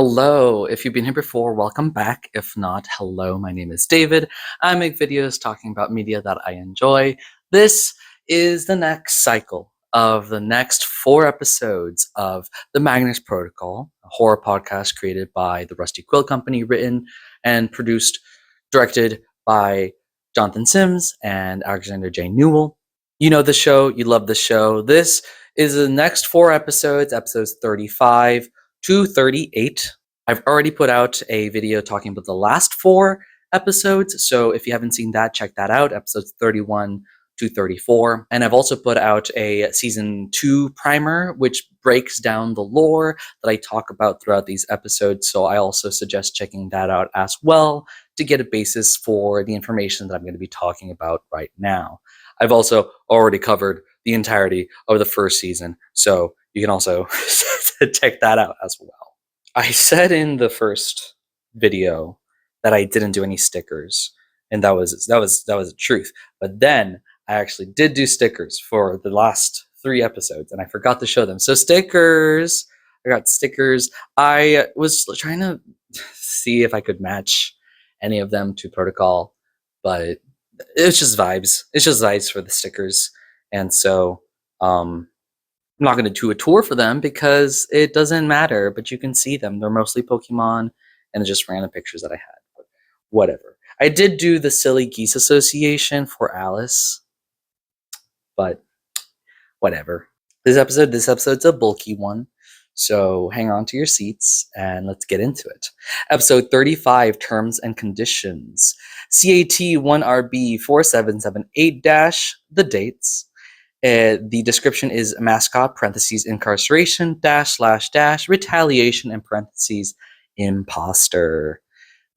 Hello, if you've been here before, welcome back. If not, hello, my name is David. I make videos talking about media that I enjoy. This is the next cycle of the next 4 episodes of the Magnus Protocol, a horror podcast created by the Rusty Quill Company, written and produced, directed by Jonathan Sims and Alexander J. Newell. You know the show, you love the show. This is the next 4 episodes, episodes 35 to 38. I've already put out a video talking about the last 4 episodes, so if you haven't seen that, check that out, episodes 31 to 34. And I've also put out a season 2 primer, which breaks down the lore that I talk about throughout these episodes, so I also suggest checking that out as well to get a basis for the information that I'm going to be talking about right now. I've also already covered the entirety of the first season, so you can also check that out as well. I said in the first video that I didn't do any stickers, and that was the truth. But then I actually did do stickers for the last 3 episodes, and I forgot to show them. So stickers, I got stickers. I was trying to see if I could match any of them to Protocol, but it's just vibes. It's just vibes for the stickers, and so I'm not going to do a tour for them because it doesn't matter, but you can see them. They're mostly Pokemon and just random pictures that I had. But whatever. I did do the Silly Geese Association for Alice, but whatever. This episode's a bulky one, so hang on to your seats and let's get into it. Episode 35, Terms and Conditions. CAT1RB4778- the dates. The description is mascot, parentheses, incarceration, / retaliation, and parentheses, imposter.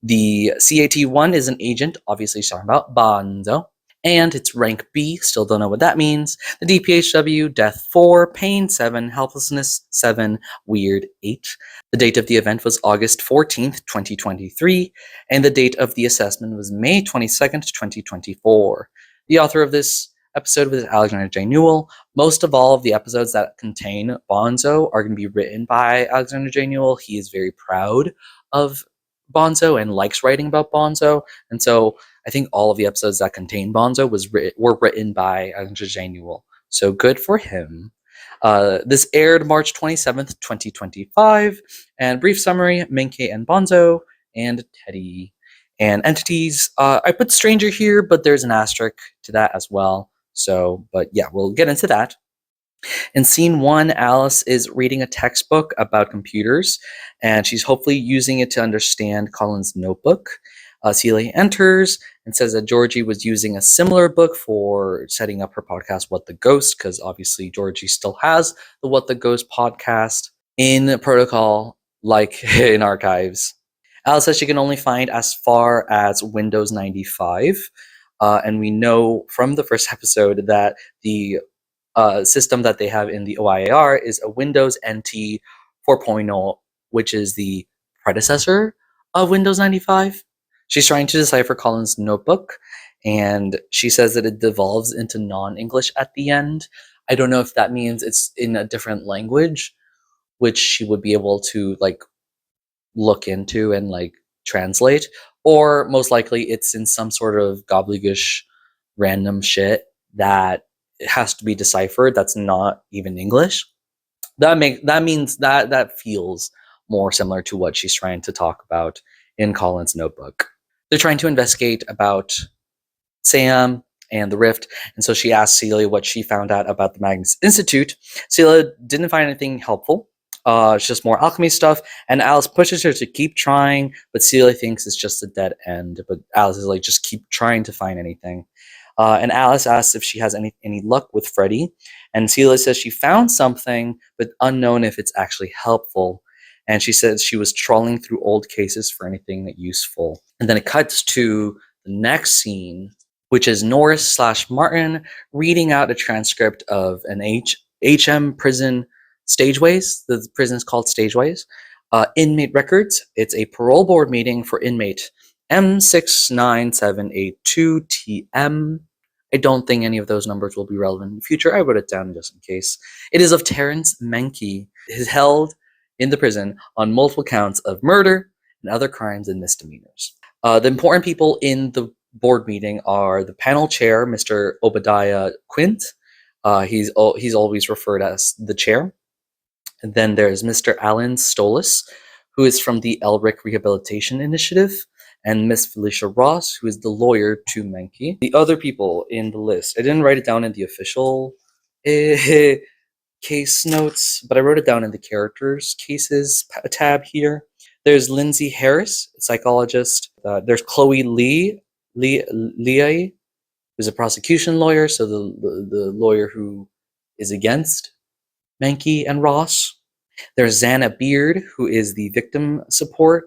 The CAT1 is an agent, obviously talking about Bonzo, and it's rank B, still don't know what that means. The DPHW, death 4, pain 7, helplessness 7, weird 8. The date of the event was August 14th, 2023, and the date of the assessment was May 22nd, 2024. The author of this episode was Alexander J. Newell. Most of all of the episodes that contain Bonzo are going to be written by Alexander J. Newell. He is very proud of Bonzo and likes writing about Bonzo, and so I think all of the episodes that contain Bonzo were written by Alexander J. Newell. So good for him. This aired March 27th, 2025, and brief summary, Menke and Bonzo, and Teddy. And entities, I put Stranger here, but there's an asterisk to that as well. So, but yeah, we'll get into that. In scene 1, Alice is reading a textbook about computers, and she's hopefully using it to understand Colin's notebook. Celia enters and says that Georgie was using a similar book for setting up her podcast, What the Ghost, because obviously Georgie still has the What the Ghost podcast in Protocol, like in Archives. Alice says she can only find as far as Windows 95, and we know from the first episode that the system that they have in the OIAR is a Windows NT 4.0, which is the predecessor of Windows 95. She's trying to decipher Colin's notebook, and she says that it devolves into non-English at the end. I don't know if that means it's in a different language, which she would be able to look into and translate, or most likely it's in some sort of gobbledygook random shit that it has to be deciphered that's not even English. That feels more similar to what she's trying to talk about in Colin's notebook. They're trying to investigate about Sam and the Rift, and so she asked Celia what she found out about the Magnus Institute. Celia didn't find anything helpful. It's just more alchemy stuff, and Alice pushes her to keep trying, but Celia thinks it's just a dead end. But Alice is just keep trying to find anything. And Alice asks if she has any luck with Freddy, and Celia says she found something, but unknown if it's actually helpful. And she says she was trawling through old cases for anything useful. And then it cuts to the next scene, which is Norris/Martin reading out a transcript of an HM prison stageways. The prison is called Stageways. Inmate records. It's a parole board meeting for inmate M69782TM. I don't think any of those numbers will be relevant in the future. I wrote it down just in case. It is of Terrence Menke. It is held in the prison on multiple counts of murder and other crimes and misdemeanors. The important people in the board meeting are the panel chair, Mr. Obadiah Quint. He's always referred as the chair. And then there's Mr. Alan Stolas, who is from the Elric Rehabilitation Initiative, and Miss Felicia Ross, who is the lawyer to Menke. The other people in the list, I didn't write it down in the official case notes, but I wrote it down in the characters cases tab here. There's Lindsay Harris, psychologist. There's Chloe Lee, who's a prosecution lawyer, so the lawyer who is against Menke and Ross. There's Xana Beard, who is the victim support.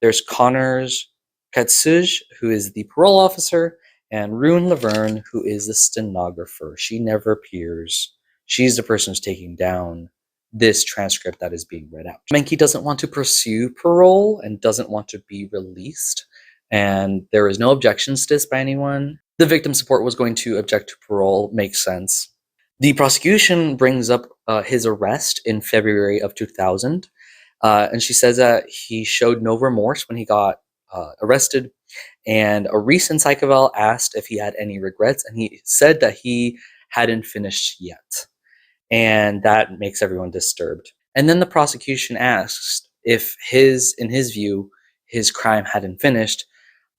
There's Connors Katsuj, who is the parole officer, and Rune Laverne, who is the stenographer. She never appears. She's the person who's taking down this transcript that is being read out. Menke doesn't want to pursue parole and doesn't want to be released, and there is no objections to this by anyone. The victim support was going to object to parole, makes sense. The prosecution brings up his arrest in February of 2000, and she says that he showed no remorse when he got arrested, and a recent psych eval asked if he had any regrets, and he said that he hadn't finished yet, and that makes everyone disturbed. And then the prosecution asks if in his view, his crime hadn't finished.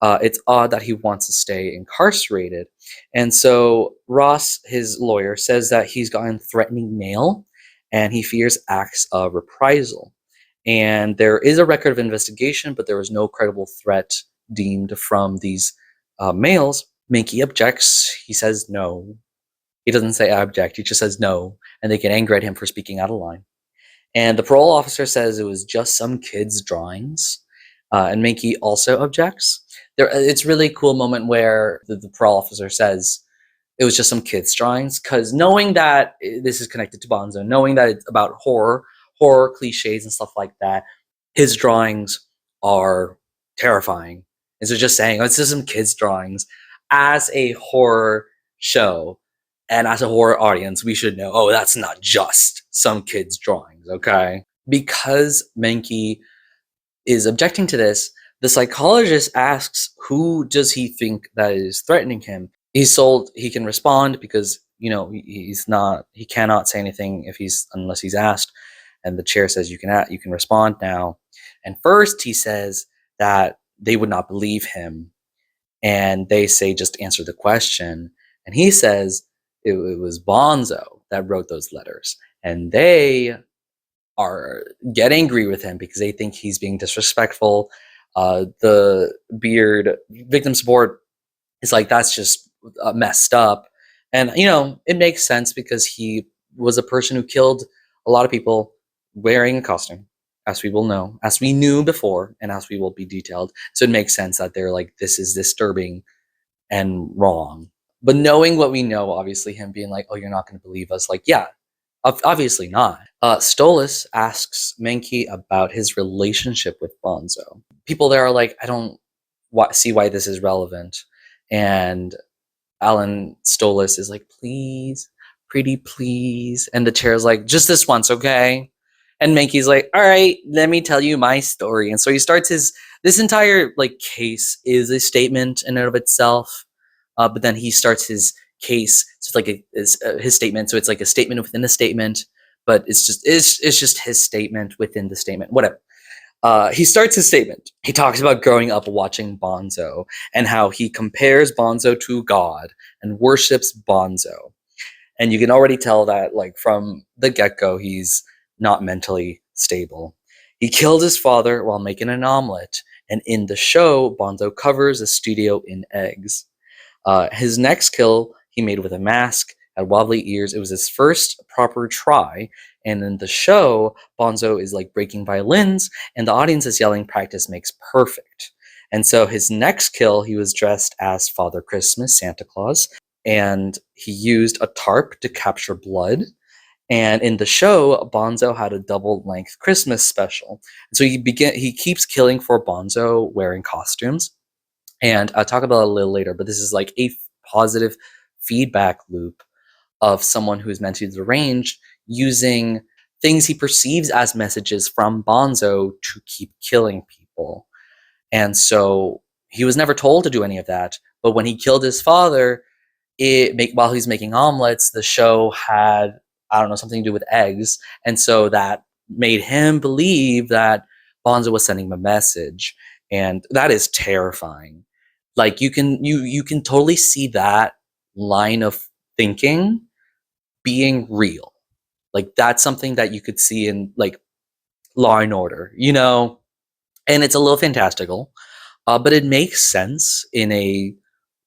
It's odd that he wants to stay incarcerated. And so Ross, his lawyer, says that he's gotten threatening mail and he fears acts of reprisal. And there is a record of investigation, but there was no credible threat deemed from these mails. Menke objects. He says no. He doesn't say I object. He just says no. And they get angry at him for speaking out of line. And the parole officer says it was just some kid's drawings. And Menke also objects. It's really a cool moment where the parole officer says it was just some kids' drawings, because knowing that this is connected to Bonzo, knowing that it's about horror cliches and stuff like that, his drawings are terrifying. And so just saying, oh, it's just some kids' drawings, as a horror show and as a horror audience, we should know, oh, that's not just some kids' drawings, okay? Because Menke is objecting to this, the psychologist asks who does he think that is threatening him. He's told he can respond because, he cannot say anything unless he's asked. And the chair says you can respond now. And first he says that they would not believe him, and they say just answer the question. And he says it was Bonzo that wrote those letters, and they get angry with him because they think he's being disrespectful. The Beard victim support is like, that's just messed up. And, it makes sense because he was a person who killed a lot of people wearing a costume, as we will know, as we knew before, and as we will be detailed. So it makes sense that they're like, this is disturbing and wrong. But knowing what we know, obviously him being like, oh, you're not going to believe us. Like, yeah, obviously not. Stolas asks Menke about his relationship with Bonzo. People there are like, I don't see why this is relevant. And Alan Stolas is like, please, pretty please. And the chair's like, just this once, okay? And Menke's like, all right, let me tell you my story. And so he starts this entire case is a statement in and of itself. But then he starts his case. So it's his statement. So it's like a statement within a statement, but it's just his statement within the statement, whatever. He starts his statement. He talks about growing up watching Bonzo and how he compares Bonzo to God and worships Bonzo. And you can already tell that from the get-go, he's not mentally stable. He killed his father while making an omelet. And in the show, Bonzo covers a studio in eggs. His next kill he made with a mask, had wobbly ears. It was his first proper try. And in the show, Bonzo is breaking violins, and the audience is yelling, practice makes perfect. And so his next kill, he was dressed as Father Christmas, Santa Claus, and he used a tarp to capture blood. And in the show, Bonzo had a double-length Christmas special. So he keeps killing for Bonzo wearing costumes. And I'll talk about it a little later, but this is a positive feedback loop of someone who's mentally deranged using things he perceives as messages from Bonzo to keep killing people. And so he was never told to do any of that. But when he killed his father, while he's making omelets, the show had, I don't know, something to do with eggs, and so that made him believe that Bonzo was sending him a message, and that is terrifying. Like you can totally see that line of thinking being real. Like that's something that you could see in like Law and Order, you know, and it's a little fantastical, but it makes sense in a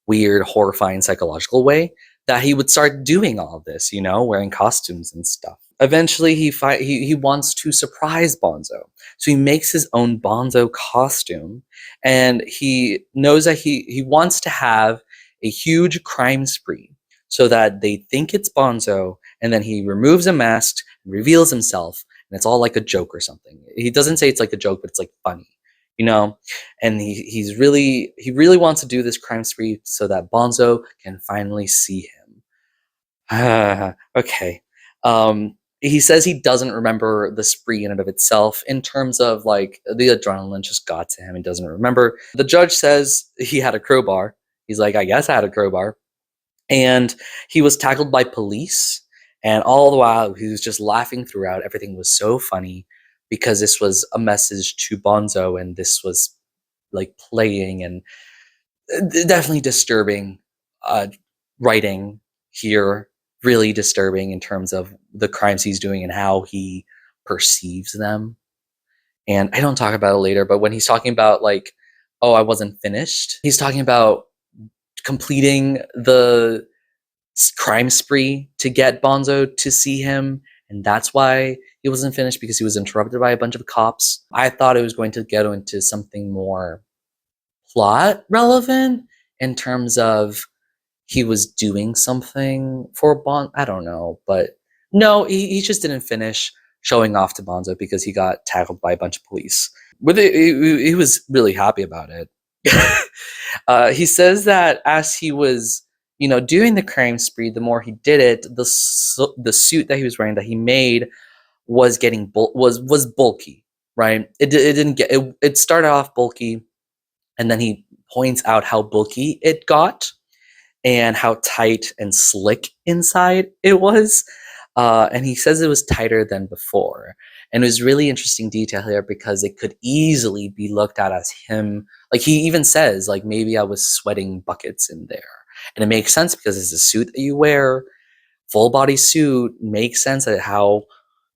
weird, horrifying psychological way that he would start doing all of this, you know, wearing costumes and stuff. Eventually, he wants to surprise Bonzo, so he makes his own Bonzo costume, and he knows that he wants to have a huge crime spree so that they think it's Bonzo, and then he removes a mask and reveals himself, and it's all like a joke or something. He doesn't say it's like a joke, but it's like funny, you know. And he really wants to do this crime spree so that Bonzo can finally see him. Okay. He says he doesn't remember the spree in and of itself, in terms of like the adrenaline just got to him and doesn't remember. The judge says he had a crowbar. He's like, I guess I had a crowbar. And he was tackled by police, and all the while he was just laughing throughout. Everything was so funny because this was a message to Bonzo, and this was like playing, and definitely disturbing writing here. Really disturbing in terms of the crimes he's doing and how he perceives them. And I don't talk about it later, but when he's talking about like, oh, I wasn't finished, he's talking about completing the crime spree to get Bonzo to see him, and that's why he wasn't finished, because he was interrupted by a bunch of cops. I thought it was going to get into something more plot relevant in terms of he was doing something for I don't know, but no, he just didn't finish showing off to Bonzo because he got tackled by a bunch of police. With it, he was really happy about it. He says that as he was, you know, doing the crime spree, the more he did it, the suit that he was wearing that he made was getting was bulky, right? It didn't get it. It started off bulky, and then he points out how bulky it got and how tight and slick inside it was. And he says it was tighter than before. And it was really interesting detail here because it could easily be looked at as him. Like he even says, like, maybe I was sweating buckets in there. And it makes sense because it's a suit that you wear, full body suit, makes sense at how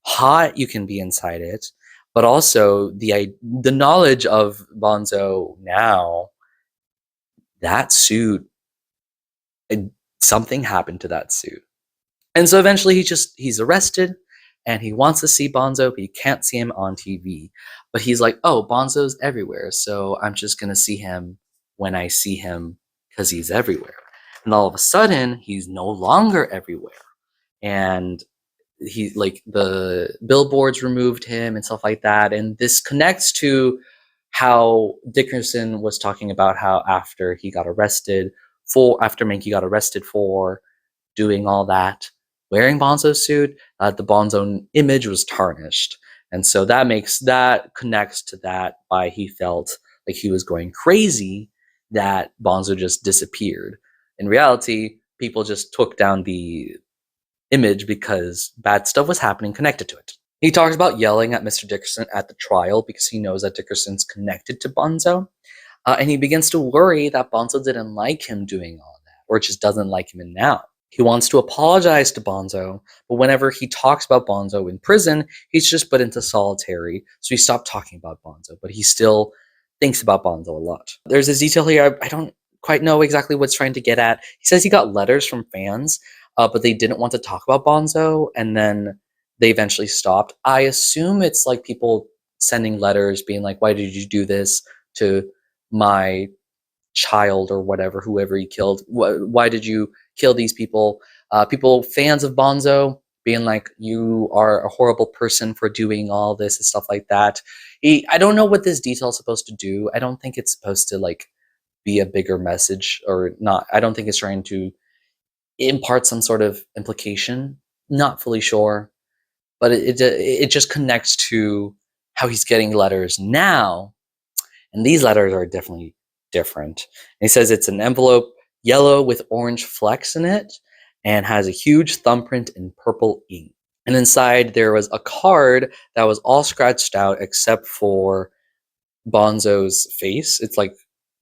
hot you can be inside it. But also the knowledge of Bonzo now, that suit, something happened to that suit. And so eventually he's arrested, and he wants to see Bonzo, but he can't see him on TV. But he's like, oh, Bonzo's everywhere, so I'm just going to see him when I see him because he's everywhere. And all of a sudden, he's no longer everywhere. And he, like, the billboards removed him and stuff like that. And this connects to how Dickerson was talking about how after Mankey got arrested for doing all that, wearing Bonzo's suit, the Bonzo image was tarnished. And so that connects to that, why he felt like he was going crazy, that Bonzo just disappeared. In reality, people just took down the image because bad stuff was happening connected to it. He talks about yelling at Mr. Dickerson at the trial because he knows that Dickerson's connected to Bonzo. And he begins to worry that Bonzo didn't like him doing all that, or just doesn't like him now. He wants to apologize to Bonzo, but whenever he talks about Bonzo in prison, he's just put into solitary, so he stopped talking about Bonzo, but he still thinks about Bonzo a lot. There's this detail here, I don't quite know exactly what's trying to get at. He says he got letters from fans, but they didn't want to talk about Bonzo, and then they eventually stopped. I assume it's like people sending letters being like, why did you do this to my child or whatever, whoever he killed? Why did you kill these people? People, fans of Bonzo, being like, you are a horrible person for doing all this and stuff like that. I don't know what this detail is supposed to do. I don't think it's supposed to like be a bigger message or not. I don't think it's trying to impart some sort of implication. Not fully sure. but it just connects to how he's getting letters now. And these letters are definitely different. And he says it's an envelope, yellow with orange flecks in it, and has a huge thumbprint in purple ink. And inside there was a card that was all scratched out except for Bonzo's face. It's like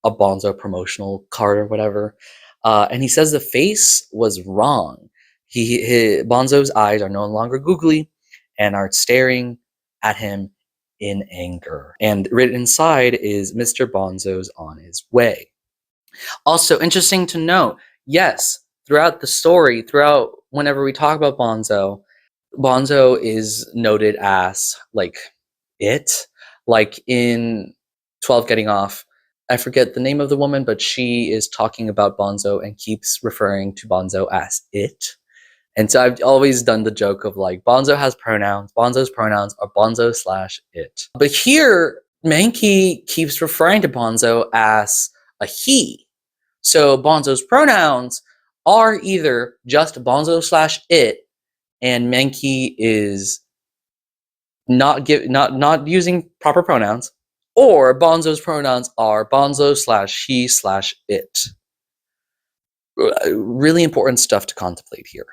a Bonzo promotional card or whatever. And he says the face was wrong. Bonzo's eyes are no longer googly and are staring at him in anger. And written inside is Mr. Bonzo's on his way. Also interesting to note, yes, throughout the story, throughout whenever we talk about Bonzo, Bonzo is noted as like it. Like in 12 Getting Off, I forget the name of the woman, but she is talking about Bonzo and keeps referring to Bonzo as it. And so I've always done the joke of like, Bonzo has pronouns, Bonzo's pronouns are Bonzo/it. But here, Mankey keeps referring to Bonzo as a he. So Bonzo's pronouns are either just Bonzo/it, and Mankey is not using proper pronouns, or Bonzo's pronouns are Bonzo/he/it. Really important stuff to contemplate here.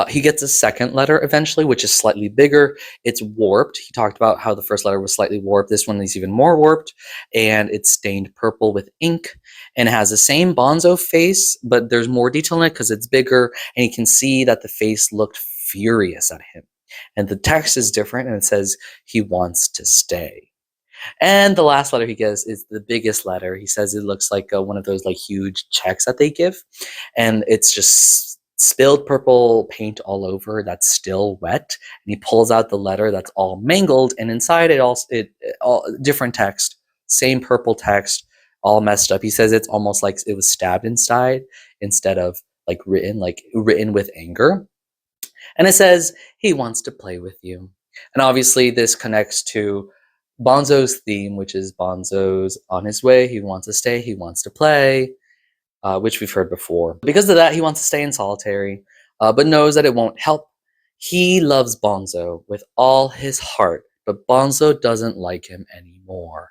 He gets a second letter eventually, which is slightly bigger. It's warped. He talked about how the first letter was slightly warped. This one is even more warped, and it's stained purple with ink, and it has the same Bonzo face, but there's more detail in it because it's bigger, and you can see that the face looked furious at him. And the text is different, and it says he wants to stay. And the last letter he gives is the biggest letter. He says it looks like one of those like huge checks that they give, and it's just spilled purple paint all over that's still wet. And he pulls out the letter that's all mangled, and inside it all different text, same purple text, all messed up. He says it's almost like it was stabbed inside instead of like written with anger. And it says he wants to play with you. And obviously this connects to Bonzo's theme, which is Bonzo's on his way. He wants to stay. He wants to play, which we've heard before. Because of that, he wants to stay in solitary, but knows that it won't help. He loves Bonzo with all his heart, but Bonzo doesn't like him anymore.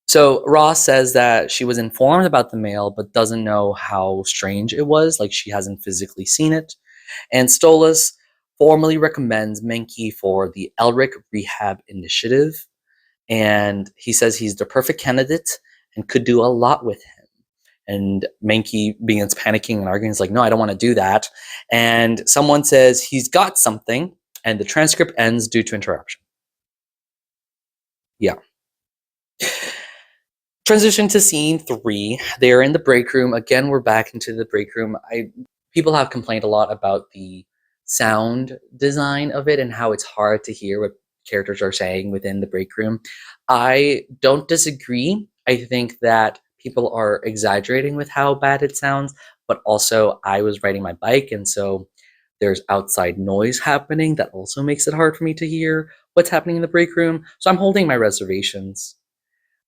So Ross says that she was informed about the mail, but doesn't know how strange it was, like she hasn't physically seen it. And Stolas formally recommends Mankey for the Elric Rehab Initiative. And he says he's the perfect candidate and could do a lot with him. And Mankey begins panicking and arguing. He's like, no, I don't want to do that. And someone says he's got something, and the transcript ends due to interruption. Yeah. Transition to scene 3. They are in the break room. Again, we're back into the break room. People have complained a lot about the sound design of it and how it's hard to hear what characters are saying within the break room. I don't disagree. I think that people are exaggerating with how bad it sounds, but also I was riding my bike, and so there's outside noise happening that also makes it hard for me to hear what's happening in the break room. So I'm holding my reservations.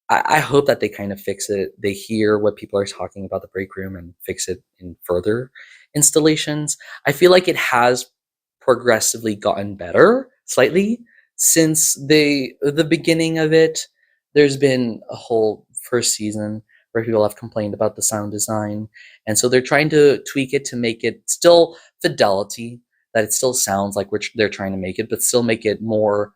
I hope that they kind of fix it. They hear what people are talking about the break room and fix it in further installations. I feel like it has progressively gotten better slightly since the beginning of it. There's been a whole first season where people have complained about the sound design, and so they're trying to tweak it to make it still fidelity, that it still sounds like they're trying to make it, but still make it more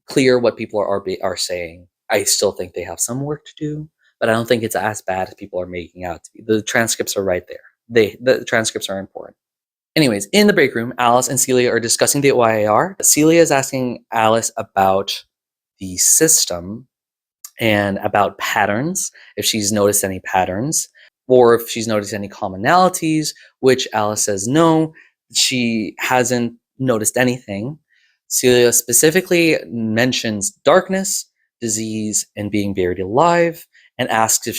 clear what people are saying. I still think they have some work to do, but I don't think it's as bad as people are making out to be. The transcripts are right there. The transcripts are important. Anyways, in the break room, Alice and Celia are discussing the OIAR. Celia is asking Alice about the system and about patterns, if she's noticed any patterns, or if she's noticed any commonalities, which Alice says no, she hasn't noticed anything. Celia specifically mentions darkness, disease, and being buried alive, and asks if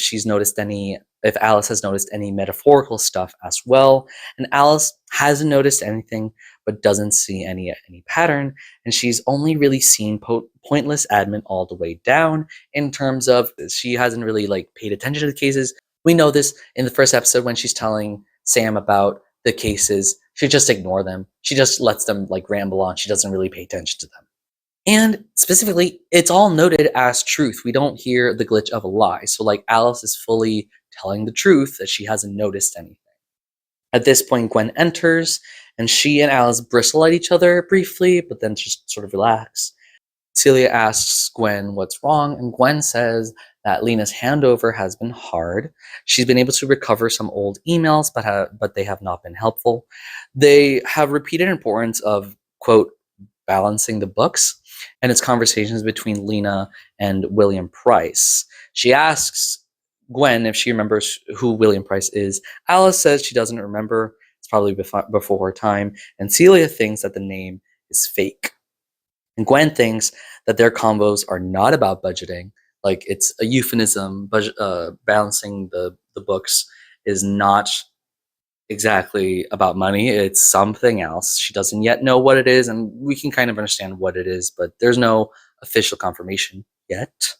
Alice has noticed any metaphorical stuff as well. And Alice hasn't noticed anything, but doesn't see any pattern, and she's only really seen pointless admin all the way down, in terms of she hasn't really paid attention to the cases. We know this in the first episode when she's telling Sam about the cases. She just ignore them. She just lets them like ramble on. She doesn't really pay attention to them. And specifically, it's all noted as truth. We don't hear the glitch of a lie. So like Alice is fully telling the truth that she hasn't noticed anything. At this point, Gwen enters, and she and Alice bristle at each other briefly, but then just sort of relax. Celia asks Gwen what's wrong, and Gwen says that Lena's handover has been hard. She's been able to recover some old emails, but they have not been helpful. They have repeated importance of, quote, balancing the books, and its conversations between Lena and William Price. She asks Gwen if she remembers who William Price is. Alice says she doesn't remember. It's probably before her time. And Celia thinks that the name is fake. And Gwen thinks that their combos are not about budgeting. Like, it's a euphemism. Balancing the books is not exactly about money. It's something else. She doesn't yet know what it is, and we can kind of understand what it is, but there's no official confirmation yet.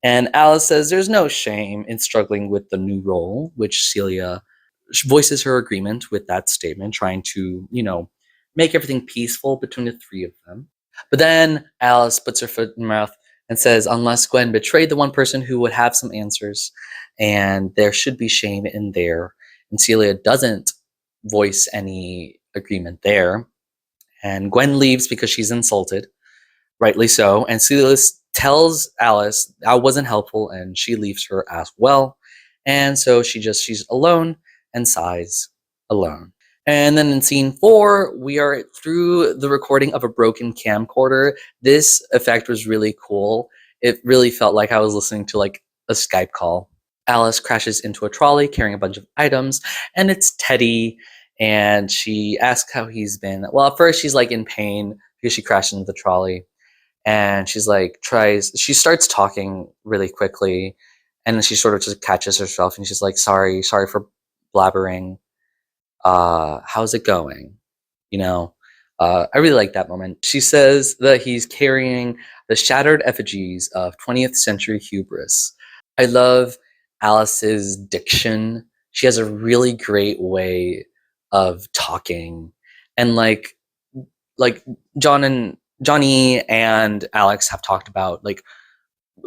And Alice says there's no shame in struggling with the new role, which Celia voices her agreement with that statement, trying to, make everything peaceful between the three of them. But then Alice puts her foot in her mouth and says, unless Gwen betrayed the one person who would have some answers, and there should be shame in there. And Celia doesn't voice any agreement there. And Gwen leaves because she's insulted, rightly so. And Celia tells Alice that wasn't helpful, and she leaves her as well. And so she's alone and sighs alone. And then in scene 4, we are through the recording of a broken camcorder. This effect was really cool. It really felt like I was listening to like a Skype call. Alice crashes into a trolley carrying a bunch of items, and it's Teddy, and she asks how he's been. Well, at first she's like in pain because she crashed into the trolley, and she's like she starts talking really quickly, and then she sort of just catches herself, and she's like, sorry for blabbering. How's it going? I really like that moment. She says that he's carrying the shattered effigies of 20th century hubris. I love Alice's diction. She has a really great way of talking, and like Johnny and Alex have talked about, like,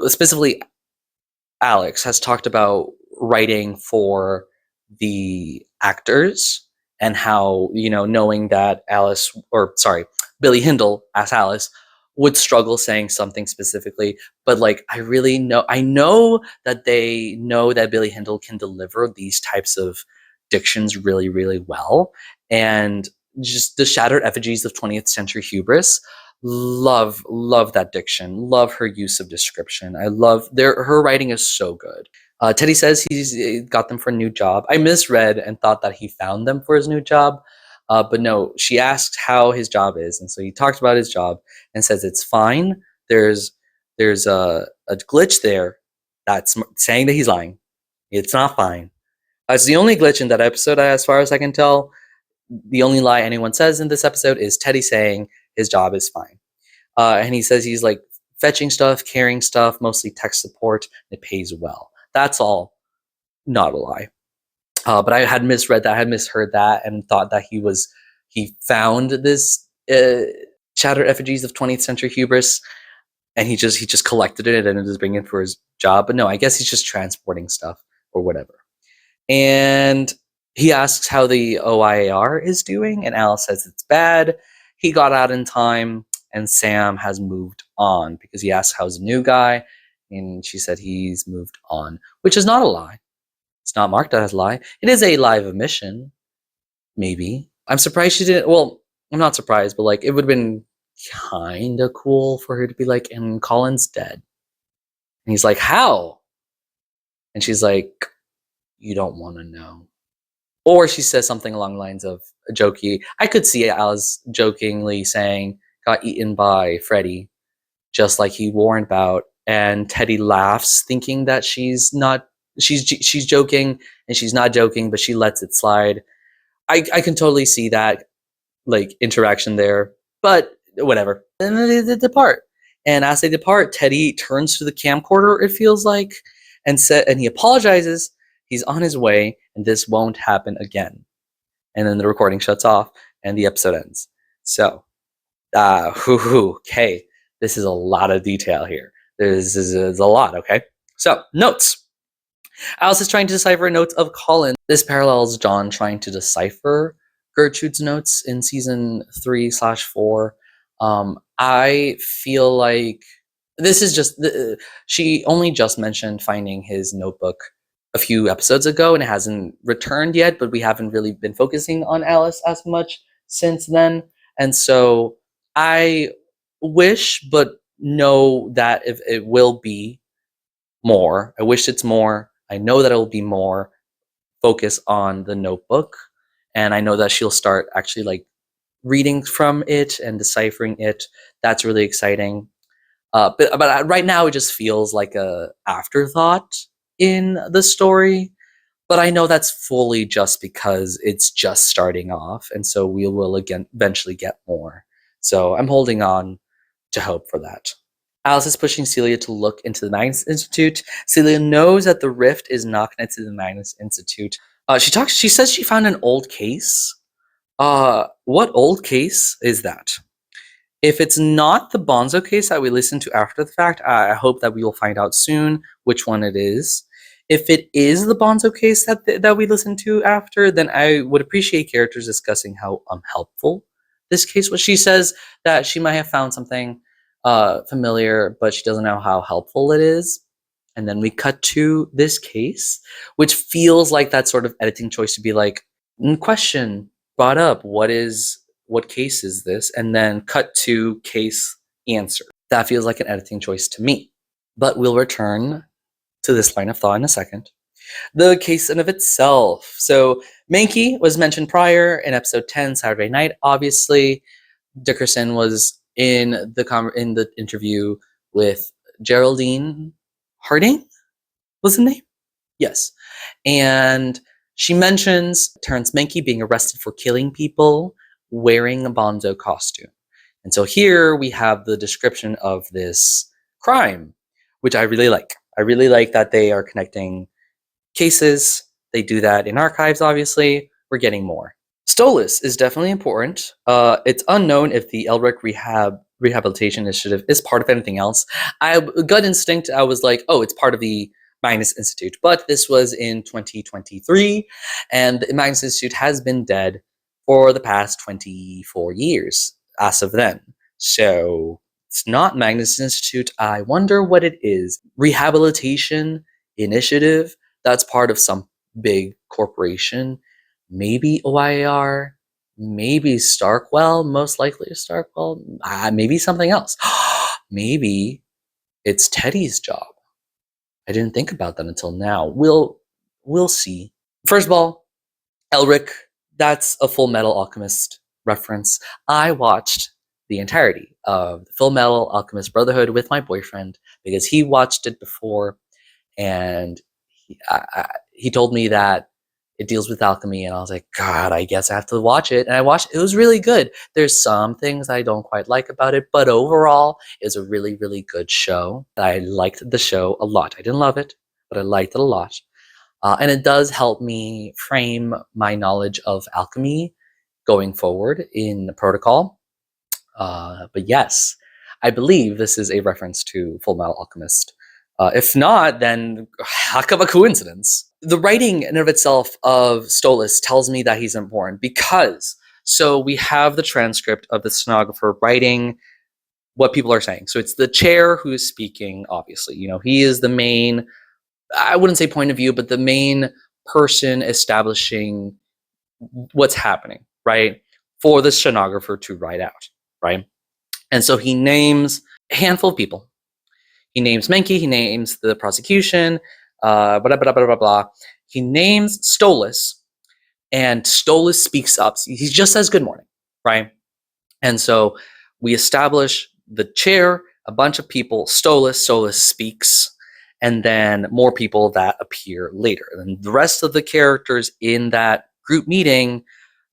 specifically Alex has talked about writing for the actors, and how, knowing that Billy Hindle as Alice would struggle saying something specifically, but like I know that they know that Billy Hindle can deliver these types of dictions really, really well. And just the shattered effigies of 20th century hubris, love that diction, love her use of description. I love her writing is so good. Teddy says he's got them for a new job. I misread and thought that he found them for his new job, but no, she asks how his job is, and so he talks about his job and says it's fine. There's a glitch there that's saying that he's lying. It's not fine. It's the only glitch in that episode, as far as I can tell. The only lie anyone says in this episode is Teddy saying his job is fine. And he says he's like fetching stuff, carrying stuff, mostly tech support, and it pays well. That's all not a lie. But I had misread that, I had misheard that, and thought that he found this shattered effigies of 20th century hubris, and he just collected it and is bringing it for his job. But no, I guess he's just transporting stuff or whatever. And he asks how the OIAR is doing, and Alice says it's bad. He got out in time, and Sam has moved on, because he asks how's the new guy, and she said he's moved on, which is not a lie. It's not marked as a lie. It is a live omission, maybe. I'm surprised she didn't. Well, I'm not surprised, but like it would have been kind of cool for her to be like, and Colin's dead. And he's like, how? And she's like, you don't want to know. Or she says something along the lines of a jokey. I could see Alice jokingly saying, got eaten by Freddy, just like he warned about. And Teddy laughs, thinking that she's joking, and she's not joking, but she lets it slide. I can totally see that like interaction there, but whatever. And then they depart. And as they depart, Teddy turns to the camcorder, it feels like, and he apologizes. He's on his way, and this won't happen again. And then the recording shuts off. and the episode ends. So, okay, this is a lot of detail here. This is a lot, okay? So, notes. Alice is trying to decipher notes of Colin. This parallels John trying to decipher Gertrude's notes in season 3/4. I feel like this is just she only just mentioned finding his notebook a few episodes ago, and it hasn't returned yet. But we haven't really been focusing on Alice as much since then, and so I wish, but know that if it will be more. I wish it's more. I know that it will be more focus on the notebook, and I know that she'll start actually like reading from it and deciphering it. That's really exciting. But right now it just feels like a afterthought in the story. But I know that's fully just because it's just starting off, and so we will again eventually get more. So I'm holding on to hope for that. Alice is pushing Celia to look into the Magnus Institute. Celia knows that the rift is not connected to the Magnus Institute. She says she found an old case. What old case is that? If it's not the Bonzo case that we listened to after the fact, I hope that we will find out soon which one it is. If it is the Bonzo case that we listened to after, then I would appreciate characters discussing how unhelpful this case was. She says that she might have found something familiar, but she doesn't know how helpful it is. And then we cut to this case, which feels like that sort of editing choice to be like, question brought up, what case is this? And then cut to case answer. That feels like an editing choice to me. But we'll return to this line of thought in a second. The case in of itself. So Mankey was mentioned prior in episode 10, Saturday Night. Obviously, Dickerson was in the interview with Geraldine Harding, was the name? Yes. And she mentions Terrence Mankey being arrested for killing people wearing a Bonzo costume. And so here we have the description of this crime, which I really like. I really like that they are connecting cases. They do that in archives, obviously. We're getting more. Stolas is definitely important. It's unknown if the Elric Rehabilitation Initiative is part of anything else. Gut instinct, I was like, oh, it's part of the Magnus Institute. But this was in 2023, and the Magnus Institute has been dead for the past 24 years as of then. So it's not Magnus Institute. I wonder what it is. Rehabilitation Initiative, that's part of some big corporation. Maybe OIR, maybe Starkwell, most likely Starkwell, maybe something else. Maybe it's Teddy's job. I didn't think about that until now. We'll see. First of all, Elric, that's a Full Metal Alchemist reference. I watched the entirety of the Full Metal Alchemist Brotherhood with my boyfriend because he watched it before, and he told me that it deals with alchemy, and I was like, God, I guess I have to watch it. And I watched it. It was really good. There's some things I don't quite like about it, but overall, it's a really, really good show. I liked the show a lot. I didn't love it, but I liked it a lot. And it does help me frame my knowledge of alchemy going forward in the protocol. But yes, I believe this is a reference to Full Metal Alchemist. If not, then heck of a coincidence. The writing in and of itself of Stolas tells me that he's important because, so we have the transcript of the stenographer writing what people are saying. So it's the chair who is speaking, obviously. He is the main, I wouldn't say point of view, but the main person establishing what's happening, right? For the stenographer to write out, right? And so he names a handful of people. He names Mankey, he names the prosecution, blah, blah, blah, blah, blah, blah. He names Stolas, and Stolas speaks up. He just says good morning, right? And so we establish the chair, a bunch of people, Stolas speaks, and then more people that appear later. And the rest of the characters in that group meeting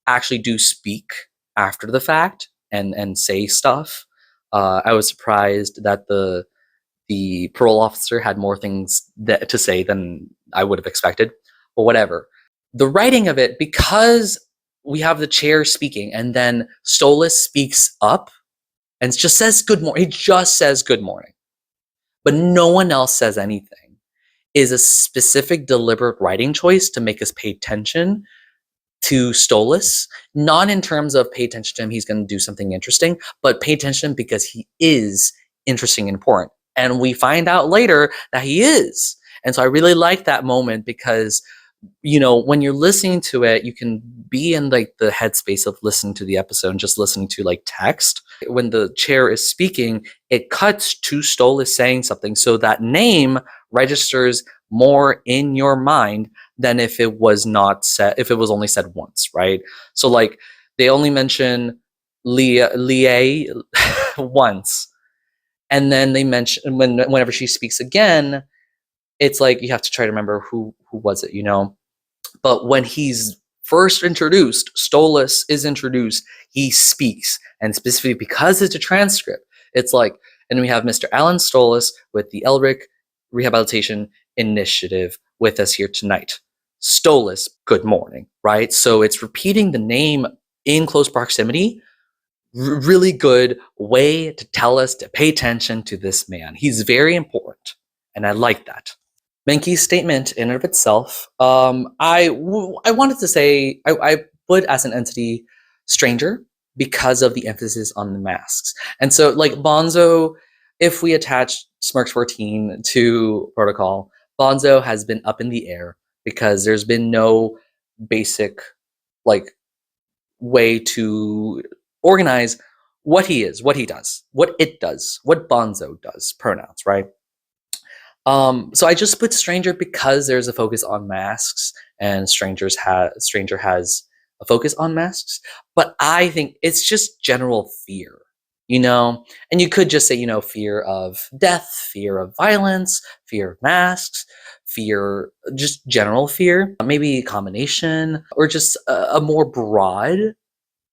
actually do speak after the fact and say stuff. I was surprised that the parole officer had more things to say than I would have expected, but whatever. The writing of it, because we have the chair speaking, and then Stolas speaks up and just says good morning. He just says good morning, but no one else says anything. Is a specific deliberate writing choice to make us pay attention to Stolas, not in terms of pay attention to him, he's going to do something interesting, but pay attention because he is interesting and important. And we find out later that he is. And so I really like that moment because, you know, when you're listening to it, you can be in like the headspace of listening to the episode and just listening to like text. When the chair is speaking, it cuts to Stolas saying something. So that name registers more in your mind than if it was not said, if it was only said once, right? So like they only mention Lie once, and then they mention whenever she speaks again, it's like you have to try to remember who was it, you know. But when he's first introduced, Stolas is introduced, he speaks, and specifically because it's a transcript, it's like, and we have Mr. Alan Stolas with the Elric Rehabilitation Initiative with us here tonight. Stolas, good morning, right? So it's repeating the name in close proximity. Really good way to tell us to pay attention to this man. He's very important, and I like that. Menke's statement in and of itself, I wanted to say, I put as an entity stranger because of the emphasis on the masks. And so like Bonzo, if we attach Smirks 14 to Protocol, Bonzo has been up in the air because there's been no basic like way to organize what he is, what he does, what it does, what Bonzo does, pronouns, right? So I just put stranger because there's a focus on masks, and stranger has a focus on masks. But I think it's just general fear, you know. And you could just say, you know, fear of death, fear of violence, fear of masks, fear, just general fear, maybe a combination, or just a more broad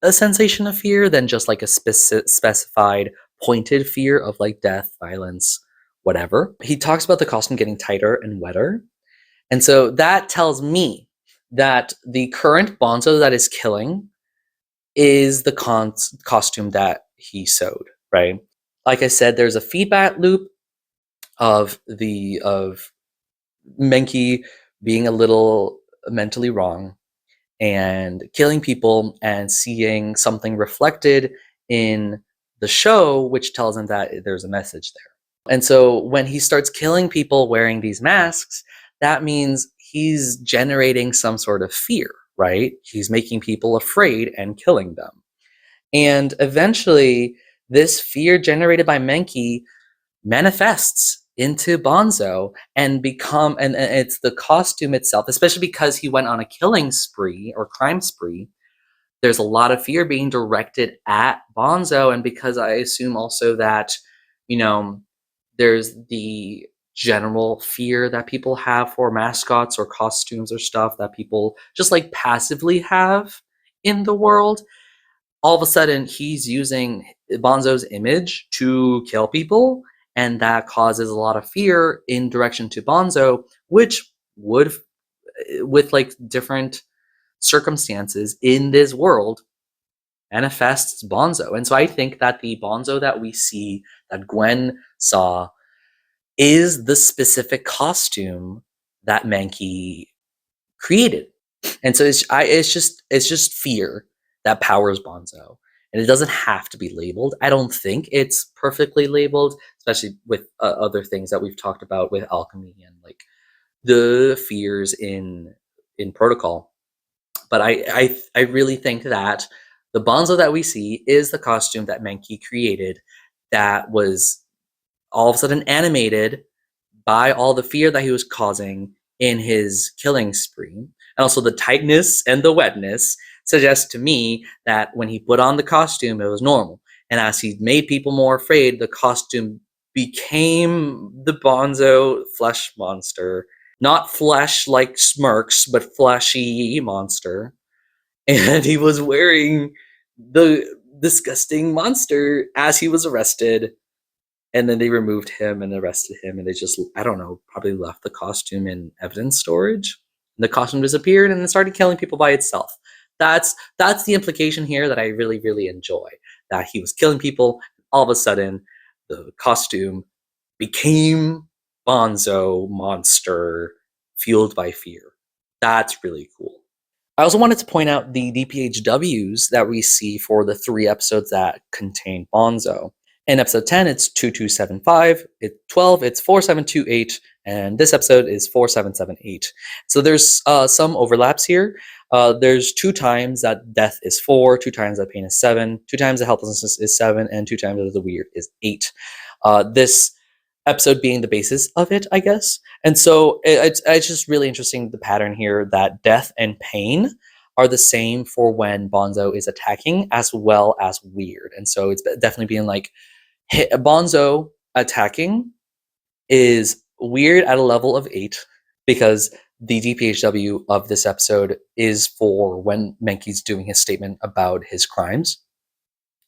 sensation of fear than just like a specified pointed fear of like death, violence, whatever. He talks about the costume getting tighter and wetter. And so that tells me that the current Bonzo that is killing is the costume that he sewed, right? Like I said, there's a feedback loop of Menke being a little mentally wrong and killing people and seeing something reflected in the show, which tells him that there's a message there. And so when he starts killing people wearing these masks, that means he's generating some sort of fear, right? He's making people afraid and killing them. And eventually, this fear generated by Menke manifests into Bonzo and it's the costume itself, especially because he went on a killing spree or crime spree. There's a lot of fear being directed at Bonzo, and because I assume also that, you know, there's the general fear that people have for mascots or costumes or stuff that people just like passively have in the world. All of a sudden, he's using Bonzo's image to kill people, and that causes a lot of fear in direction to Bonzo, which would, with like different circumstances in this world, manifests Bonzo. And so I think that the Bonzo that we see, that Gwen saw, is the specific costume that Menke created. And so it's just fear that powers Bonzo. And it doesn't have to be labeled. I don't think it's perfectly labeled, especially with other things that we've talked about with alchemy and like the fears in Protocol. But I really think that the Bonzo that we see is the costume that Menke created that was all of a sudden animated by all the fear that he was causing in his killing spree. And also the tightness and the wetness suggests to me that when he put on the costume, it was normal. And as he made people more afraid, the costume became the Bonzo flesh monster. Not flesh like Smirks, but fleshy monster. And he was wearing the disgusting monster as he was arrested. And then they removed him and arrested him, and they just, I don't know, probably left the costume in evidence storage. And the costume disappeared and then started killing people by itself. That's the implication here that I really, really enjoy. That he was killing people, all of a sudden, the costume became Bonzo monster fueled by fear. That's really cool. I also wanted to point out the DPHWs that we see for the 3 episodes that contain Bonzo. In episode 10, it's 2275. 12, it's 4728. And this episode is 4778. So there's some overlaps here. There's 2 times that death is 4, 2 times that pain is 7, 2 times the helplessness is 7, and 2 times that the weird is 8. This episode being the basis of it, I guess. And so it's just really interesting, the pattern here, that death and pain are the same for when Bonzo is attacking as well as weird. And so it's definitely being like, Bonzo attacking is weird at a level of 8, because the DPHW of this episode is for when Menki's doing his statement about his crimes.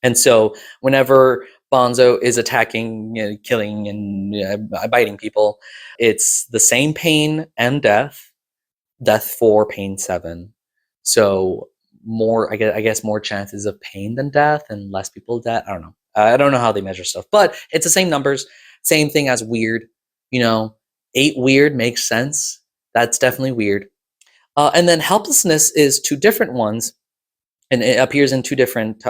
And so whenever Bonzo is attacking, killing, and biting people, it's the same pain and death. Death 4, pain 7. So more, I guess, more chances of pain than death, and less people dead. I don't know. I don't know how they measure stuff, but it's the same numbers. Same thing as weird. 8 weird makes sense. That's definitely weird. And then helplessness is 2 different ones, and it appears in 2 different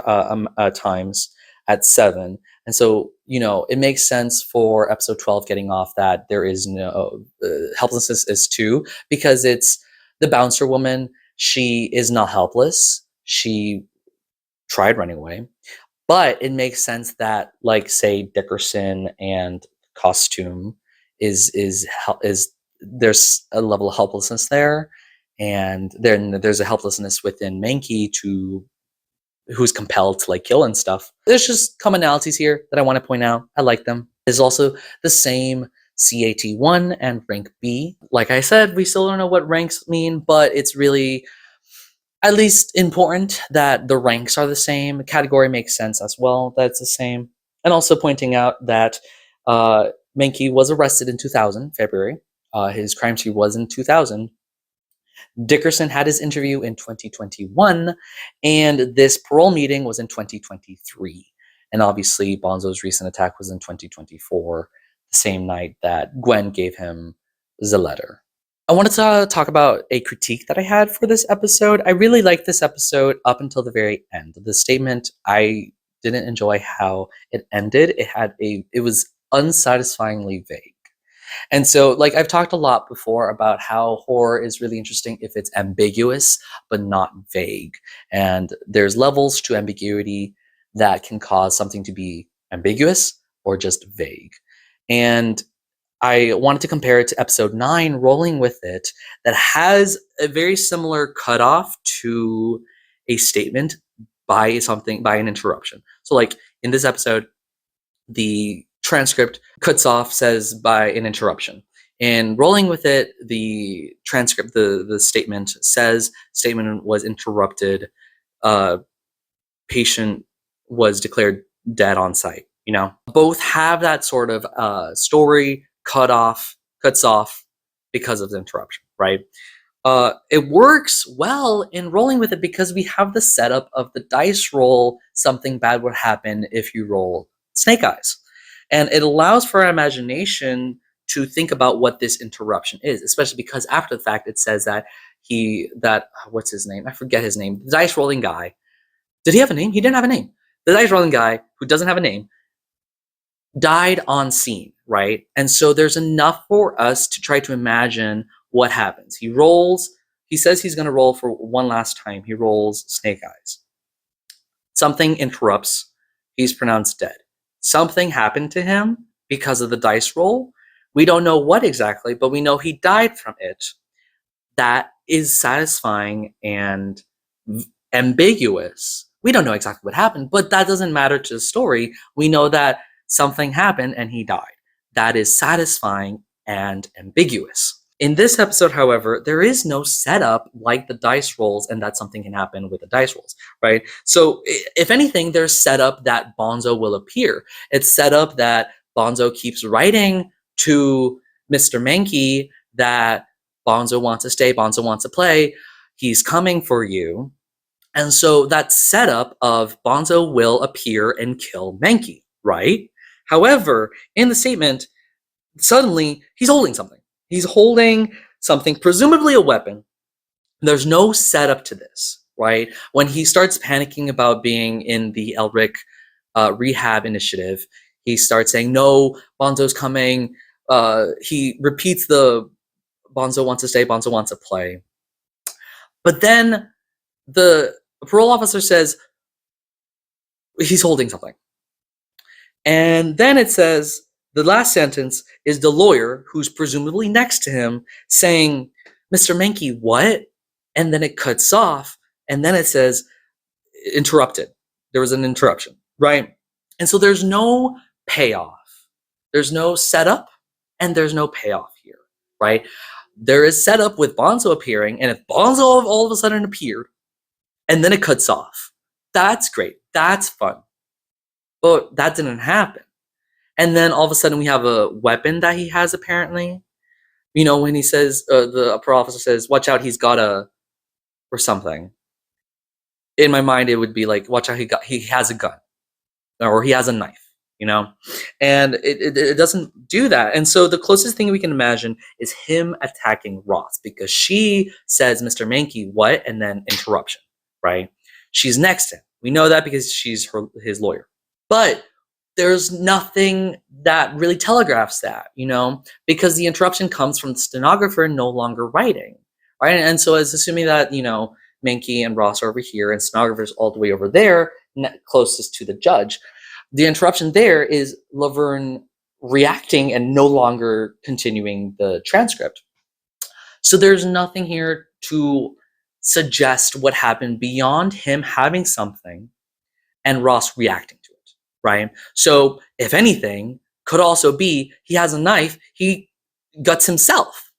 times at 7. And so, it makes sense for episode 12 getting off that there is no helplessness is 2, because it's the bouncer woman. She is not helpless. She tried running away. But it makes sense that, like, say, Dickerson and costume is there's a level of helplessness there, and then there's a helplessness within Mankey who's compelled to, like, kill and stuff. There's just commonalities here that I want to point out. I like them. There's also the same CAT1 and rank B. Like I said, we still don't know what ranks mean, but it's really at least important that the ranks are the same. Category makes sense as well, that's the same. And also pointing out that Mankey was arrested in 2000, February. His crime scene was in 2000. Dickerson had his interview in 2021, and this parole meeting was in 2023. And obviously, Bonzo's recent attack was in 2024, the same night that Gwen gave him the letter. I wanted to talk about a critique that I had for this episode. I really liked this episode up until the very end. The statement, I didn't enjoy how it ended. It was unsatisfyingly vague. And so, like, I've talked a lot before about how horror is really interesting if it's ambiguous but not vague. And there's levels to ambiguity that can cause something to be ambiguous or just vague. And I wanted to compare it to episode 9, Rolling With It, that has a very similar cutoff to a statement by an interruption. So, like, in this episode, the transcript cuts off, says, by an interruption. In Rolling With It, the transcript, the statement says, statement was interrupted, patient was declared dead on site. Both have that sort of story cuts off because of the interruption, right? It works well in Rolling With It because we have the setup of the dice roll. Something bad would happen if you roll snake eyes. And it allows for our imagination to think about what this interruption is, especially because after the fact, it says that what's his name? I forget his name. The dice rolling guy. Did he have a name? He didn't have a name. The dice rolling guy, who doesn't have a name, died on scene, right? And so there's enough for us to try to imagine what happens. He says he's going to roll for one last time. He rolls snake eyes. Something interrupts. He's pronounced dead. Something happened to him because of the dice roll. We don't know what exactly, but we know he died from it. That is satisfying and ambiguous. We don't know exactly what happened, but that doesn't matter to the story. We know that something happened and he died. That is satisfying and ambiguous. In this episode, however, there is no setup like the dice rolls and that something can happen with the dice rolls, right? So if anything, there's setup that Bonzo will appear. It's set up that Bonzo keeps writing to Mr. Mankey that Bonzo wants to stay, Bonzo wants to play, he's coming for you. And so that setup of Bonzo will appear and kill Mankey, right? However, in the statement, suddenly he's holding something. He's holding something, presumably a weapon. There's no setup to this, right? When he starts panicking about being in the Elric rehab initiative, he starts saying, "No, Bonzo's coming." He repeats the "Bonzo wants to stay, Bonzo wants to play." But then the parole officer says he's holding something. And then it says, the last sentence is the lawyer, who's presumably next to him, saying, "Mr. Mankey, what?" And then it cuts off, and then it says, "Interrupted." There was an interruption, right? And so there's no payoff. There's no setup, and there's no payoff here, right? There is setup with Bonzo appearing, and if Bonzo all of a sudden appeared, and then it cuts off, that's great. That's fun. But that didn't happen. And then all of a sudden we have a weapon that he has apparently. When he says, the upper officer says, "Watch out, he's got a," or something. In my mind, it would be like, "Watch out, he has a gun," or "He has a knife," And it doesn't do that. And so the closest thing we can imagine is him attacking Ross, because she says, "Mr. Mankey, what?" And then interruption, right? She's next to him. We know that because she's his lawyer. But there's nothing that really telegraphs that, because the interruption comes from the stenographer no longer writing, right? And so it's assuming that, Mankey and Ross are over here and stenographer's all the way over there, closest to the judge. The interruption there is Laverne reacting and no longer continuing the transcript. So there's nothing here to suggest what happened beyond him having something and Ross reacting to it. Right? So, if anything, could also be he has a knife, he guts himself.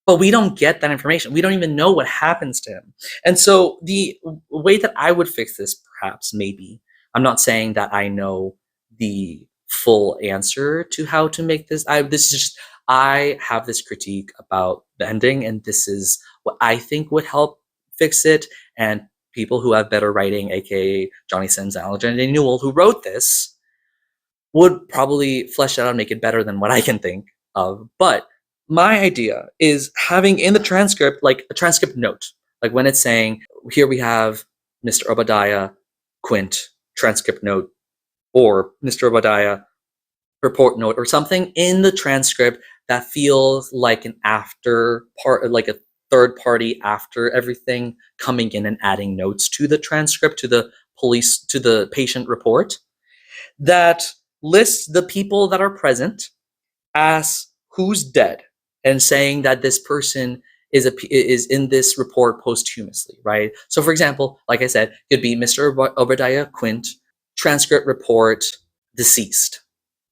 But we don't get that information. We don't even know what happens to him. And so, the way that I would fix this, perhaps, maybe, I'm not saying that I know the full answer to how to make this. I have this critique about the ending, and this is what I think would help fix it. And people who have better writing, aka Johnny Sims and Alexander Newell, who wrote this, would probably flesh it out and make it better than what I can think of. But my idea is having in the transcript, like a transcript note, like when it's saying, "Here we have Mr. Obadiah, Quint, transcript note," or "Mr. Obadiah, report note," or something in the transcript that feels like an after part, like a third party after everything, coming in and adding notes to the transcript, to the police, to the patient report, that lists the people that are present as who's dead, and saying that this person is in this report posthumously, right? So, for example, like I said, it could be Mr. Obadiah Quint, transcript report, deceased,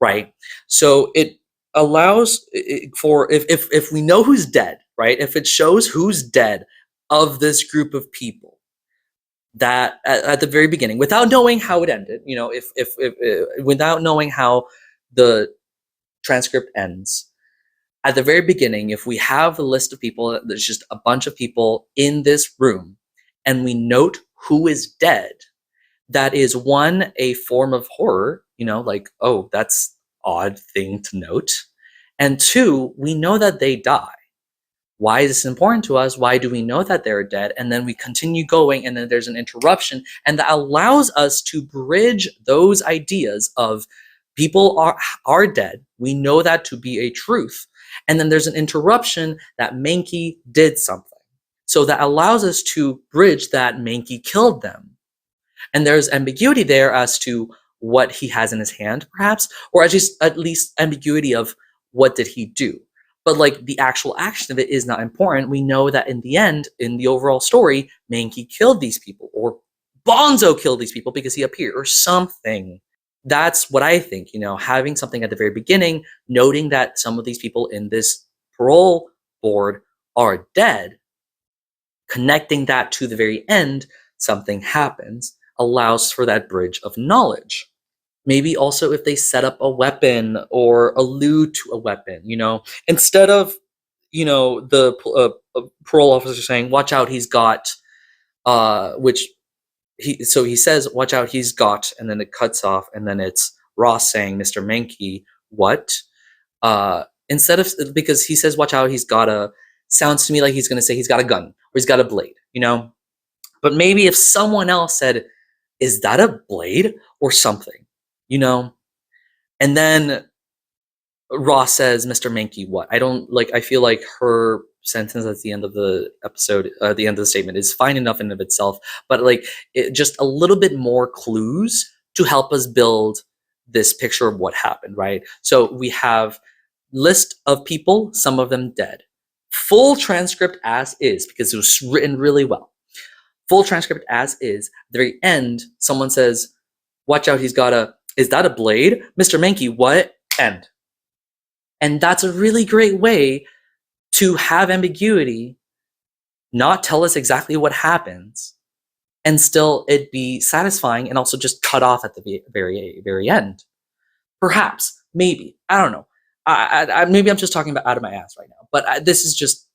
right? So it allows for, if we know who's dead, right? If it shows who's dead of this group of people, that at the very beginning, without knowing how it ended, if without knowing how the transcript ends, at the very beginning, if we have a list of people, there's just a bunch of people in this room, and we note who is dead, that is, one, a form of horror, like, oh, that's odd thing to note. And two, we know that they die. Why is this important to us? Why do we know that they're dead? And then we continue going, and then there's an interruption, and that allows us to bridge those ideas of people are dead. We know that to be a truth. And then there's an interruption that Mankey did something. So that allows us to bridge that Mankey killed them. And there's ambiguity there as to what he has in his hand, perhaps, or at least ambiguity of what did he do. But like the actual action of it is not important. We know that in the end, in the overall story, Mankey killed these people, or Bonzo killed these people because he appeared, or something. That's what I think, having something at the very beginning, noting that some of these people in this parole board are dead, connecting that to the very end, something happens, allows for that bridge of knowledge. Maybe also if they set up a weapon or allude to a weapon, instead of, the parole officer saying, "Watch out, he's got," which he says, "Watch out, he's got," and then it cuts off, and then it's Ross saying, "Mr. Mankey, what?" Instead of, because he says, "Watch out, he's got a," sounds to me like he's going to say he's got a gun or he's got a blade, you know. But maybe if someone else said, "Is that a blade?" or something, you know, and then Ross says, "Mr. Mankey, what?" I don't like. I feel like her sentence at the end of the episode, the end of the statement, is fine enough in of itself, but like just a little bit more clues to help us build this picture of what happened, right? So we have list of people, some of them dead. Full transcript as is, because it was written really well. Full transcript as is. At the very end, someone says, "Watch out, he's got a," "Is that a blade?" "Mr. Mankey, what?" End. And that's a really great way to have ambiguity, not tell us exactly what happens, and still it be satisfying, and also just cut off at the very end. Perhaps, maybe, I don't know. Maybe I'm just talking about out of my ass right now, but this is just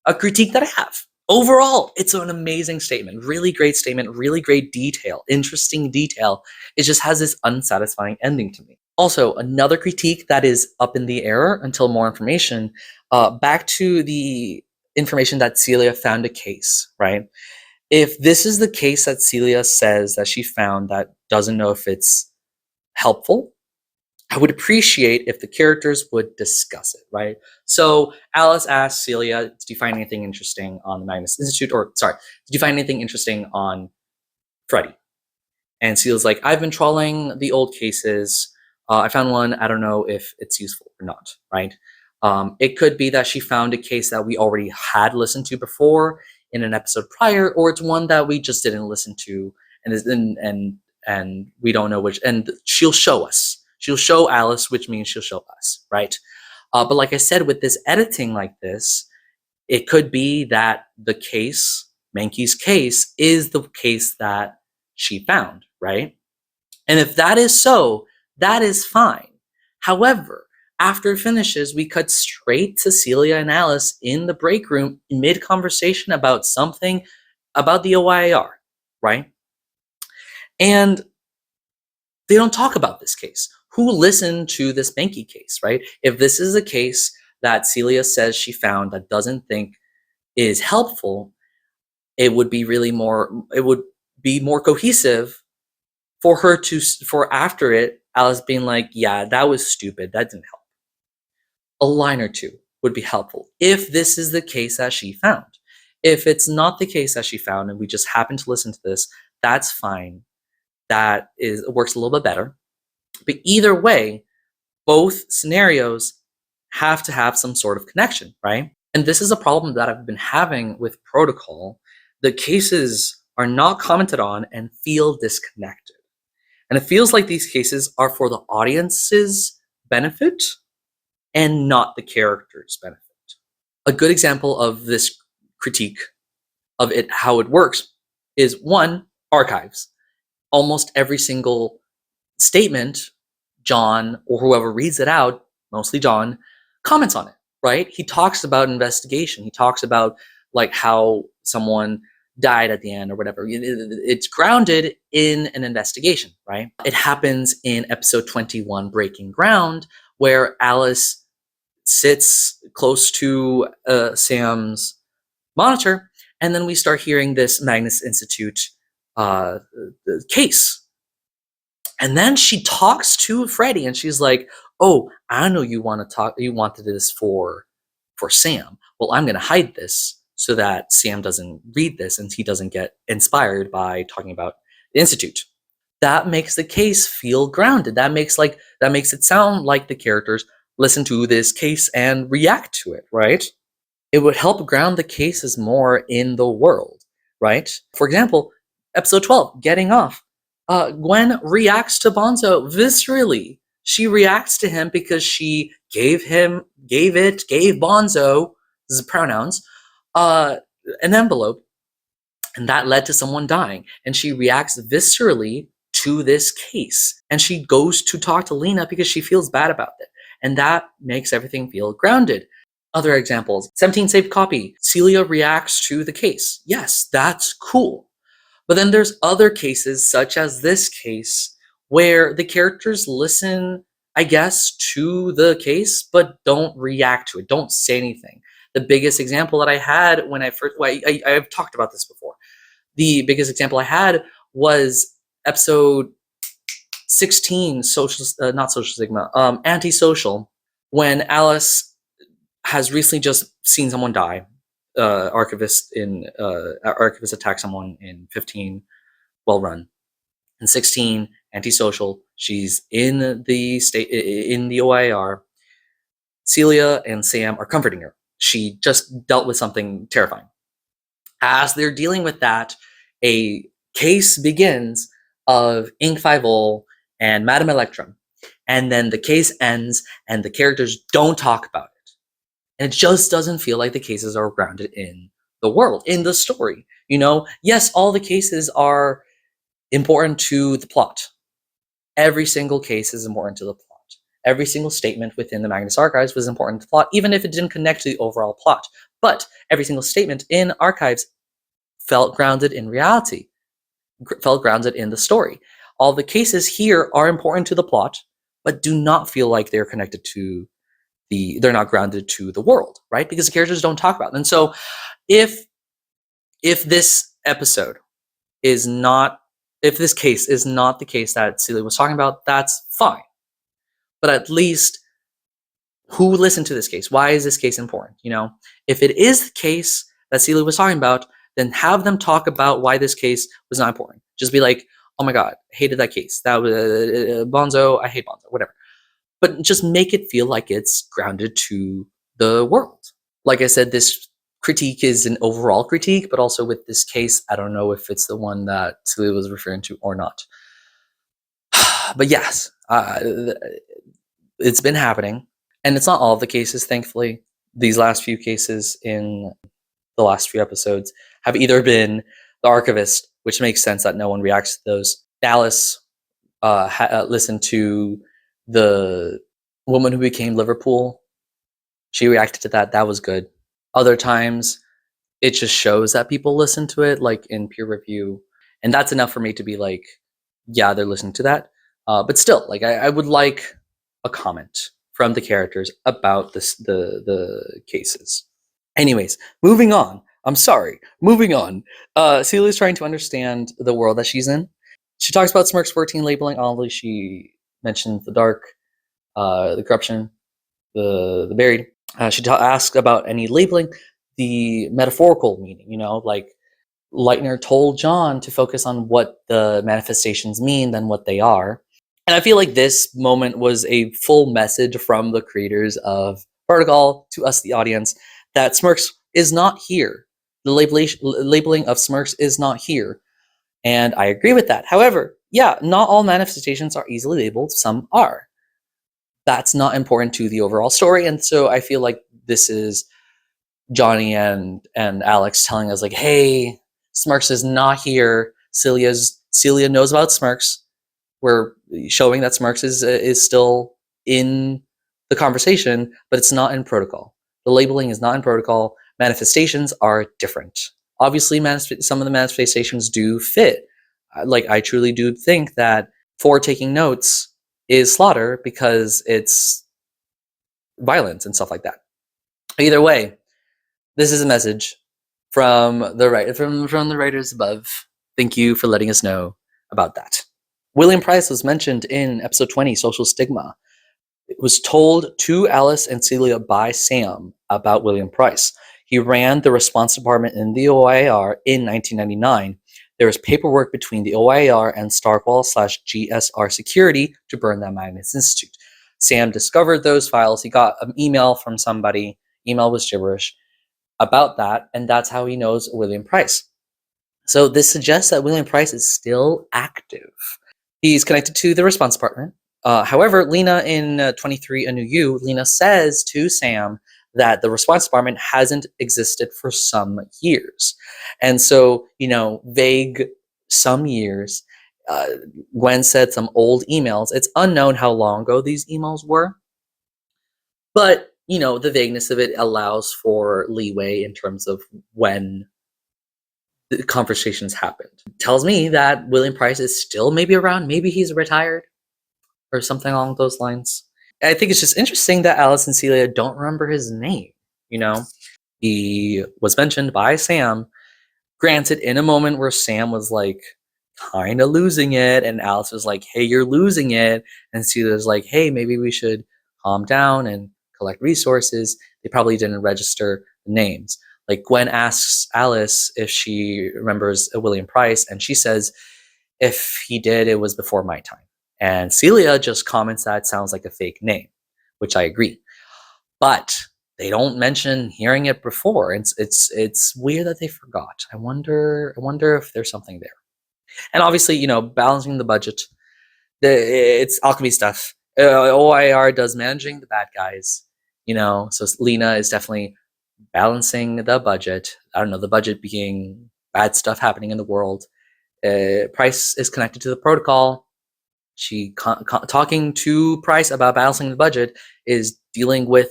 a critique that I have. Overall, it's an amazing statement, really great statement, really great detail, interesting detail. It just has this unsatisfying ending to me. Also, another critique that is up in the air until more information, back to the information that Celia found a case, right? If this is the case that Celia says that she found that doesn't know if it's helpful, I would appreciate if the characters would discuss it, right? So Alice asks Celia, "Did you find anything interesting on the Magnus Institute?" Or, sorry, "Did you find anything interesting on Freddy?" And Celia's like, "I've been trawling the old cases. I found one. I don't know if it's useful or not," right? It could be that she found a case that we already had listened to before in an episode prior, or it's one that we just didn't listen to, and we don't know which. And she'll show us. She'll show Alice, which means she'll show us, right? But like I said, with this editing like this, it could be that the case, Mankey's case, is the case that she found, right? And if that is so, that is fine. However, after it finishes, we cut straight to Celia and Alice in the break room mid-conversation about something about the OIR, right? And they don't talk about this case. Who listened to this Mankey case, right? If this is a case that Celia says she found that doesn't think is helpful, it would be more cohesive for her to, for after it, Alice being like, "Yeah, that was stupid. That didn't help." A line or two would be helpful if this is the case that she found. If it's not the case that she found and we just happen to listen to this, that's fine. That works a little bit better. But either way, both scenarios have to have some sort of connection, right? And this is a problem that I've been having with Protocol. The cases are not commented on and feel disconnected. And it feels like these cases are for the audience's benefit and not the character's benefit. A good example of this critique of it, how it works, is one, archives. Almost every single statement, John or whoever reads it out, mostly John, comments on it, right? He talks about investigation. He talks about like how someone died at the end or whatever. It's grounded in an investigation, right? It happens in episode 21, Breaking Ground, where Alice sits close to Sam's monitor, and then we start hearing this Magnus Institute case. And then she talks to Freddy, and she's like, "Oh, I know you want to talk. You wanted this for Sam. Well, I'm going to hide this so that Sam doesn't read this and he doesn't get inspired by talking about the Institute." That makes the case feel grounded. That makes it sound like the characters listen to this case and react to it, right? It would help ground the cases more in the world, right? For example, episode 12, Getting Off. Gwen reacts to Bonzo viscerally. She reacts to him because she gave Bonzo, this is pronouns, an envelope, and that led to someone dying. And she reacts viscerally to this case. And she goes to talk to Lena because she feels bad about it. And that makes everything feel grounded. Other examples, 17 saved copy. Celia reacts to the case. Yes, that's cool. But then there's other cases, such as this case, where the characters listen, I guess, to the case, but don't react to it, don't say anything. The biggest example that I had when I first, well, I've talked about this before. The biggest example I had was episode 16, not social stigma, antisocial, when Alice has recently just seen someone die. Archivist attack someone in 15, well run. In 16, antisocial, she's in the OIR. Celia and Sam are comforting her. She just dealt with something terrifying. As they're dealing with that, a case begins of Ink 50 and Madame Electra. And then the case ends and the characters don't talk about it. And it just doesn't feel like the cases are grounded in the world, in the story. Yes, all the cases are important to the plot. Every single case is important to the plot. Every single statement within the Magnus Archives was important to the plot, even if it didn't connect to the overall plot. But every single statement in Archives felt grounded in reality, felt grounded in the story. All the cases here are important to the plot, but do not feel like they're connected to they're not grounded to the world, right? Because the characters don't talk about it. And so if this episode is not, if this case is not the case that Celia was talking about, that's fine. But at least who listened to this case? Why is this case important? If it is the case that Celia was talking about, then have them talk about why this case was not important. Just be like, oh my God, hated that case. That was Bonzo, I hate Bonzo, whatever. But just make it feel like it's grounded to the world. Like I said, this critique is an overall critique, but also with this case, I don't know if it's the one that Celia was referring to or not. But yes, it's been happening. And it's not all of the cases, thankfully. These last few cases in the last few episodes have either been the archivist, which makes sense that no one reacts to those. Alice listened to the woman who became Liverpool. She reacted to that. That was good. Other times, it just shows that people listen to it, like in peer review. And that's enough for me to be like, yeah, they're listening to that. But still, like I would like a comment from the characters about the cases. Anyways, moving on. I'm sorry. Moving on. Celia's trying to understand the world that she's in. She talks about Smirk's 14 labeling. Obviously, she mentioned the dark, the corruption, the buried. She asks about any labeling, the metaphorical meaning, like Leitner told John to focus on what the manifestations mean than what they are. And I feel like this moment was a full message from the creators of Protocol to us, the audience, that Smirks is not here. The labeling of Smirks is not here. And I agree with that. However, yeah, not all manifestations are easily labeled. Some are. That's not important to the overall story. And so I feel like this is Johnny and Alex telling us like, hey, Smirks is not here. Celia knows about Smirks. We're showing that Smirks is still in the conversation, but it's not in Protocol. The labeling is not in Protocol. Manifestations are different. Obviously, some of the manifestations do fit. Like, I truly do think that for taking notes is slaughter because it's violence and stuff like that. Either way, this is a message from the writers above. Thank you for letting us know about that. William Price was mentioned in episode 20, Social Stigma. It was told to Alice and Celia by Sam about William Price. He ran the response department in the OIR in 1999. There was paperwork between the OIR and Starqual/GSR Security to burn that Magnus Institute. Sam discovered those files. He got an email from somebody. Email was gibberish about that, and that's how he knows William Price. So this suggests that William Price is still active. He's connected to the response department. However, Lena in 23 A New You, Lena says to Sam that the response department hasn't existed for some years. And so, vague some years, Gwen said some old emails. It's unknown how long ago these emails were. But, the vagueness of it allows for leeway in terms of when the conversations happened. Tells me that William Price is still maybe around. Maybe he's retired or something along those lines. I think it's just interesting that Alice and Celia don't remember his name. You know, he was mentioned by Sam. Granted, in a moment where Sam was like kind of losing it, and Alice was like, "Hey, you're losing it," and Celia's like, "Hey, maybe we should calm down and collect resources." They probably didn't register the names. Like Gwen asks Alice if she remembers William Price, and she says, if he did, it was before my time. And Celia just comments that sounds like a fake name, which I agree. But they don't mention hearing it before. It's weird that they forgot. I wonder if there's something there. And obviously, balancing the budget. It's alchemy stuff. OIR does managing the bad guys. So Lena is definitely balancing the budget. I don't know, the budget being bad stuff happening in the world. Price is connected to the protocol. She talking to Price about balancing the budget is dealing with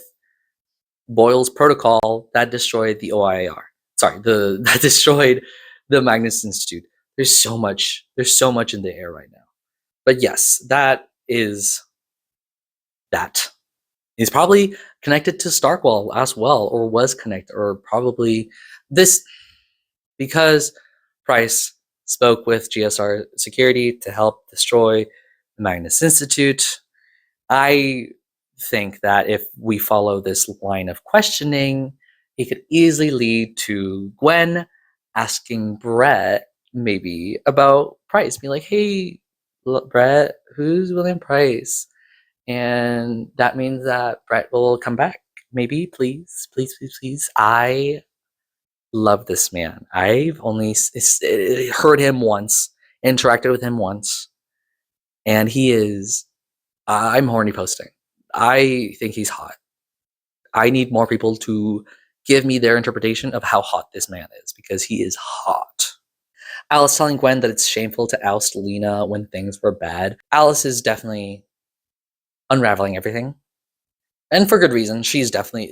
Boyle's protocol that destroyed the OIR. Sorry, that destroyed the Magnus Institute. There's so much in the air right now. But yes, that is that. He's probably connected to Starkwell as well, or was connected, or probably this, because Price spoke with GSR Security to help destroy the Magnus Institute. I think that if we follow this line of questioning, it could easily lead to Gwen asking Brett maybe about Price. Be like, hey, Brett, who's William Price? And that means that Brett will come back. Maybe, please, please, please, please. I love this man. I've only heard him once, interacted with him once, and he is. I'm horny posting. I think he's hot. I need more people to give me their interpretation of how hot this man is, because he is hot. Alice telling Gwen that it's shameful to oust Lena when things were bad. Alice is definitely unraveling everything, and for good reason. She's definitely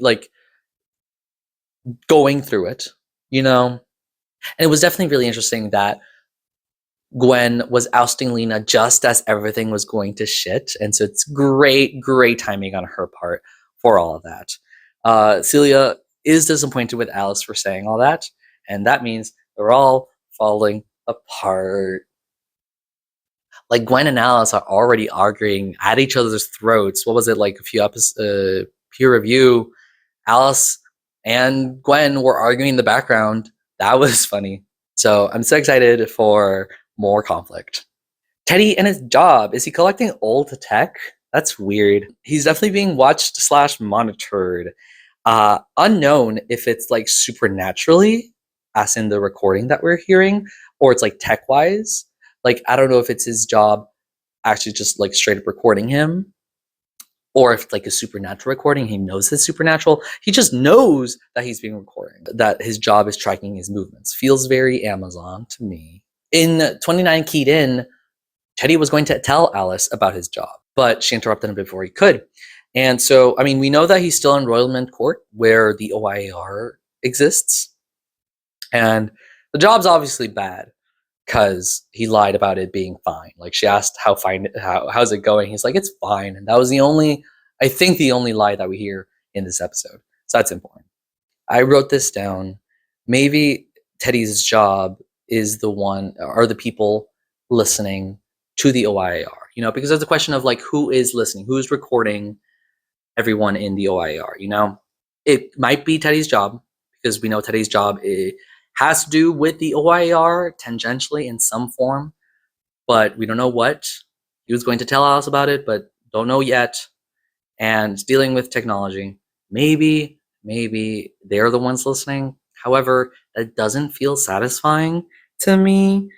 going through it, and it was definitely really interesting that Gwen was ousting Lena just as everything was going to shit, and so it's great timing on her part for all of that. Celia is disappointed with Alice for saying all that, and that means they're all falling apart. Like Gwen and Alice are already arguing at each other's throats. What was it, like a few episodes peer review? Alice and Gwen were arguing in the background. That was funny. So I'm so excited for more conflict. Teddy and his job. Is he collecting old tech? That's weird. He's definitely being watched / monitored. Unknown if it's like supernaturally, as in the recording that we're hearing, or it's like tech-wise. Like, I don't know if it's his job actually just like straight up recording him, or if it's like a supernatural recording. He knows it's supernatural. He just knows that he's being recorded, that his job is tracking his movements. Feels very Amazon to me. In 29 Keyed In, Teddy was going to tell Alice about his job, but she interrupted him before he could. And so, I mean, we know that he's still in Royalmond Court, where the OIR exists. And the job's obviously bad, because he lied about it being fine. Like, she asked how's it going? He's like, it's fine. And that was the only lie that we hear in this episode. So that's important. I wrote this down. Maybe Teddy's job is the people listening to the OIR, because there's a question of like, who is listening, who's recording everyone in the OIR, It might be Teddy's job, because we know Teddy's job has to do with the OIR tangentially in some form, but we don't know what. He was going to tell Alice about it, but don't know yet. And dealing with technology, maybe they're the ones listening. However, that doesn't feel satisfying to me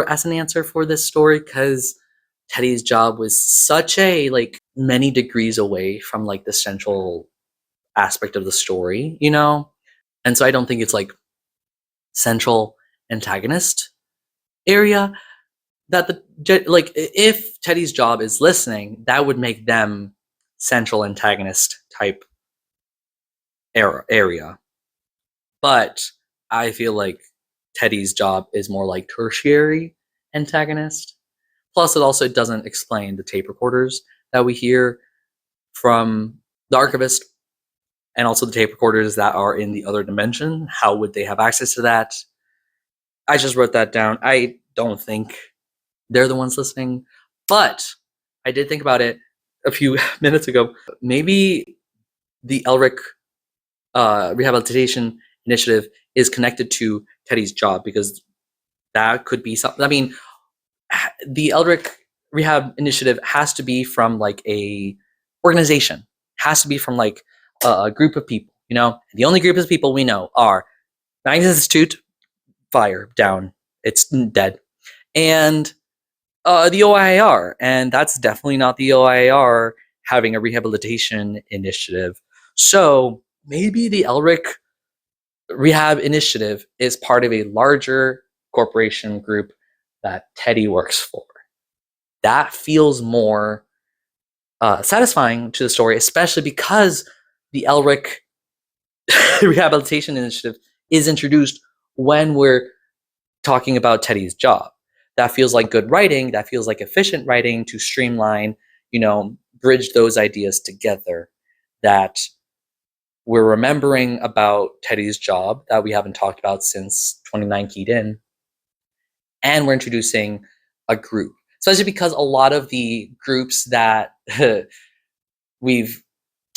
as an answer for this story, because Teddy's job was such a many degrees away from the central aspect of the story, and so I don't think it's central antagonist area. That if Teddy's job is listening, that would make them central antagonist type area. But I feel like Teddy's job is more like tertiary antagonist. Plus, it also doesn't explain the tape recorders that we hear from the archivist, and also the tape recorders that are in the other dimension. How would they have access to that? I just wrote that down. I don't think they're the ones listening, but I did think about it a few minutes ago. Maybe the Elric Rehabilitation Initiative is connected to Teddy's job, because that could be something. I mean, the Elric Rehab Initiative has to be from like a organization, has to be from like a group of people, you know? The only group of people we know are Magnus Institute, fire, down, it's dead, and the OIR, and that's definitely not the OIR having a rehabilitation initiative. So maybe the Elric Rehab Initiative is part of a larger corporation group that Teddy works for. That feels more satisfying to the story, especially because the Elric Rehabilitation Initiative is introduced when we're talking about Teddy's job. That feels like good writing. That feels like efficient writing to streamline, bridge those ideas together. That we're remembering about Teddy's job that we haven't talked about since 29 Keyed In, and we're introducing a group, especially because a lot of the groups that we've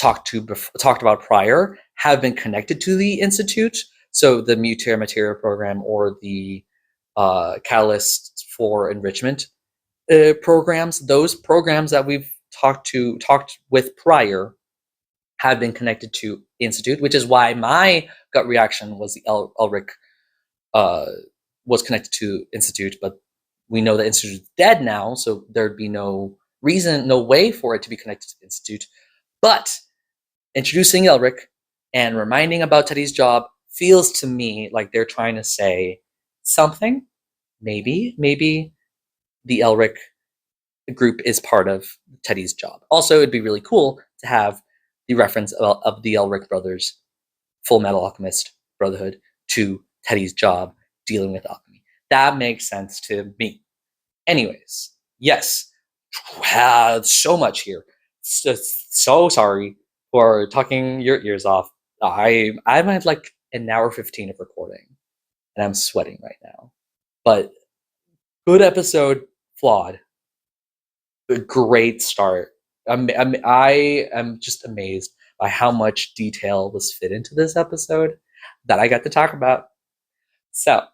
talked about prior have been connected to the Institute. So the Mutere Materia program, or the Catalyst for Enrichment programs, those programs that we've talked with prior have been connected to Institute, which is why my gut reaction was the Elric was connected to Institute, but we know that Institute is dead now, so there'd be no reason, no way for it to be connected to Institute. But introducing Elric and reminding about Teddy's job feels to me like they're trying to say something. Maybe the Elric group is part of Teddy's job. Also, it'd be really cool to have the reference of the Elric brothers, Full Metal Alchemist Brotherhood, to Teddy's job dealing with alchemy. That makes sense to me. Anyways, yes, so much here. So sorry for talking your ears off. I'm at like an hour 15 of recording, and I'm sweating right now. But good episode, flawed. A great start. I am just amazed by how much detail was fit into this episode that I got to talk about. So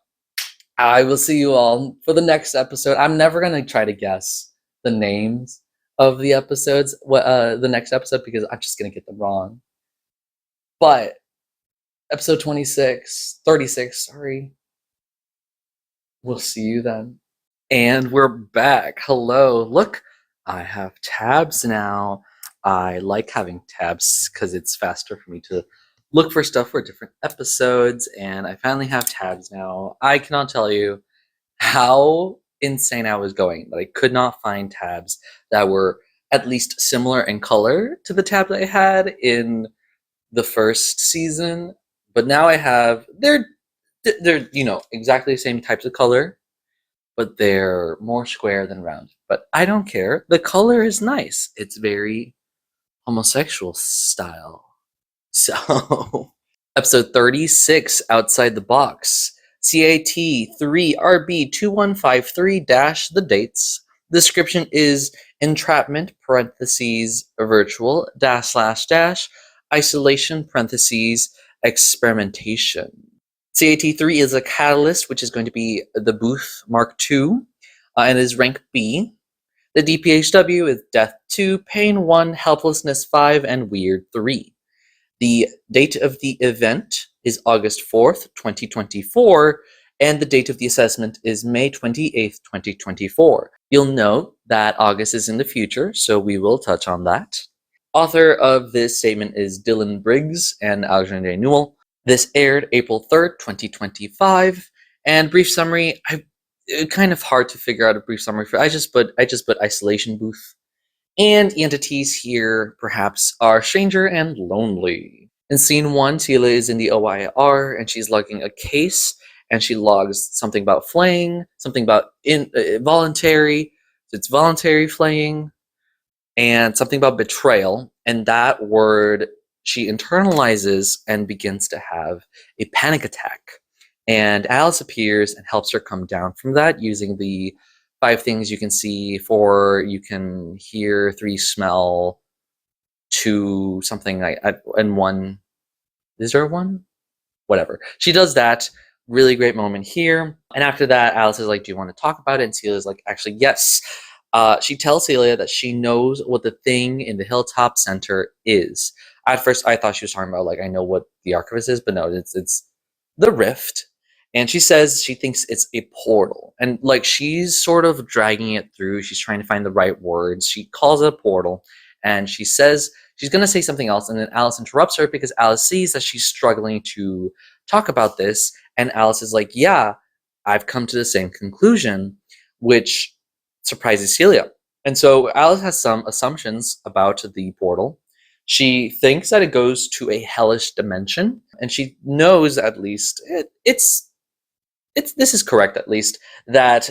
I will see you all for the next episode. I'm never gonna try to guess the names of the episodes, the next episode, because I'm just gonna get them wrong. But episode 36, sorry. We'll see you then. And we're back. Hello. Look, I have tabs now. I like having tabs because it's faster for me to look for stuff for different episodes, and I finally have tabs now. I cannot tell you how insane I was going, but I could not find tabs that were at least similar in color to the tab that I had in the first season. But now I have, they're exactly the same types of color, but they're more square than round. But I don't care. The color is nice. It's very homosexual style. So, episode 36, Outside the Box. CAT 3RB2153- the dates. Description is entrapment, virtual, / isolation, experimentation. CAT3 is a catalyst, which is going to be the Booth Mark II, and is rank B. The DPHW is Death 2, Pain 1, Helplessness 5, and Weird 3. The date of the event is August 4th, 2024, and the date of the assessment is May 28th, 2024. You'll note that August is in the future, so we will touch on that. Author of this statement is Dylan Briggs and Alexander Newell. This aired April 3rd, 2025, and brief summary, kind of hard to figure out a brief summary for. I just put isolation booth. And entities here, perhaps, are stranger and lonely. In scene 1, Tila is in the OIR, and she's lugging a case, and she logs something about flaying, something about voluntary, it's voluntary flaying, and something about betrayal. And that word she internalizes and begins to have a panic attack. And Alice appears and helps her come down from that using the 5 things you can see, 4 you can hear, 3 smell, 2 something like, and 1, is there 1? Whatever. She does that. Really great moment here. And after that, Alice is like, do you want to talk about it? And Celia's like, actually, yes. She tells Celia that she knows what the thing in the hilltop center is. At first, I thought she was talking about, like, I know what the archivist is, but no, it's the rift. And she says she thinks it's a portal. And, like, she's sort of dragging it through. She's trying to find the right words. She calls it a portal. And she says she's going to say something else. And then Alice interrupts her because Alice sees that she's struggling to talk about this. And Alice is like, yeah, I've come to the same conclusion, which surprises Celia. And so Alice has some assumptions about the portal. She thinks that it goes to a hellish dimension, and she knows at least this is correct, at least, that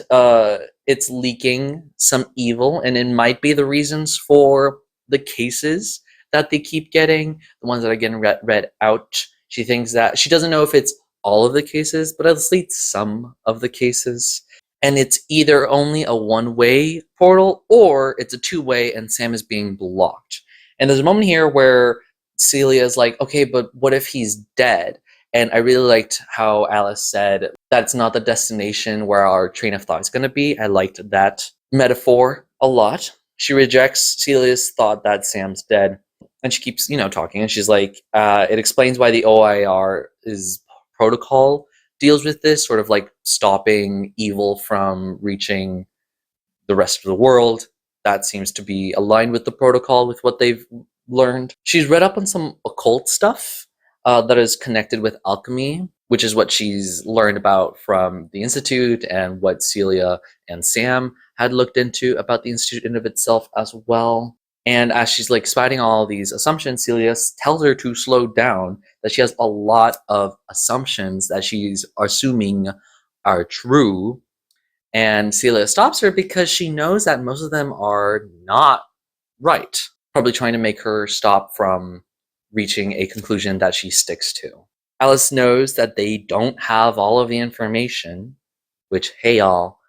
it's leaking some evil, and it might be the reasons for the cases that they keep getting, the ones that are getting read out. She thinks that she doesn't know if it's all of the cases, but at least some of the cases. And it's either only a one-way portal or it's a two-way and Sam is being blocked. And there's a moment here where Celia is like, okay, but what if he's dead? And I really liked how Alice said that's not the destination where our train of thought is going to be. I liked that metaphor a lot. She rejects Celia's thought that Sam's dead. And she keeps, talking. And she's like, it explains why the OIR is protocol deals with this, sort of like stopping evil from reaching the rest of the world. That seems to be aligned with the protocol, with what they've learned. She's read up on some occult stuff that is connected with alchemy, which is what she's learned about from the Institute and what Celia and Sam had looked into about the Institute in of itself as well. And as she's like spouting all these assumptions, Celia tells her to slow down, that she has a lot of assumptions that she's assuming are true. And Celia stops her because she knows that most of them are not right, probably trying to make her stop from reaching a conclusion that she sticks to. Alice knows that they don't have all of the information, which, hey y'all,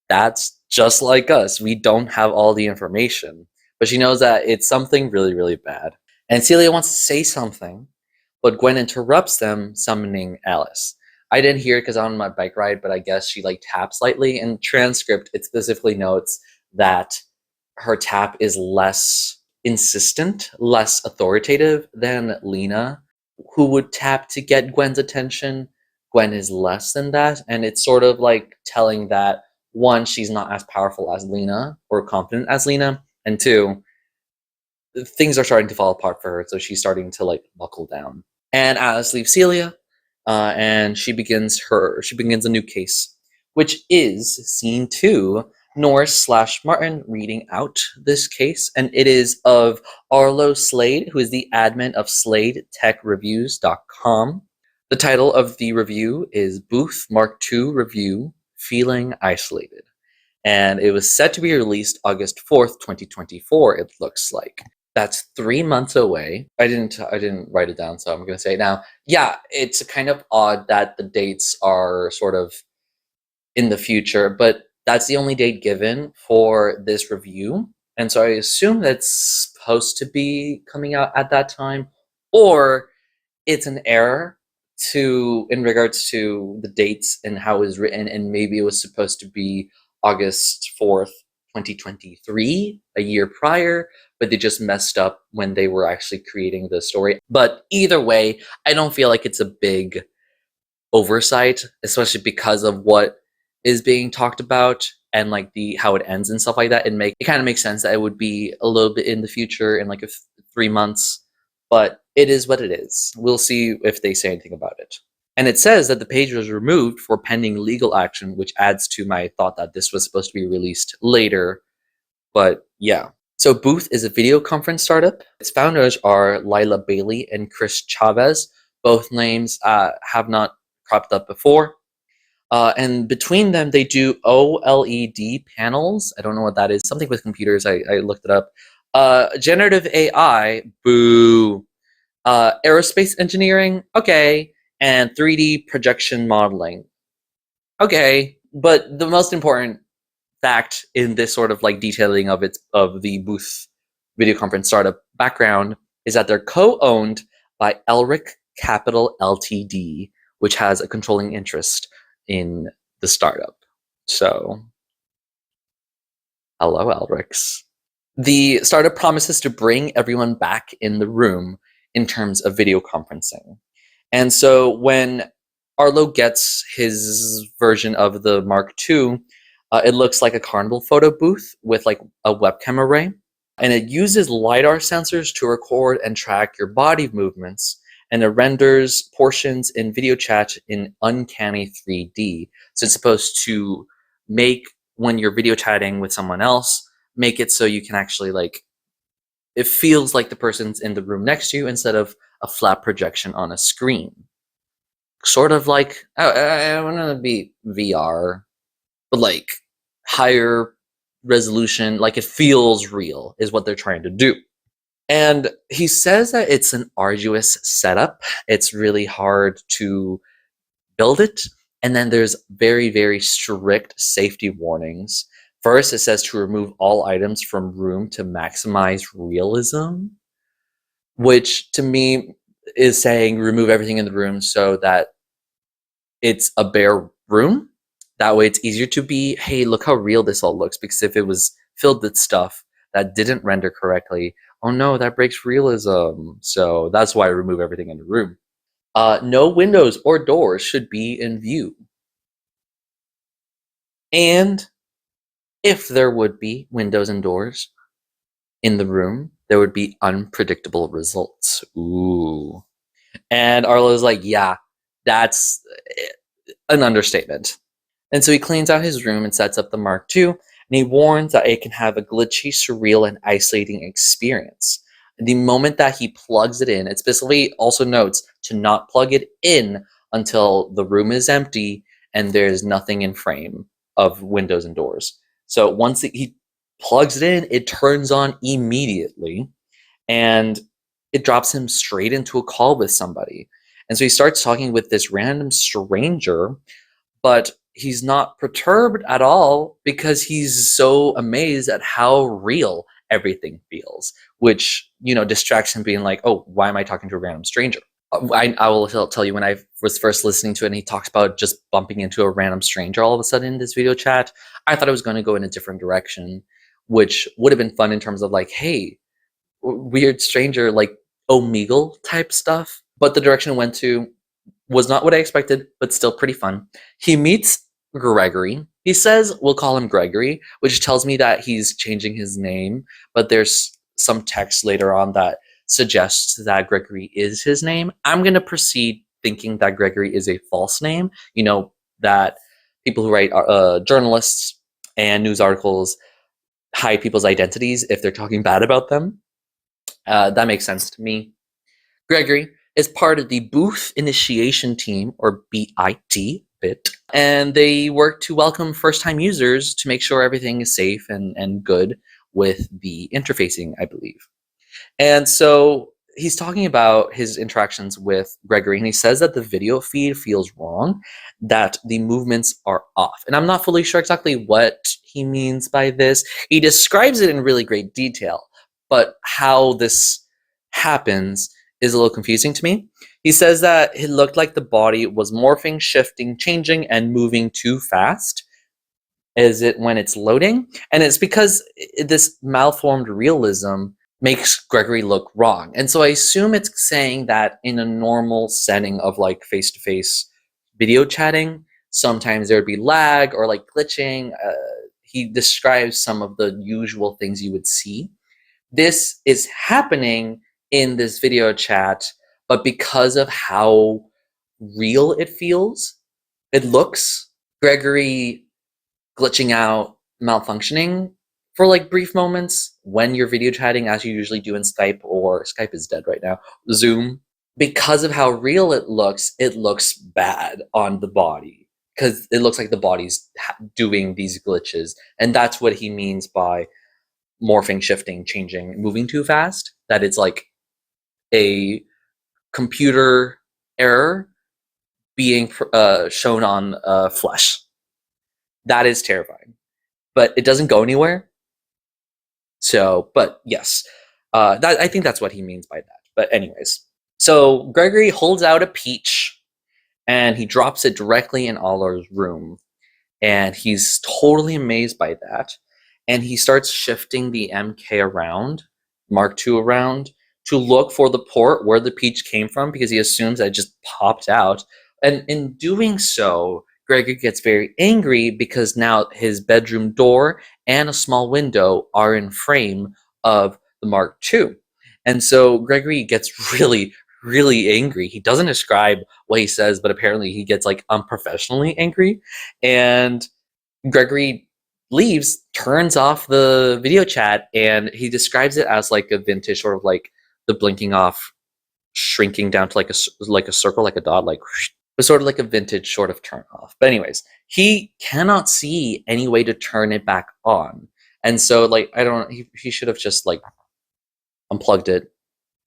that's just like us. We don't have all the information. But she knows that it's something really, really bad. And Celia wants to say something, but Gwen interrupts them, summoning Alice. I didn't hear it because I'm on my bike ride, but I guess she taps lightly. In transcript, it specifically notes that her tap is less insistent, less authoritative than Lena, who would tap to get Gwen's attention. Gwen is less than that, and it's sort of like telling that, one, she's not as powerful as Lena or confident as Lena, and 2, things are starting to fall apart for her, so she's starting to buckle down. And Alice leaves Celia, and she begins a new case, which is scene 2, Norris/Martin reading out this case, and it is of Arlo Slade, who is the admin of SladeTechReviews.com. The title of the review is Booth Mark II Review, Feeling Isolated. And it was set to be released August 4th, 2024, it looks like. That's 3 months away. I didn't write it down, so I'm going to say it now. Yeah, it's kind of odd that the dates are sort of in the future, but that's the only date given for this review. And so I assume that's supposed to be coming out at that time, or it's an error in regards to the dates and how it was written, and maybe it was supposed to be August 4th, 2023, a year prior, but they just messed up when they were actually creating the story. But either way, I don't feel like it's a big oversight, especially because of what is being talked about and how it ends and stuff like that. It kind of makes sense that it would be a little bit in the future in 3 months, but it is what it is. We'll see if they say anything about it. And it says that the page was removed for pending legal action, which adds to my thought that this was supposed to be released later. But yeah. So Booth is a video conference startup. Its founders are Lila Bailey and Chris Chavez. Both names have not cropped up before. And between them, they do OLED panels. I don't know what that is. Something with computers. I looked it up. Generative AI, boo. Aerospace engineering, okay. And 3D projection modeling, okay. But the most important fact in this sort of like detailing of the booth video conference startup background is that they're co-owned by Elric Capital Ltd, which has a controlling interest in the startup. So, hello, Elrics. The startup promises to bring everyone back in the room in terms of video conferencing. And so when Arlo gets his version of the Mark II, it looks like a carnival photo booth with like a webcam array. And it uses LiDAR sensors to record and track your body movements. And it renders portions in video chat in uncanny 3D. So it's supposed to make, when you're video chatting with someone else, make it so you can actually like, it feels like the person's in the room next to you instead of a flat projection on a screen. Sort of like, I want to be VR, but like higher resolution, like it feels real is what they're trying to do. And he says that it's an arduous setup. It's really hard to build it. And then there's very, very strict safety warnings. First, it says to remove all items from room to maximize realism, which to me is saying remove everything in the room so that it's a bare room. That way it's easier to be, hey, look how real this all looks. Because if it was filled with stuff that didn't render correctly, oh no, that breaks realism. So that's why I remove everything in the room. No windows or doors should be in view. And if there would be windows and doors in the room, there would be unpredictable results. Ooh. And Arlo's like, yeah, that's an understatement. And so he cleans out his room and sets up the Mark II, and he warns that it can have a glitchy, surreal, and isolating experience. The moment that he plugs it in, it specifically also notes to not plug it in until the room is empty and there's nothing in frame of windows and doors. So once he plugs it in, it turns on immediately, and it drops him straight into a call with somebody. And so he starts talking with this random stranger, but he's not perturbed at all because he's so amazed at how real everything feels, which, you know, distracts him being like, oh, why am I talking to a random stranger? I will tell you, when I was first listening to it and he talks about just bumping into a random stranger all of a sudden in this video chat, I thought it was going to go in a different direction, which would have been fun in terms of like, hey, weird stranger, like Omegle type stuff. But the direction it went to was not what I expected, but still pretty fun. He meets Gregory. He says we'll call him Gregory, which tells me that he's changing his name, but there's some text later on that suggests that Gregory is his name. I'm going to proceed thinking that Gregory is a false name. You know, that people who write journalists and news articles hide people's identities if they're talking bad about them. That makes sense to me. Gregory is part of the Booth Initiation Team, or BIT, and they work to welcome first-time users to make sure everything is safe and good with the interfacing, I believe. And so he's talking about his interactions with Gregory, and he says that the video feed feels wrong, that the movements are off. And I'm not fully sure exactly what he means by this. He describes it in really great detail, but how this happens is a little confusing to me. He says that it looked like the body was morphing, shifting, changing, and moving too fast when it's loading. And it's because this malformed realism makes Gregory look wrong. And so I assume it's saying that in a normal setting of like face-to-face video chatting, sometimes there would be lag or like glitching. He describes some of the usual things you would see. This is happening in this video chat, but because of how real it feels, it looks, Gregory glitching out, malfunctioning for like brief moments when you're video chatting, as you usually do in Skype, or Skype is dead right now, Zoom. Because of how real it looks bad on the body. because it looks like the body's doing these glitches. And that's what he means by morphing, shifting, changing, moving too fast, that it's like a computer error being shown on flesh. That is terrifying, but it doesn't go anywhere. So, but yes, I think that's what he means by that. But anyways, so Gregory holds out a peach and he drops it directly in Aller's room. And he's totally amazed by that. And he starts shifting the MK around, Mark II around, to look for the port where the peach came from, because he assumes that it just popped out. And in doing so, Gregory gets very angry because now his bedroom door and a small window are in frame of the Mark II. And so Gregory gets really, really angry. He doesn't describe what he says, but apparently he gets like unprofessionally angry. And Gregory leaves, turns off the video chat, and he describes it as like a vintage sort of like the blinking off, shrinking down to like a circle, like a dot, like but sort of like a vintage sort of turn off. But anyways, he cannot see any way to turn it back on. And so like he should have just like unplugged it,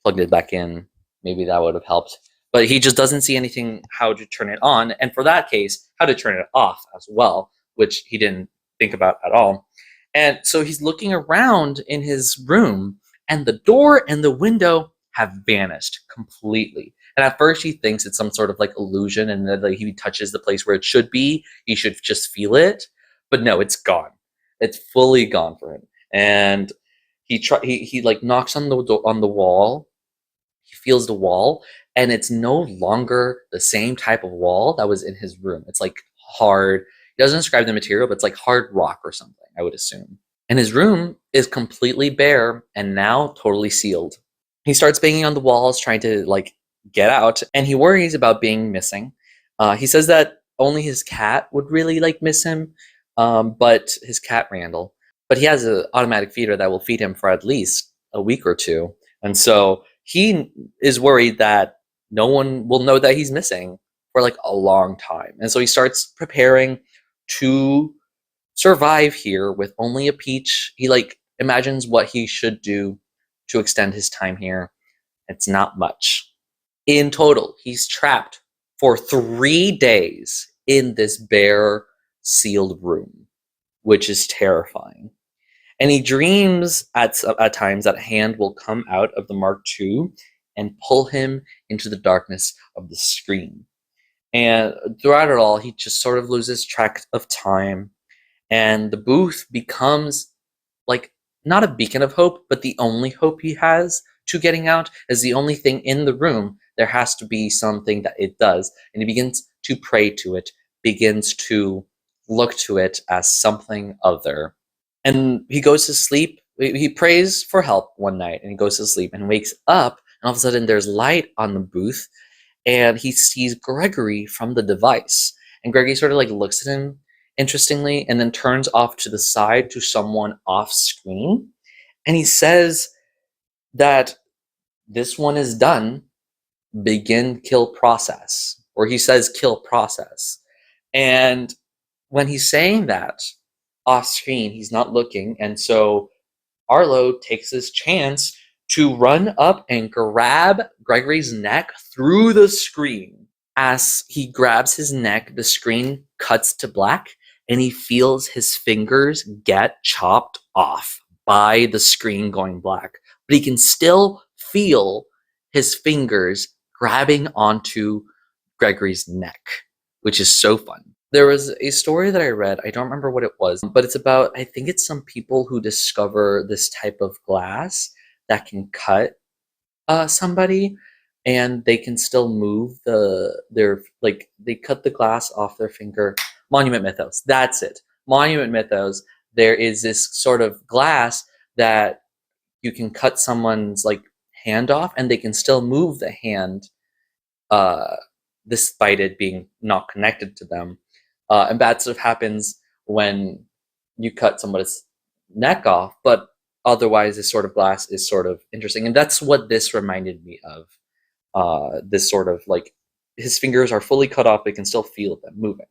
plugged it back in. Maybe that would have helped. But he just doesn't see anything how to turn it on, and for that case, how to turn it off as well, which he didn't think about at all. And so he's looking around in his room, and the door and the window have vanished completely. And at first he thinks it's some sort of like illusion, and that like, he touches the place where it should be, he should just feel it. But no, it's gone. It's fully gone for him. And he like knocks on the wall. He feels the wall, and it's no longer the same type of wall that was in his room. It's like hard. He doesn't describe the material, but it's like hard rock or something, I would assume. And his room is completely bare and now totally sealed. He starts banging on the walls, trying to like get out, and he worries about being missing. He says that only his cat would really like miss him, but his cat Randall. But he has an automatic feeder that will feed him for at least a week or two, and so he is worried that no one will know that he's missing for like a long time. And so he starts preparing to survive here with only a peach. He like imagines what he should do to extend his time here. It's not much. In total, he's trapped for 3 days in this bare, sealed room, which is terrifying. And he dreams at times that a hand will come out of the Mark II and pull him into the darkness of the screen. And throughout it all, he just sort of loses track of time. And the booth becomes like not a beacon of hope, but the only hope he has to getting out is the only thing in the room. There has to be something that it does. And he begins to pray to it, begins to look to it as something other. And he goes to sleep. He prays for help one night, and he goes to sleep and wakes up, and all of a sudden there's light on the booth, and he sees Gregory from the device. And Gregory sort of like looks at him interestingly, and then turns off to the side to someone off screen. And he says that this one is done. Begin kill process. Or he says kill process. And when he's saying that, off screen, he's not looking, and so Arlo takes his chance to run up and grab Gregory's neck through the screen. As he grabs his neck, the screen cuts to black, and he feels his fingers get chopped off by the screen going black. But he can still feel his fingers grabbing onto Gregory's neck, which is so fun. There was a story that I read, I don't remember what it was, but it's about, I think it's some people who discover this type of glass that can cut somebody, and they can still move they cut the glass off their finger. Monument Mythos, that's it. Monument Mythos, there is this sort of glass that you can cut someone's like hand off, and they can still move the hand despite it being not connected to them. And that sort of happens when you cut somebody's neck off, but otherwise this sort of glass is sort of interesting. And that's what this reminded me of. This sort of like, his fingers are fully cut off, but you can still feel them moving.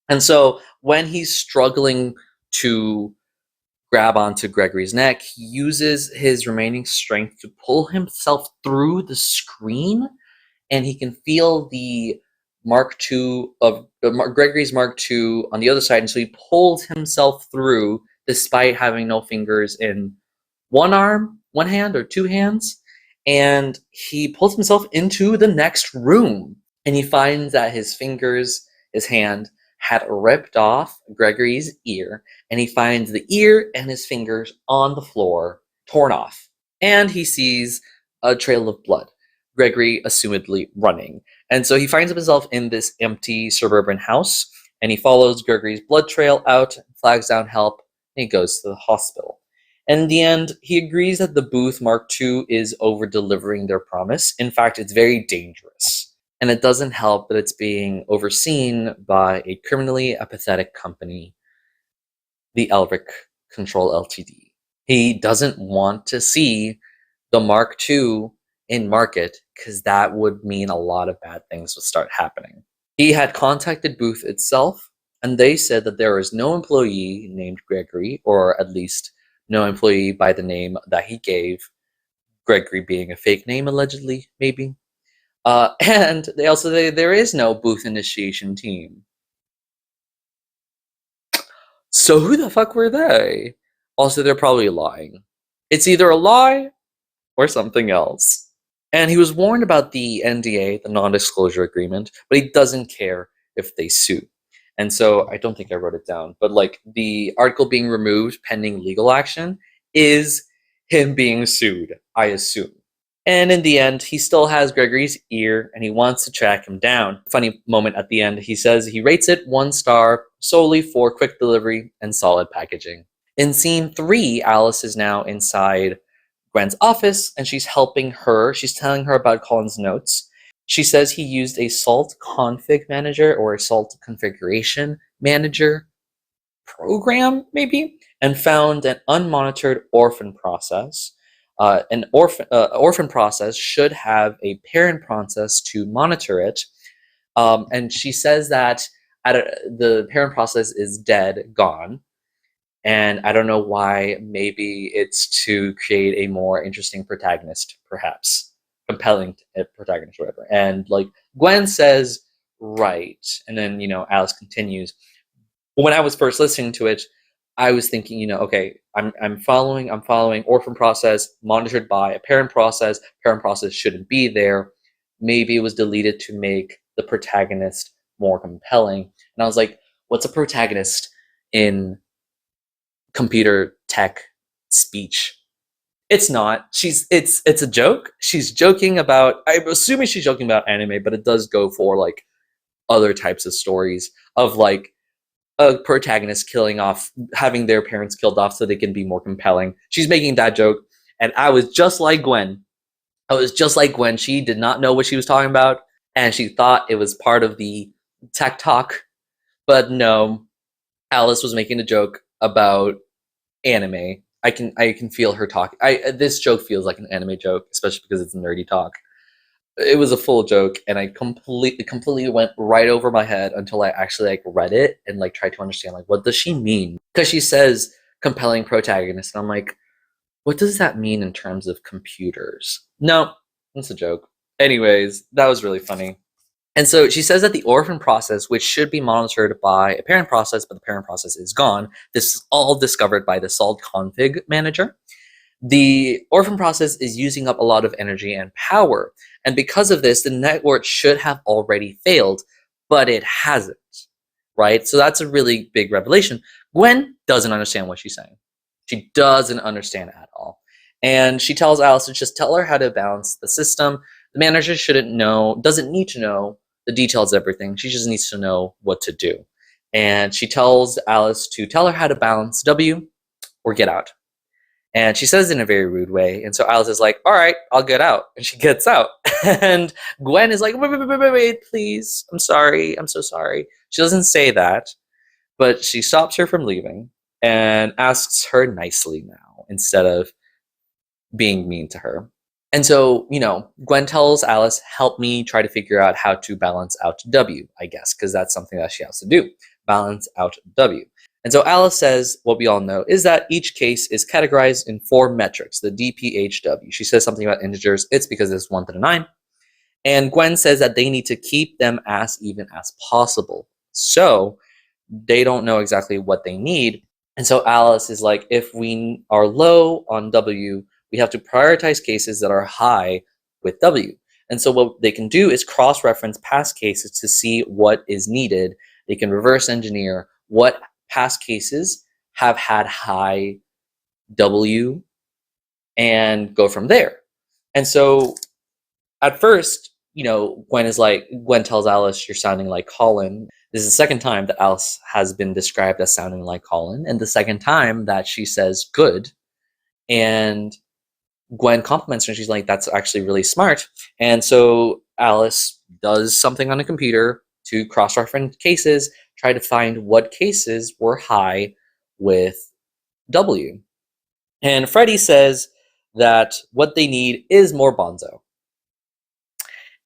And so when he's struggling to grab onto Gregory's neck, he uses his remaining strength to pull himself through the screen, and he can feel the Mark II of Gregory's Mark II on the other side, and so he pulls himself through despite having no fingers in one arm, one hand, or two hands, and he pulls himself into the next room, and he finds that his hand, had ripped off Gregory's ear, and he finds the ear and his fingers on the floor, torn off. And he sees a trail of blood, Gregory assumedly running. And so he finds himself in this empty suburban house, and he follows Gregory's blood trail out, flags down help, and he goes to the hospital. And in the end, he agrees that the Booth Mark II is over-delivering their promise. In fact, it's very dangerous. And it doesn't help that it's being overseen by a criminally apathetic company, the Elric Control Ltd. He doesn't want to see the Mark II in market because that would mean a lot of bad things would start happening. He had contacted Booth itself, and they said that there is no employee named Gregory, or at least no employee by the name that he gave, Gregory being a fake name, allegedly, maybe. And they also say there is no Booth initiation team. So who the fuck were they? Also, they're probably lying. It's either a lie or something else. And he was warned about the NDA, the non-disclosure agreement, but he doesn't care if they sue. And so I don't think I wrote it down, but like the article being removed pending legal action is him being sued, I assume. And in the end, he still has Gregory's ear, and he wants to track him down. Funny moment at the end, he says he rates it 1 star solely for quick delivery and solid packaging. In scene 3, Alice is now inside Gwen's office, and she's helping her. She's telling her about Colin's notes. She says he used a salt config manager, or a salt configuration manager program, maybe, and found an unmonitored orphan process. An orphan process should have a parent process to monitor it. And she says that the parent process is dead, gone. And I don't know why. Maybe it's to create a more interesting protagonist, perhaps. Compelling protagonist, whatever. And like Gwen says, right. And then, Alice continues. When I was first listening to it, I was thinking, okay, I'm following orphan process monitored by a parent process. Parent process shouldn't be there. Maybe it was deleted to make the protagonist more compelling. And I was like, what's a protagonist in computer tech speech? It's not. It's a joke. She's joking about, I'm assuming she's joking about anime, but it does go for like other types of stories of like a protagonist having their parents killed off so they can be more compelling. She's making that joke, and I was just like Gwen. She did not know what she was talking about, and she thought it was part of the tech talk. But no, Alice was making a joke about anime. I can feel her talk. This joke feels like an anime joke, especially because it's nerdy talk. It was a full joke, and I completely went right over my head until I actually like read it and like tried to understand like what does she mean? Because she says compelling protagonist, and I'm like, what does that mean in terms of computers? No, it's a joke. Anyways, that was really funny. And so she says that the orphan process, which should be monitored by a parent process, but the parent process is gone. This is all discovered by the salt config manager. The orphan process is using up a lot of energy and power. And because of this, the network should have already failed, but it hasn't, right? So that's a really big revelation. Gwen doesn't understand what she's saying. She doesn't understand at all. And she tells Alice to just tell her how to balance the system. The manager doesn't need to know the details of everything. She just needs to know what to do. And she tells Alice to tell her how to balance W or get out. And she says it in a very rude way. And so Alice is like, all right, I'll get out. And she gets out. And Gwen is like, wait, please. I'm sorry. I'm so sorry. She doesn't say that, but she stops her from leaving and asks her nicely now instead of being mean to her. And so, Gwen tells Alice, help me try to figure out how to balance out W, I guess, because that's something that she has to do. balance out W. And so Alice says what we all know is that each case is categorized in 4 metrics, the DPHW. She says something about integers. It's because it's 1 to the 9. And Gwen says that they need to keep them as even as possible. So they don't know exactly what they need. And so Alice is like, if we are low on W, we have to prioritize cases that are high with W. And so what they can do is cross-reference past cases to see what is needed. They can reverse engineer what past cases have had high W and go from there. And so at first, Gwen tells Alice, you're sounding like Colin. This is the second time that Alice has been described as sounding like Colin, and the second time that she says good. And Gwen compliments her, and she's like, that's actually really smart. And so Alice does something on a computer to cross-reference cases, try to find what cases were high with W. And Freddie says that what they need is more Bonzo.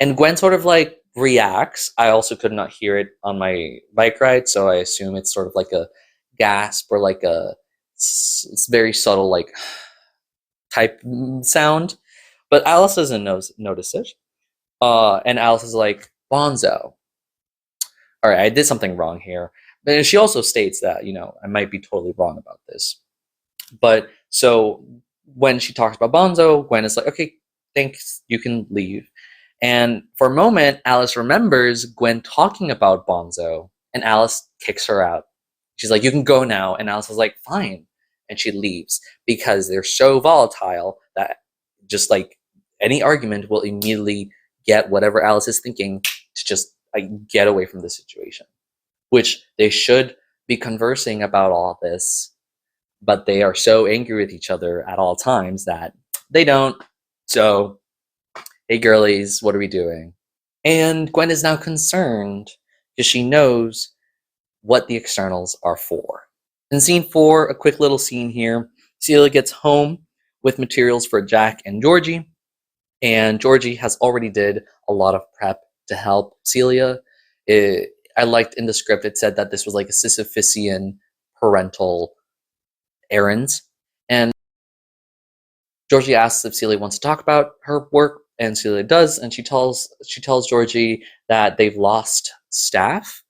And Gwen sort of like reacts. I also could not hear it on my bike ride, so I assume it's sort of like a gasp or like it's very subtle like type sound. But Alice doesn't notice it. And Alice is like, Bonzo. All right, I did something wrong here. But she also states that, I might be totally wrong about this. But so when she talks about Bonzo, Gwen is like, okay, thanks, you can leave. And for a moment, Alice remembers Gwen talking about Bonzo, and Alice kicks her out. She's like, you can go now. And Alice is like, fine. And she leaves because they're so volatile that just like any argument will immediately get whatever Alice is thinking to just get away from the situation, which they should be conversing about all this, but they are so angry with each other at all times that they don't. So, hey girlies, what are we doing? And Gwen is now concerned because she knows what the externals are for. In scene 4, a quick little scene here. Celia gets home with materials for Jack and Georgie, and Georgie has already did a lot of prep to help Celia. I liked in the script, it said that this was like a Sisyphusian parental errands. And Georgie asks if Celia wants to talk about her work, and Celia does, and she tells Georgie that they've lost staff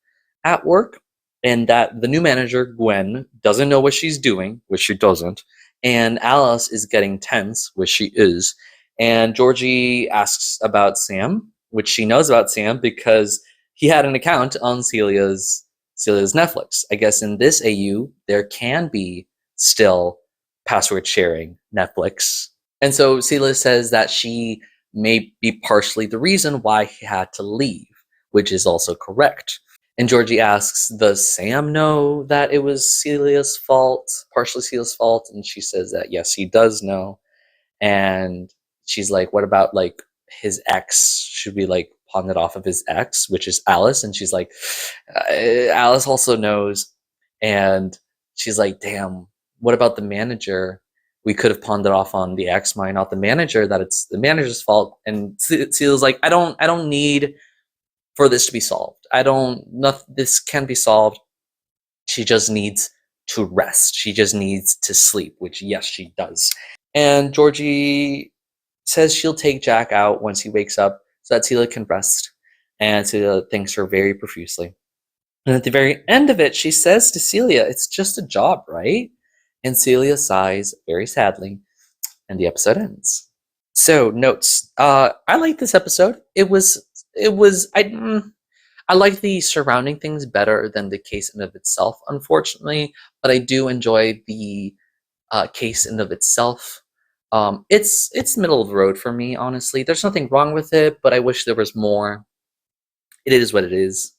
at work, and that the new manager, Gwen, doesn't know what she's doing, which she doesn't, and Alice is getting tense, which she is, and Georgie asks about Sam, which she knows about Sam because he had an account on Celia's Netflix. I guess in this AU, there can be still password sharing Netflix. And so Celia says that she may be partially the reason why he had to leave, which is also correct. And Georgie asks, does Sam know that it was Celia's fault, partially Celia's fault? And she says that, yes, he does know. And she's like, what about like his ex? Should we like pawn it off of his ex, which is Alice? And she's like, Alice also knows. And she's like, damn, what about the manager? We could have pawned it off on the ex, why not the manager, that it's the manager's fault. And Celia's like, I don't need for this to be solved. This can be solved. She just needs to rest. She just needs to sleep, which yes, she does. And Georgie says she'll take Jack out once he wakes up so that Celia can rest. And Celia thanks her very profusely. And at the very end of it, she says to Celia, it's just a job, right? And Celia sighs very sadly, and the episode ends. So, notes. I like this episode. I like the surrounding things better than the case in of itself, unfortunately, but I do enjoy the case in of itself. It's middle of the road for me, honestly. There's nothing wrong with it, but I wish there was more. It is what it is.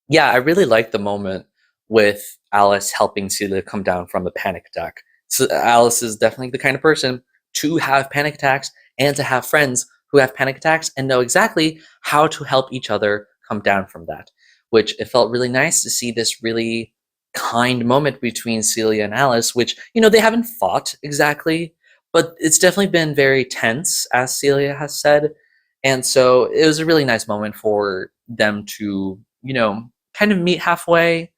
Yeah, I really like the moment with Alice helping Celia come down from a panic attack. So Alice is definitely the kind of person to have panic attacks and to have friends who have panic attacks and know exactly how to help each other come down from that. Which it felt really nice to see this really kind moment between Celia and Alice, which, they haven't fought exactly, but it's definitely been very tense, as Celia has said. And so it was a really nice moment for them to, kind of meet halfway.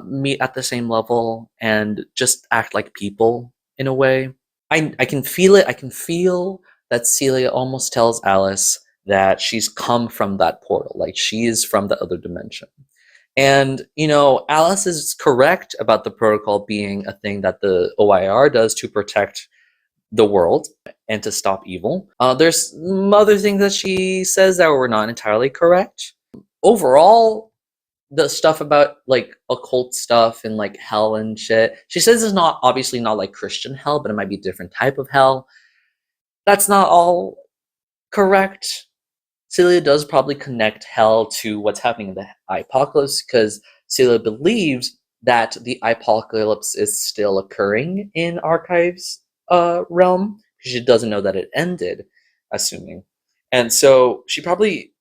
meet at the same level and just act like people in a way. I can feel it. I can feel that Celia almost tells Alice that she's come from that portal, like she is from the other dimension. And, Alice is correct about the protocol being a thing that the OIR does to protect the world and to stop evil. There's some other things that she says that were not entirely correct. Overall, the stuff about like occult stuff and like hell and shit, she says it's not obviously not like Christian hell, but it might be a different type of hell. That's not all correct. Celia does probably connect hell to what's happening in the apocalypse because Celia believes that the apocalypse is still occurring in Archives realm because she doesn't know that it ended, assuming. And so she probably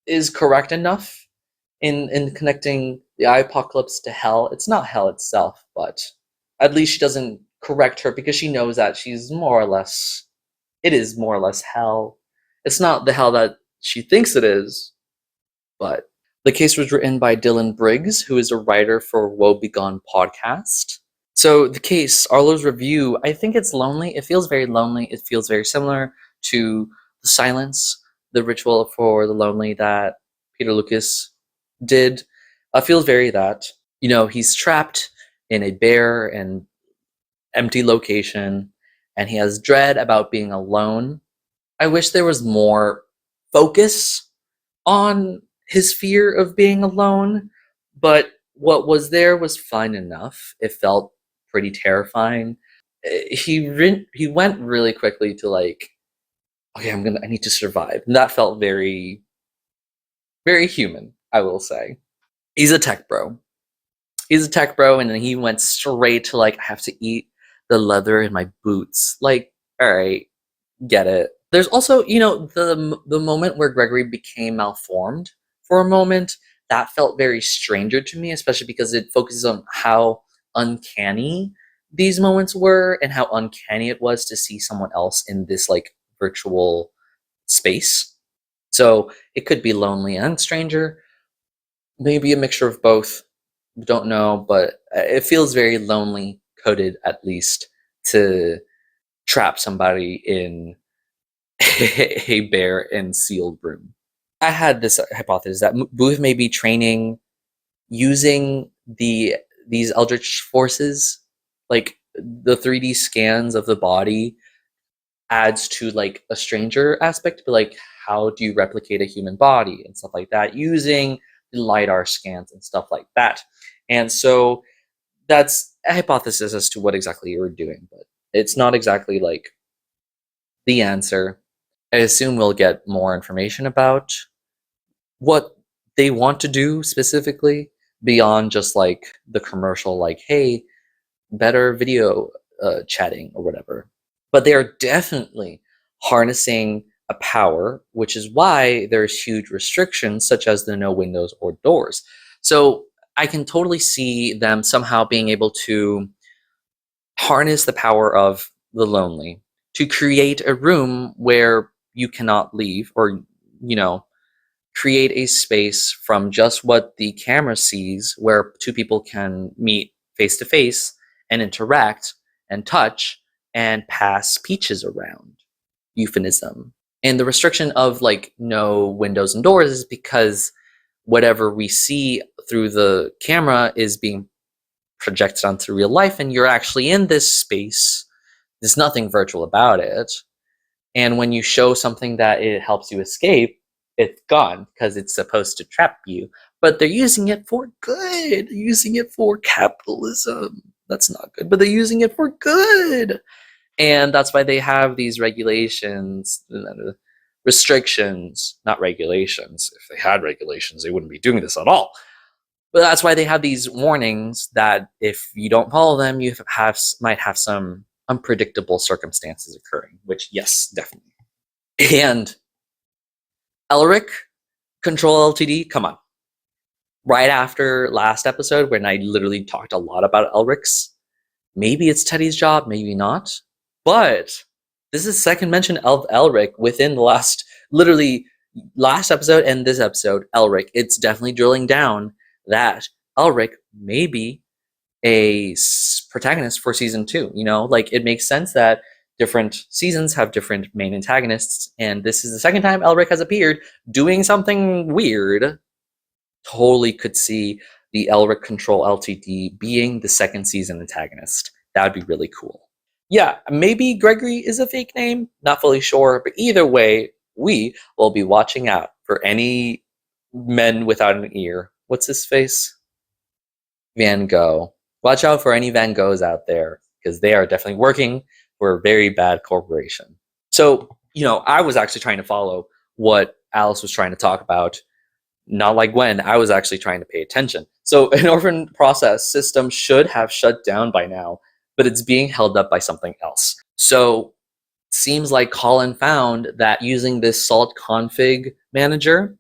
is correct enough in connecting the apocalypse to hell. It's not hell itself, but at least she doesn't correct her because she knows that she's more or less, it is more or less hell. It's not the hell that she thinks it is, but the case was written by Dylan Briggs, who is a writer for Woe Begone podcast. So the case, Arlo's review, I think it's lonely. It feels very lonely. It feels very similar to The Silence, the ritual for the lonely that Peter Lucas did. Feels very that. He's trapped in a bare and empty location, and he has dread about being alone. I wish there was more focus on his fear of being alone, but what was there was fine enough. It felt pretty terrifying. He went really quickly to like, okay, I need to survive. And that felt very, very human, I will say. He's a tech bro. And then he went straight to like, I have to eat the leather in my boots. Like, all right, get it. There's also, the moment where Gregory became malformed for a moment, that felt very stranger to me, especially because it focuses on how uncanny these moments were and how uncanny it was to see someone else in this like virtual space. So it could be lonely and stranger, maybe a mixture of both. Don't know, but it feels very lonely coded, at least, to trap somebody in a bare and sealed room. I had this hypothesis that Booth may be training using these eldritch forces, like the 3D scans of the body adds to like a stranger aspect, but like how do you replicate a human body and stuff like that using the LiDAR scans and stuff like that. And so that's a hypothesis as to what exactly you were doing, but it's not exactly like the answer. I assume we'll get more information about what they want to do specifically beyond just like the commercial, like, hey, better video chatting or whatever. But they are definitely harnessing a power, which is why there's huge restrictions such as the no windows or doors. So I can totally see them somehow being able to harness the power of the lonely to create a room where you cannot leave, or create a space from just what the camera sees where two people can meet face to face and interact and touch and pass peaches around. Euphemism. And the restriction of like no windows and doors is because whatever we see through the camera is being projected onto real life, and you're actually in this space. There's nothing virtual about it. And when you show something that it helps you escape, it's gone because it's supposed to trap you. But they're using it for good. They're using it for capitalism. That's not good, but they're using it for good. And that's why they have these regulations, restrictions, not regulations. If they had regulations, they wouldn't be doing this at all. But that's why they have these warnings that if you don't follow them, you might have some unpredictable circumstances occurring, which, yes, definitely. And Elric, Control LTD, come on. Right after last episode, when I literally talked a lot about Elric's, maybe it's Teddy's job, maybe not. But this is second mention of Elric within the last episode and this episode, Elric. It's definitely drilling down that Elric may be a protagonist for season 2. Like, it makes sense that different seasons have different main antagonists, and this is the second time Elric has appeared doing something weird. Totally could see the Elric Control Ltd being the second season antagonist. That would be really cool. Yeah, maybe Gregory is a fake name, not fully sure, but either way, we will be watching out for any men without an ear. What's his face? Van Gogh. Watch out for any Van Goghs out there, because they are definitely working for a very bad corporation. So, I was actually trying to follow what Alice was trying to talk about. Not like Gwen, I was actually trying to pay attention. So an orphan process system should have shut down by now, but it's being held up by something else. So seems like Colin found that using this salt config manager,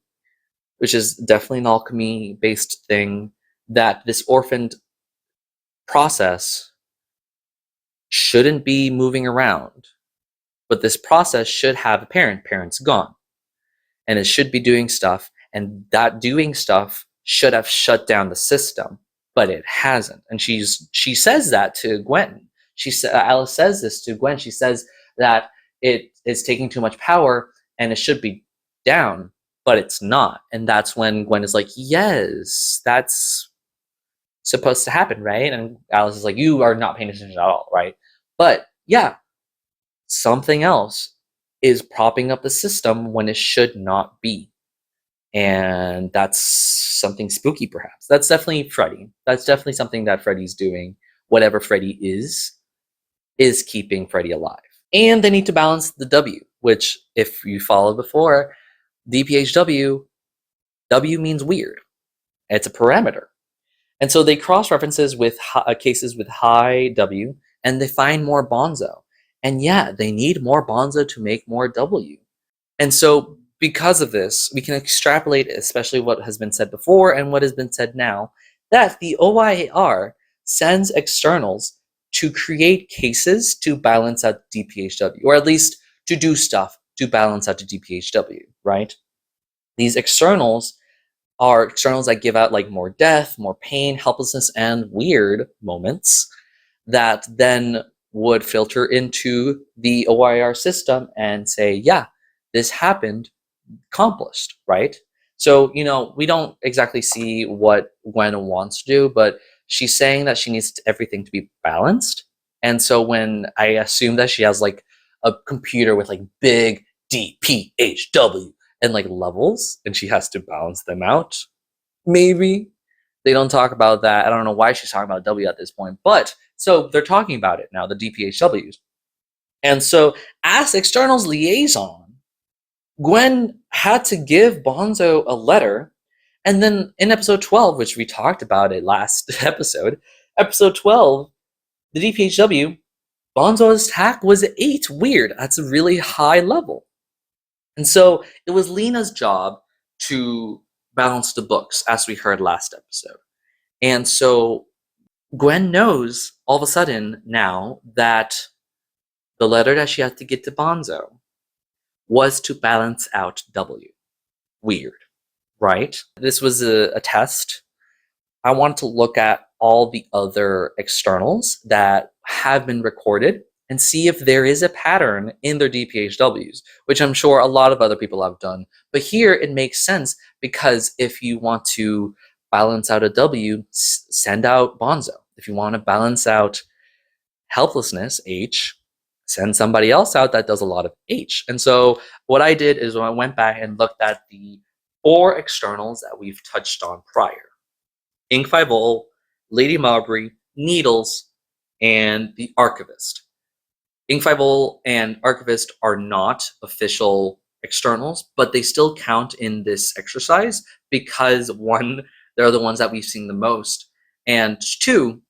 which is definitely an alchemy-based thing, that this orphaned process shouldn't be moving around. But this process should have a parent. Parent's gone. And it should be doing stuff, and that doing stuff should have shut down the system, but it hasn't. And she says that to Gwen. Alice says this to Gwen. She says that it is taking too much power and it should be down, but it's not. And that's when Gwen is like, yes, that's supposed to happen, right? And Alice is like, you are not paying attention at all, right? But yeah, something else is propping up the system when it should not be. And that's something spooky, perhaps. That's definitely Freddy. That's definitely something that Freddy's doing. Whatever Freddy is keeping Freddy alive. And they need to balance the W, which, if you followed before, DPHW, W means weird. It's a parameter. And so they cross-references with cases with high W, and they find more Bonzo. And yeah, they need more Bonzo to make more W. And so because of this, we can extrapolate, especially what has been said before and what has been said now, that the OIR sends externals to create cases to balance out DPHW, or at least to do stuff to balance out to DPHW, right? These externals are externals that give out like more death, more pain, helplessness, and weird moments that then would filter into the OIR system and say, yeah, this happened, accomplished, right? So, we don't exactly see what Gwen wants to do, but she's saying that she needs everything to be balanced. And so when I assume that she has like a computer with like big DPHW and like levels, and she has to balance them out, maybe. They don't talk about that. I don't know why she's talking about W at this point, but so they're talking about it now, the DPHWs. And so as externals liaison, Gwen had to give Bonzo a letter, and then in episode 12, which we talked about it last episode, episode 12, the DPHW, Bonzo's attack was 8. Weird. That's a really high level. And so it was Lena's job to balance the books, as we heard last episode. And so Gwen knows all of a sudden now that the letter that she had to get to Bonzo was to balance out W. Weird, right? This was a test. I wanted to look at all the other externals that have been recorded and see if there is a pattern in their DPHWs, which I'm sure a lot of other people have done. But here it makes sense, because if you want to balance out a W, send out Bonzo. If you want to balance out helplessness, H, send somebody else out that does a lot of H. And so what I did is when I went back and looked at the 4 externals that we've touched on prior. Ink 5 Lady Marbury, Needles, and the Archivist. Ink 5 and Archivist are not official externals, but they still count in this exercise because 1, they're the ones that we've seen the most, and 2,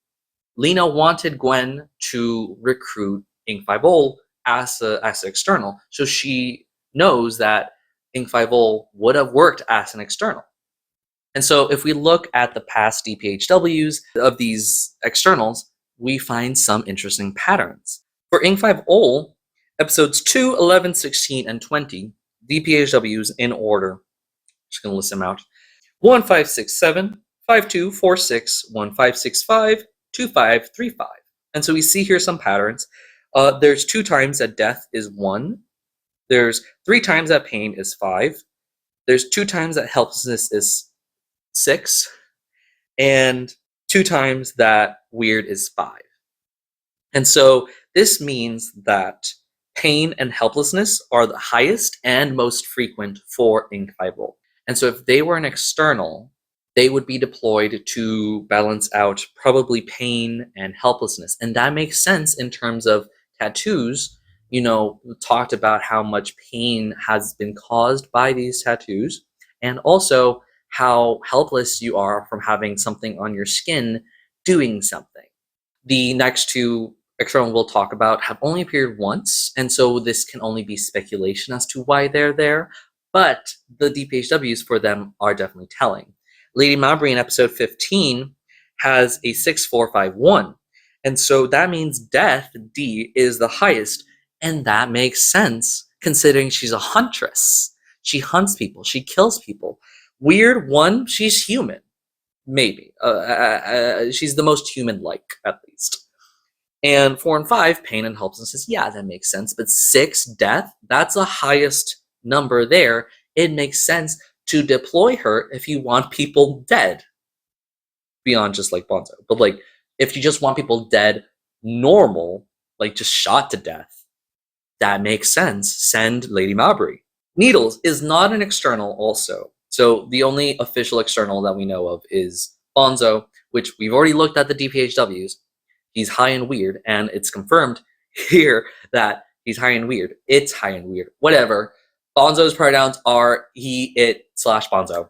Lena wanted Gwen to recruit Ink 5 as an external, so she knows that Ink 5 would have worked as an external. And so if we look at the past DPHWs of these externals, we find some interesting patterns. For Ink 5 episodes 2, 11, 16, and 20, DPHWs in order, just going to list them out. 1, 5, 6, 7, 524615652535. And so we see here some patterns. There's 2 times that death is 1. There's 3 times that pain is 5. There's 2 times that helplessness is 6. And 2 times that weird is 5. And so this means that pain and helplessness are the highest and most frequent for Inc. 5 role. And so if they were an external, they would be deployed to balance out probably pain and helplessness. And that makes sense in terms of tattoos. We talked about how much pain has been caused by these tattoos, and also how helpless you are from having something on your skin doing something. The next 2 external we'll talk about have only appeared once, and so this can only be speculation as to why they're there, but the DPHWs for them are definitely telling. Lady Mabry in episode 15 has a 6451, and so that means death, D, is the highest, and that makes sense considering she's a huntress. She hunts people, she kills people. Weird, 1, she's human. Maybe. She's the most human-like, at least. And 4 and 5, pain and helplessness, yeah, that makes sense. But 6, death, that's the highest number there. It makes sense to deploy her if you want people dead. Beyond just like Bonzo. But like, if you just want people dead normal, like just shot to death, that makes sense. Send Lady Mabry. Needles is not an external also. So the only official external that we know of is Bonzo, which we've already looked at the DPHWs. He's high and weird, and it's confirmed here that he's high and weird. It's high and weird. Whatever. Bonzo's pronouns are he, it, / Bonzo.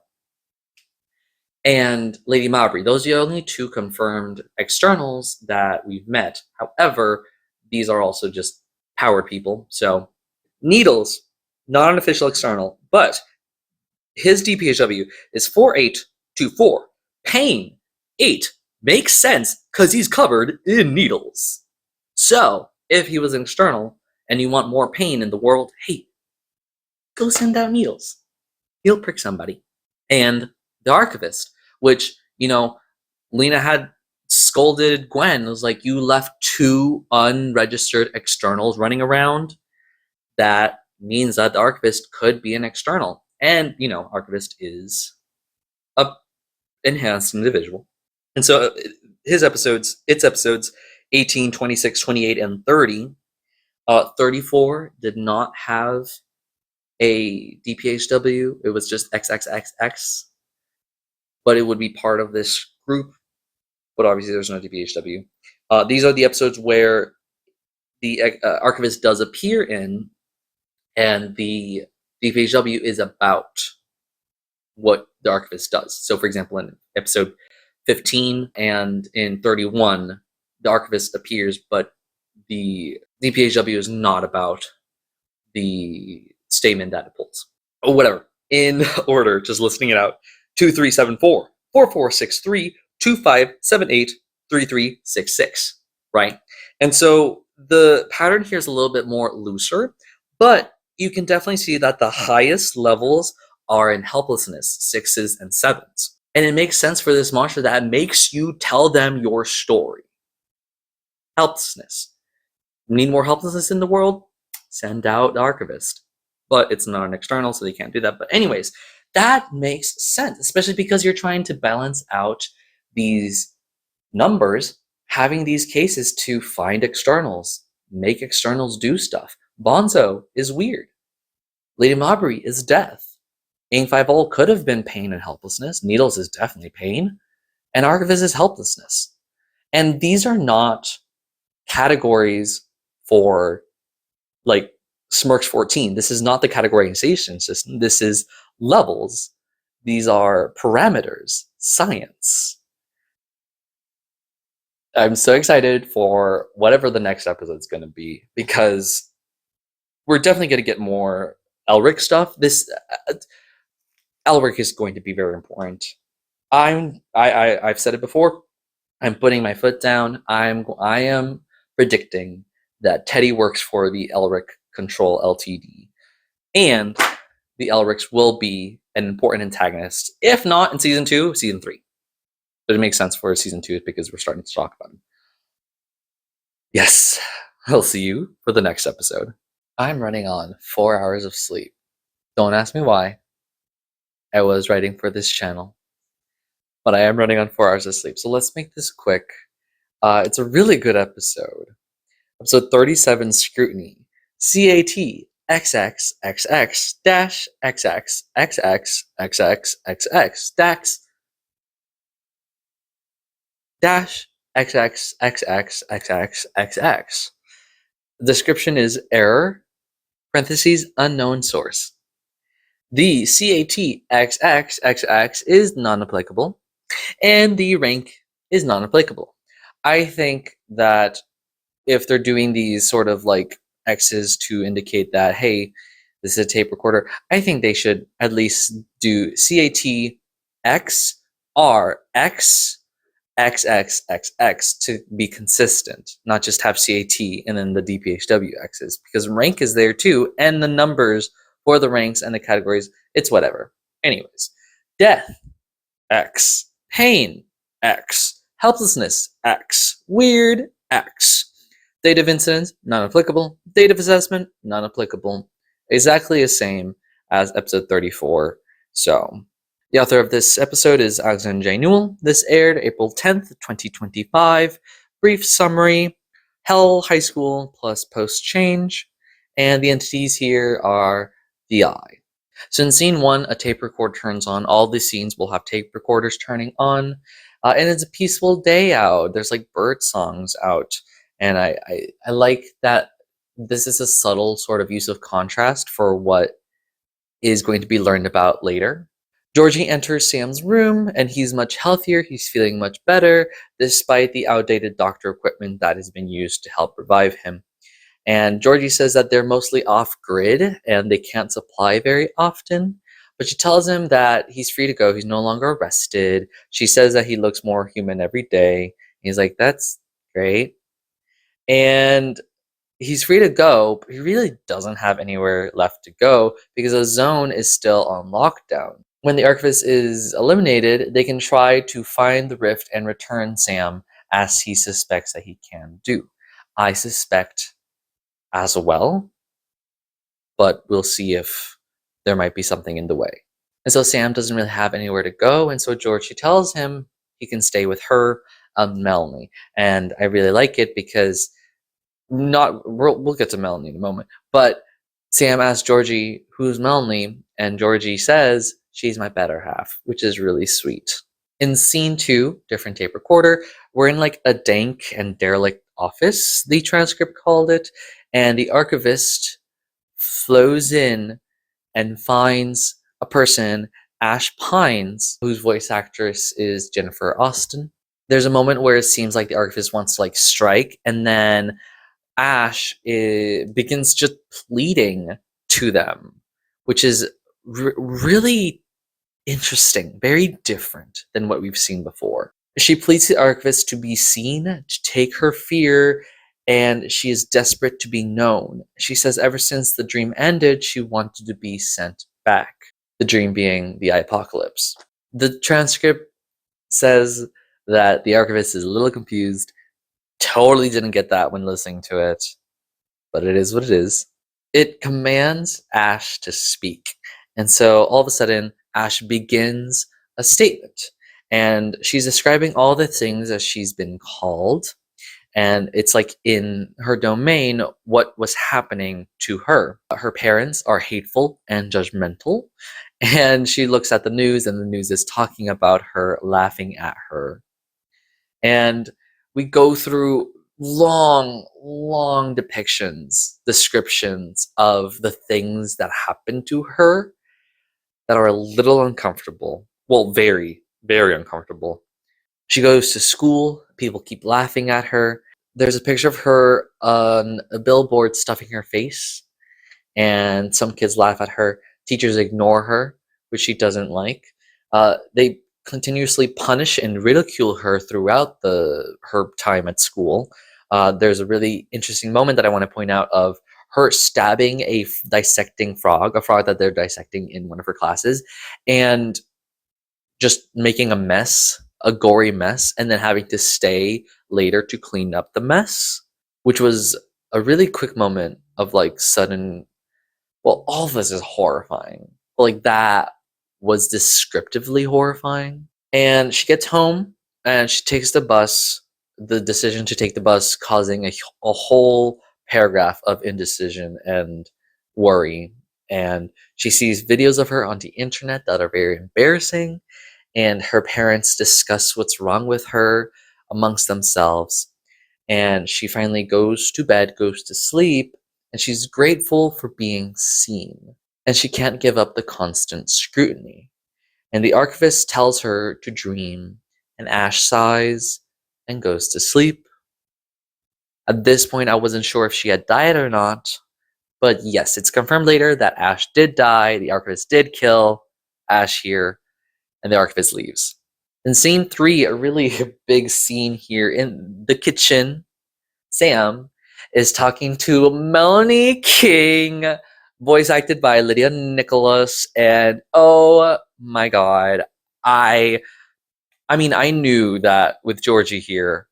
And Lady Mabry. Those are the only 2 confirmed externals that we've met. However, these are also just powered people. So Needles, not an official external, but his DPHW is 4824. Pain, 8. Makes sense because he's covered in needles. So if he was an external and you want more pain in the world, hey, go send out needles. He'll prick somebody. And the archivist, which, Lena had scolded Gwen. It was like, you left 2 unregistered externals running around. That means that the archivist could be an external. And, archivist is a enhanced individual. And so its episodes 18, 26, 28, and 30. 34 did not have a DPHW. It was just XXXX. But it would be part of this group. But obviously there's no DPHW. These are the episodes where the archivist does appear in, and the DPHW is about what the archivist does. So for example, in episode 15 and in 31, the archivist appears, but the DPHW is not about the statement that it pulls. Or whatever. In order, just listing it out. 2374, 4463, 2578, 3366. Right? And so the pattern here is a little bit more looser, but you can definitely see that the highest levels are in helplessness, 6s and 7s. And it makes sense for this monster that makes you tell them your story. Helplessness. Need more helplessness in the world? Send out the archivist. But it's not an external, so they can't do that. But anyways, that makes sense, especially because you're trying to balance out these numbers, having these cases to find externals, make externals do stuff. Bonzo is weird. Lady Mabry is death. Ing 5 Ol could have been pain and helplessness. Needles is definitely pain. And Archivist is helplessness. And these are not categories for, like, Smirks 14. This is not the categorization system. This is levels. These are parameters. Science. I'm so excited for whatever the next episode is going to be, because we're definitely going to get more Elric stuff. This Elric is going to be very important. I've said it before. I'm putting my foot down. I am predicting that Teddy works for the Elric Control Ltd. And the Elrics will be an important antagonist. If not in season 2, season 3. But it makes sense for season 2 because we're starting to talk about him. Yes, I'll see you for the next episode. I'm running on 4 hours of sleep. Don't ask me why. I was writing for this channel, but I am running on 4 hours of sleep. So let's make this quick. It's a really good episode. Episode 37, Scrutiny. CAT XXXX dash XX XX XX XX dax dash XX XX XX XX. The description is error, parentheses, unknown source. The CAT XXXX is non-applicable, and the rank is non-applicable. I think that if they're doing these sort of like X's to indicate that, hey, this is a tape recorder, I think they should at least do CAT X R X XXXX to be consistent, not just have CAT and then the DPHW X's, because rank is there too, and the numbers for the ranks and the categories, it's whatever. Anyways, death, X. Pain, X. Helplessness, X. Weird, X. Date of incident, non-applicable. Date of assessment, non-applicable. Exactly the same as episode 34. So, the author of this episode is Alexander J. Newell. This aired April 10th, 2025. Brief summary: Hell High School plus post change. And the entities here are the eye. So in scene 1, a tape recorder turns on. All the scenes will have tape recorders turning on. And it's a peaceful day out. There's like bird songs out. And I like that this is a subtle sort of use of contrast for what is going to be learned about later. Georgie enters Sam's room, and he's much healthier. He's feeling much better, despite the outdated doctor equipment that has been used to help revive him. And Georgie says that they're mostly off-grid, and they can't supply very often. But she tells him that he's free to go. He's no longer arrested. She says that he looks more human every day. He's like, that's great. And he's free to go, but he really doesn't have anywhere left to go because the zone is still on lockdown. When the archivist is eliminated, they can try to find the rift and return Sam, as he suspects that he can do. I suspect as well, but we'll see if there might be something in the way. And so Sam doesn't really have anywhere to go, and so Georgie tells him he can stay with her, Melanie. And I really like it because we'll get to Melanie in a moment, but Sam asks Georgie, who's Melanie? And Georgie says, she's my better half, which is really sweet. In scene 2, different tape recorder, we're in like a dank and derelict office, the transcript called it, and the archivist flows in and finds a person, Ash Pines, whose voice actress is Jennifer Austin. There's a moment where it seems like the archivist wants to like strike, and then Ash begins just pleading to them, which is really interesting, very different than what we've seen before. She pleads the archivist to be seen, to take her fear, and she is desperate to be known. She says ever since the dream ended, she wanted to be sent back. The dream being the apocalypse. The transcript says that the archivist is a little confused. Totally didn't get that when listening to it, but it is what it is. It commands Ash to speak. And so all of a sudden, Ash begins a statement. And she's describing all the things that she's been called. And it's like in her domain, what was happening to her. Her parents are hateful and judgmental. And she looks at the news, and the news is talking about her, laughing at her. And we go through long descriptions of the things that happen to her that are a little uncomfortable. Well, very, very uncomfortable. She goes to school. People keep laughing at her. There's a picture of her on a billboard stuffing her face, and some kids laugh at her. Teachers ignore her, which she doesn't like. They continuously punish and ridicule her throughout her time at school. There's a really interesting moment that I want to point out of her stabbing a dissecting frog, a frog that they're dissecting in one of her classes, and just making a mess a gory mess and then having to stay later to clean up the mess, which was a really quick moment of like sudden, well, all of this is horrifying. But like that was descriptively horrifying. And she gets home and she takes the bus. The decision to take the bus causing a whole paragraph of indecision and worry. And she sees videos of her on the internet that are very embarrassing. And her parents discuss what's wrong with her amongst themselves. And she finally goes to bed, goes to sleep, and she's grateful for being seen. And she can't give up the constant scrutiny. And the archivist tells her to dream, and Ash sighs and goes to sleep. At this point, I wasn't sure if she had died or not, but yes, it's confirmed later that Ash did die, the archivist did kill Ash here, and the archivist leaves. In scene 3, a really big scene here in the kitchen, Sam is talking to Melanie King, voice acted by Lydia Nicholas, and oh my god, I mean, I knew that with Georgie here,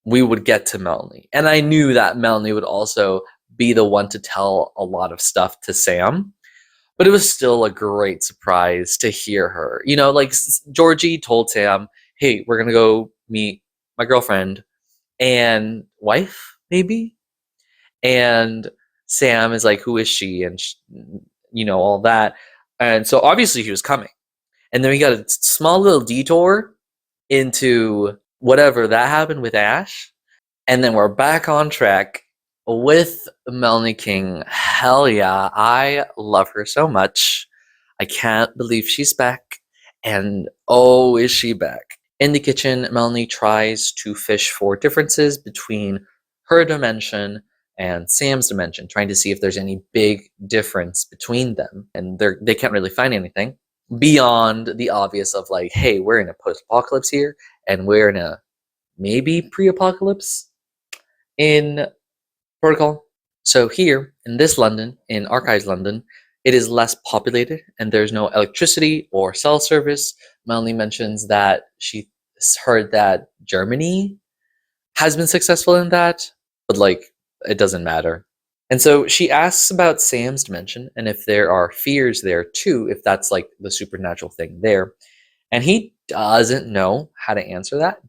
we would get to Melanie, and I knew that Melanie would also be the one to tell a lot of stuff to Sam, but it was still a great surprise to hear her. You know, like Georgie told Sam, "Hey, we're gonna go meet my girlfriend and wife, maybe." And Sam is like, "Who is she?" And you know, all that. And so obviously he was coming. And then we got a small little detour into whatever that happened with Ash. And then we're back on track with Melanie King. Hell yeah, I love her so much. I can't believe she's back. And oh, is she back. In the kitchen, Melanie tries to fish for differences between her dimension and Sam's dimension, trying to see if there's any big difference between them. And they can't really find anything beyond the obvious of like, hey, we're in a post-apocalypse here, and we're in a maybe pre-apocalypse in Protocol. So here, in this London, in Archives London, it is less populated, and there's no electricity or cell service. Melanie mentions that she heard that Germany has been successful in that, but like, it doesn't matter. And so she asks about Sam's dimension and if there are fears there too, if that's like the supernatural thing there. And he doesn't know how to answer that.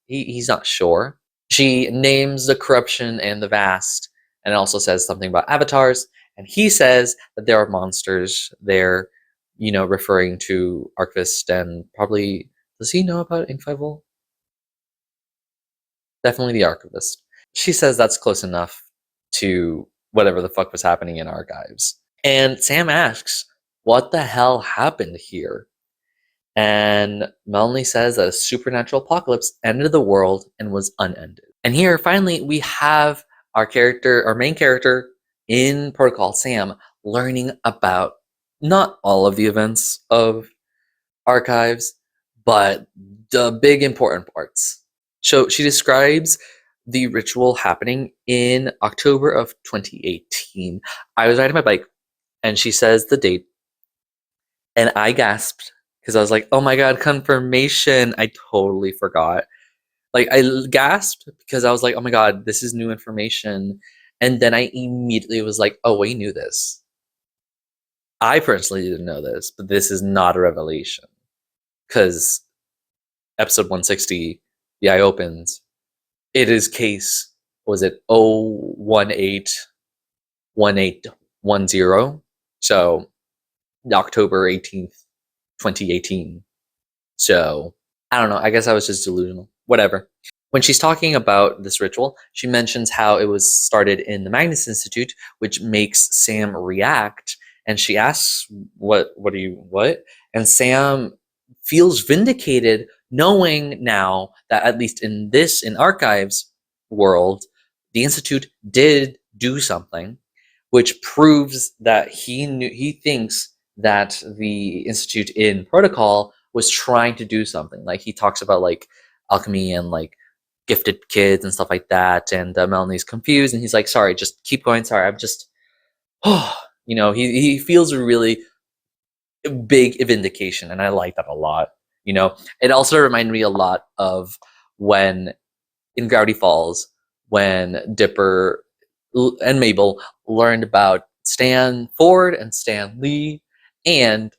He's not sure. She names the corruption and the vast, and also says something about avatars. And he says that there are monsters there, you know, referring to Archivist, and probably, does he know about Inkfivel? Definitely the Archivist. She says that's close enough to whatever the fuck was happening in Archives. And Sam asks, what the hell happened here? And Melanie says that a supernatural apocalypse ended the world and was unended. And here, finally, we have our main character in Protocol, Sam, learning about not all of the events of Archives, but the big important parts. So she describes the ritual happening in October of 2018. I was riding my bike, and she says the date, and I gasped because I was like, oh my god, confirmation. I totally forgot. Like, I gasped because I was like, oh my god, this is new information. And then I immediately was like, oh, we knew this. I personally didn't know this, but this is not a revelation. Because episode 160, the eye opens. It is case, was it 0181810? So, October 18th, 2018. So, I don't know. I guess I was just delusional. Whatever. When she's talking about this ritual, she mentions how it was started in the Magnus Institute, which makes Sam react. And she asks, what? And Sam feels vindicated knowing now that at least in Archives world, the Institute did do something, which proves that he thinks that the Institute in Protocol was trying to do something. Like, he talks about like alchemy and like gifted kids and stuff like that, and Melanie's confused, and he's like, sorry, just keep going, sorry, I'm just, you know, he feels a really big vindication, and I like that a lot. You know, it also reminded me a lot of when in Gravity Falls, when Dipper and Mabel learned about Stan Ford and Stan Lee, and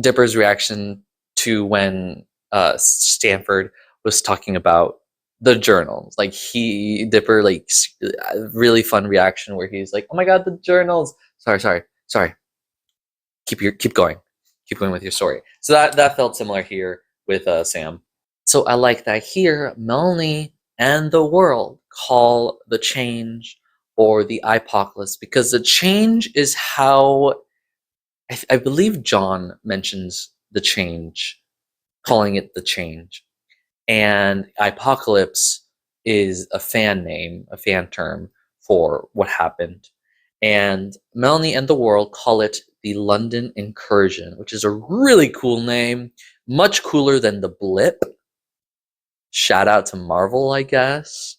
Dipper's reaction to when Stanford was talking about the journals. Like Dipper, like really fun reaction where he's like, "Oh my god, the journals!" Sorry. Keep going with your story. So that felt similar here with Sam. So I like that here, Melanie and the world call the change or the apocalypse, because the change is how I believe John mentions the change, calling it the change. And apocalypse is a fan name, a fan term for what happened. And Melanie and the world call it the London Incursion, which is a really cool name, much cooler than the Blip. Shout out to Marvel, I guess,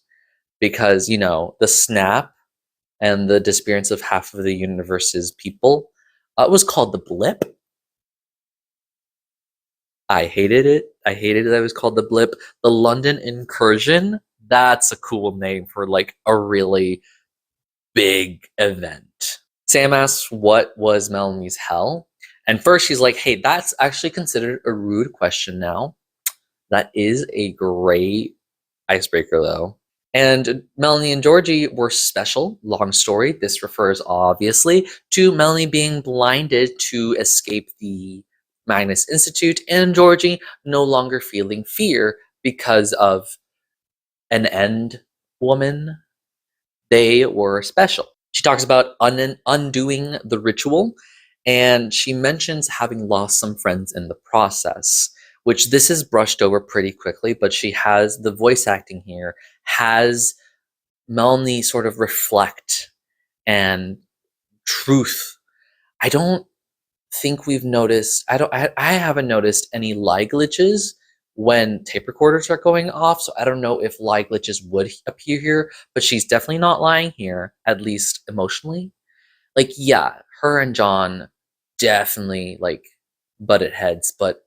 because, you know, the snap and the disappearance of half of the universe's people was called the Blip. I hated it. I hated that it was called the Blip. The London Incursion, that's a cool name for like a really big event. Sam asks what was Melanie's hell? And first she's like, hey, that's actually considered a rude question now. That is a great icebreaker though. And Melanie and Georgie were special. Long story. This refers obviously to Melanie being blinded to escape the Magnus Institute, and Georgie no longer feeling fear because of an end woman. They were special. She talks about undoing the ritual, and she mentions having lost some friends in the process, which this is brushed over pretty quickly, but she has the voice acting here, has Melanie sort of reflect and truth. I don't think we've noticed, I haven't noticed any lie glitches when tape recorders are going off, so I don't know if lie glitches would appear here, but she's definitely not lying here, at least emotionally. Like, yeah, her and John definitely like butted heads, but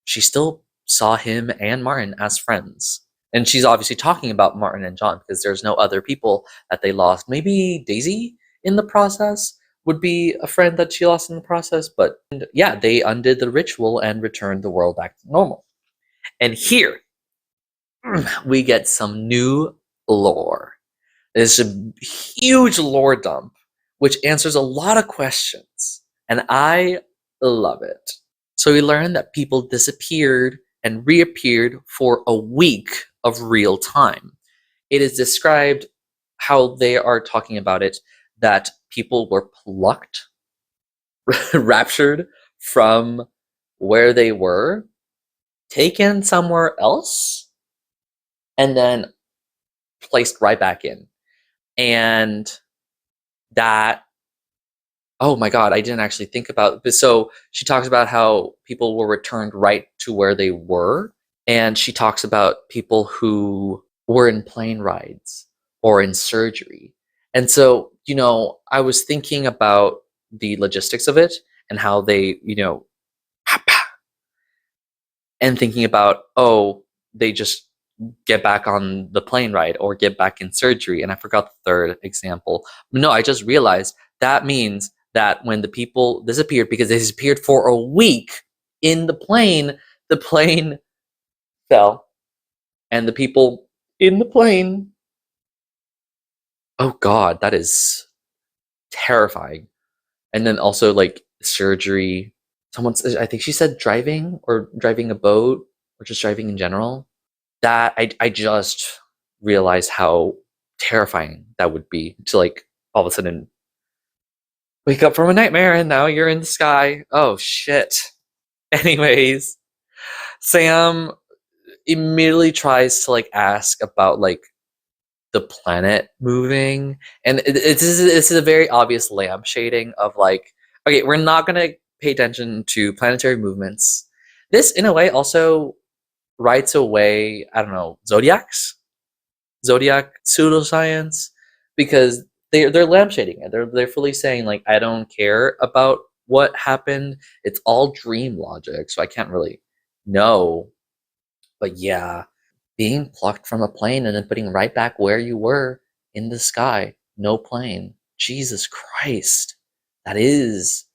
she still saw him and Martin as friends. And she's obviously talking about Martin and John because there's no other people that they lost. Maybe Daisy in the process would be a friend that she lost in the process, but yeah, they undid the ritual and returned the world back to normal. And here we get some new lore. There's a huge lore dump, which answers a lot of questions, and I love it. So we learned that people disappeared and reappeared for a week of real time. It is described how they are talking about it, that people were plucked, raptured from where they were, taken somewhere else, and then placed right back in. And that, oh my god, I didn't actually think about it. So she talks about how people were returned right to where they were, and she talks about people who were in plane rides or in surgery. And so, you know, I was thinking about the logistics of it and how they, you know, and thinking about, oh, they just get back on the plane ride or get back in surgery. And I forgot the third example. No, I just realized that means that when the people disappeared, because they disappeared for a week in the plane fell, and the people in the plane, oh god, that is terrifying. And then also like surgery, I think she said driving or driving a boat or just driving in general. That I just realized how terrifying that would be to like all of a sudden wake up from a nightmare and now you're in the sky. Oh shit. Anyways, Sam immediately tries to like ask about like the planet moving, and this is a very obvious lamp shading of like, okay, we're not gonna pay attention to planetary movements. This in a way also writes away, I don't know, zodiac pseudoscience, because they're lampshading it. They're fully saying like, I don't care about what happened. It's all dream logic, so I can't really No. But yeah, being plucked from a plane and then putting right back where you were in the sky. No plane. Jesus Christ. That is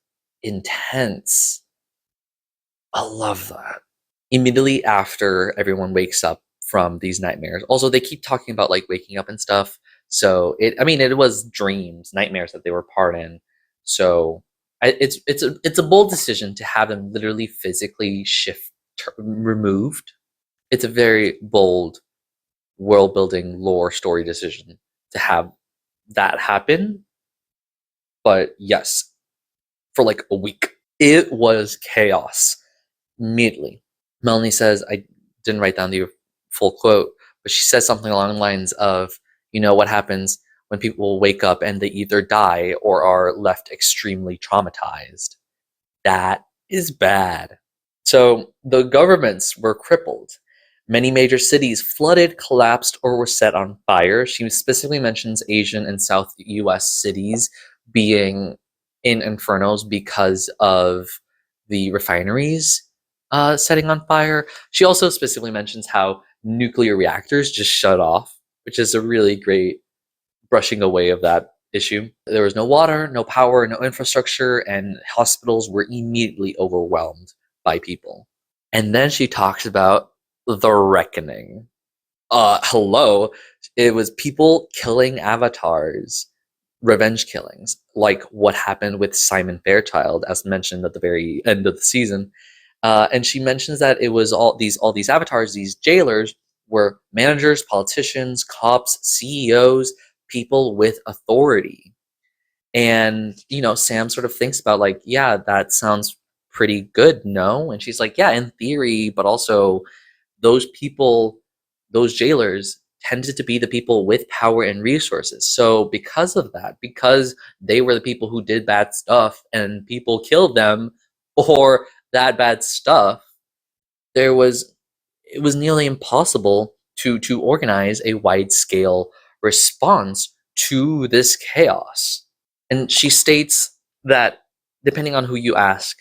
intense. I love that. Immediately after everyone wakes up from these nightmares. Also, they keep talking about like waking up and stuff. So it was dreams, nightmares that they were part in. So it's a bold decision to have them literally physically removed. It's a very bold world building lore story decision to have that happen. But yes, for like a week, it was chaos immediately. Melanie says, I didn't write down the full quote, but she says something along the lines of, what happens when people wake up and they either die or are left extremely traumatized. That is bad. So the governments were crippled. Many major cities flooded, collapsed, or were set on fire. She specifically mentions Asian and South US cities being in infernos because of the refineries setting on fire. She also specifically mentions how nuclear reactors just shut off, which is a really great brushing away of that issue. There was no water, no power, no infrastructure, and hospitals were immediately overwhelmed by people. And then she talks about the reckoning. Hello. It was people killing avatars, revenge killings, like what happened with Simon Fairchild, as mentioned at the very end of the season. And she mentions that it was all these avatars, these jailers, were managers, politicians, cops, CEOs, people with authority. And Sam sort of thinks about like, yeah, that sounds pretty good, no? And she's like, yeah, in theory, but also those people, those jailers tended to be the people with power and resources. So because of that, because they were the people who did bad stuff and people killed them or that bad stuff, it was nearly impossible to organize a wide scale response to this chaos. And she states that depending on who you ask,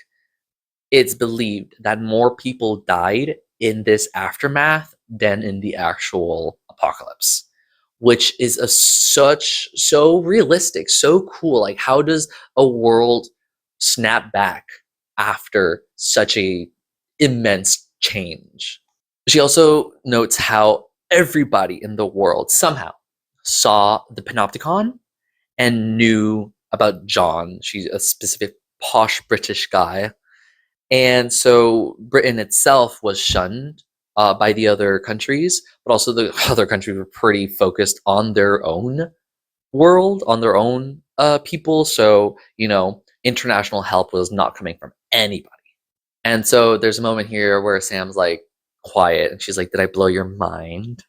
it's believed that more people died in this aftermath than in the actual apocalypse, which is so realistic, so cool. Like, how does a world snap back after such a immense change? She also notes how everybody in the world somehow saw the panopticon and knew about John. She's a specific posh British guy. And so Britain itself was shunned by the other countries, but also the other countries were pretty focused on their own world, on their own people. So, international help was not coming from anybody. And so there's a moment here where Sam's like quiet and she's like, did I blow your mind?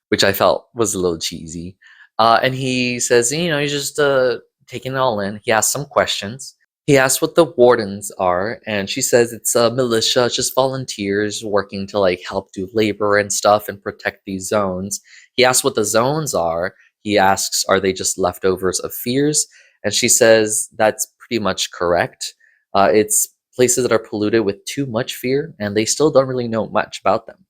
Which I felt was a little cheesy. And he says, he's just taking it all in. He asks some questions. He asks what the wardens are, and she says it's a militia, just volunteers working to like help do labor and stuff and protect these zones. He asks what the zones are. He asks, are they just leftovers of fears? And she says that's pretty much correct. It's places that are polluted with too much fear, and they still don't really know much about them.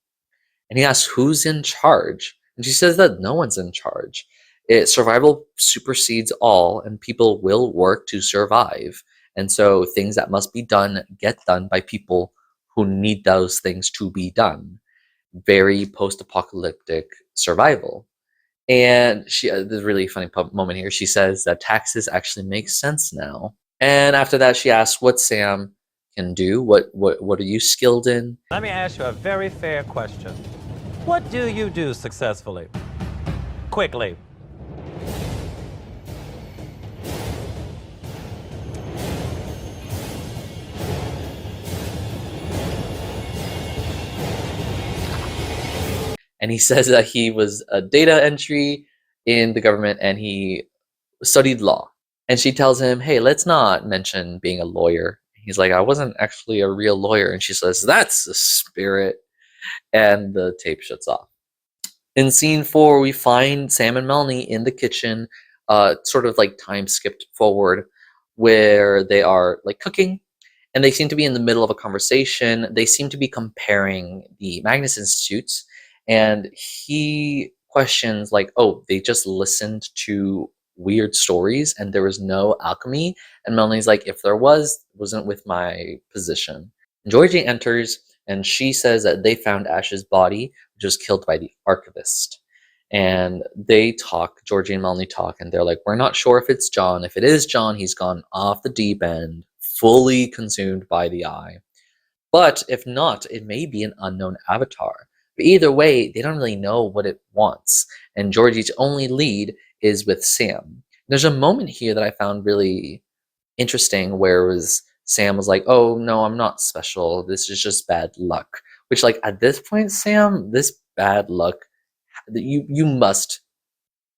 And he asks, who's in charge? And she says that no one's in charge. Survival supersedes all, and people will work to survive. And so things that must be done get done by people who need those things to be done. Very post-apocalyptic survival. And there's a really funny moment here. She says that taxes actually make sense now. And after that, she asks what Sam can do. What are you skilled in? Let me ask you a very fair question. What do you do successfully? Quickly. And he says that he was a data entry in the government and he studied law. And she tells him, hey, let's not mention being a lawyer. He's like, I wasn't actually a real lawyer. And she says, that's the spirit. And the tape shuts off. In scene 4, we find Sam and Melanie in the kitchen, sort of like time skipped forward, where they are like cooking. and they seem to be in the middle of a conversation. They seem to be comparing the Magnus Institutes, and he questions like, oh, they just listened to weird stories and there was no alchemy. And Melanie's like, if there was, it wasn't with my position. Georgie enters and she says that they found Ash's body, which was killed by the archivist. And they talk, Georgie and Melanie talk, and they're like, we're not sure if it's John. If it is John, he's gone off the deep end, fully consumed by the eye. But if not, it may be an unknown avatar. But either way, they don't really know what it wants. And Georgie's only lead is with Sam. There's a moment here that I found really interesting where Sam was like, oh, no, I'm not special. This is just bad luck. Which, like, at this point, Sam, this bad luck, you must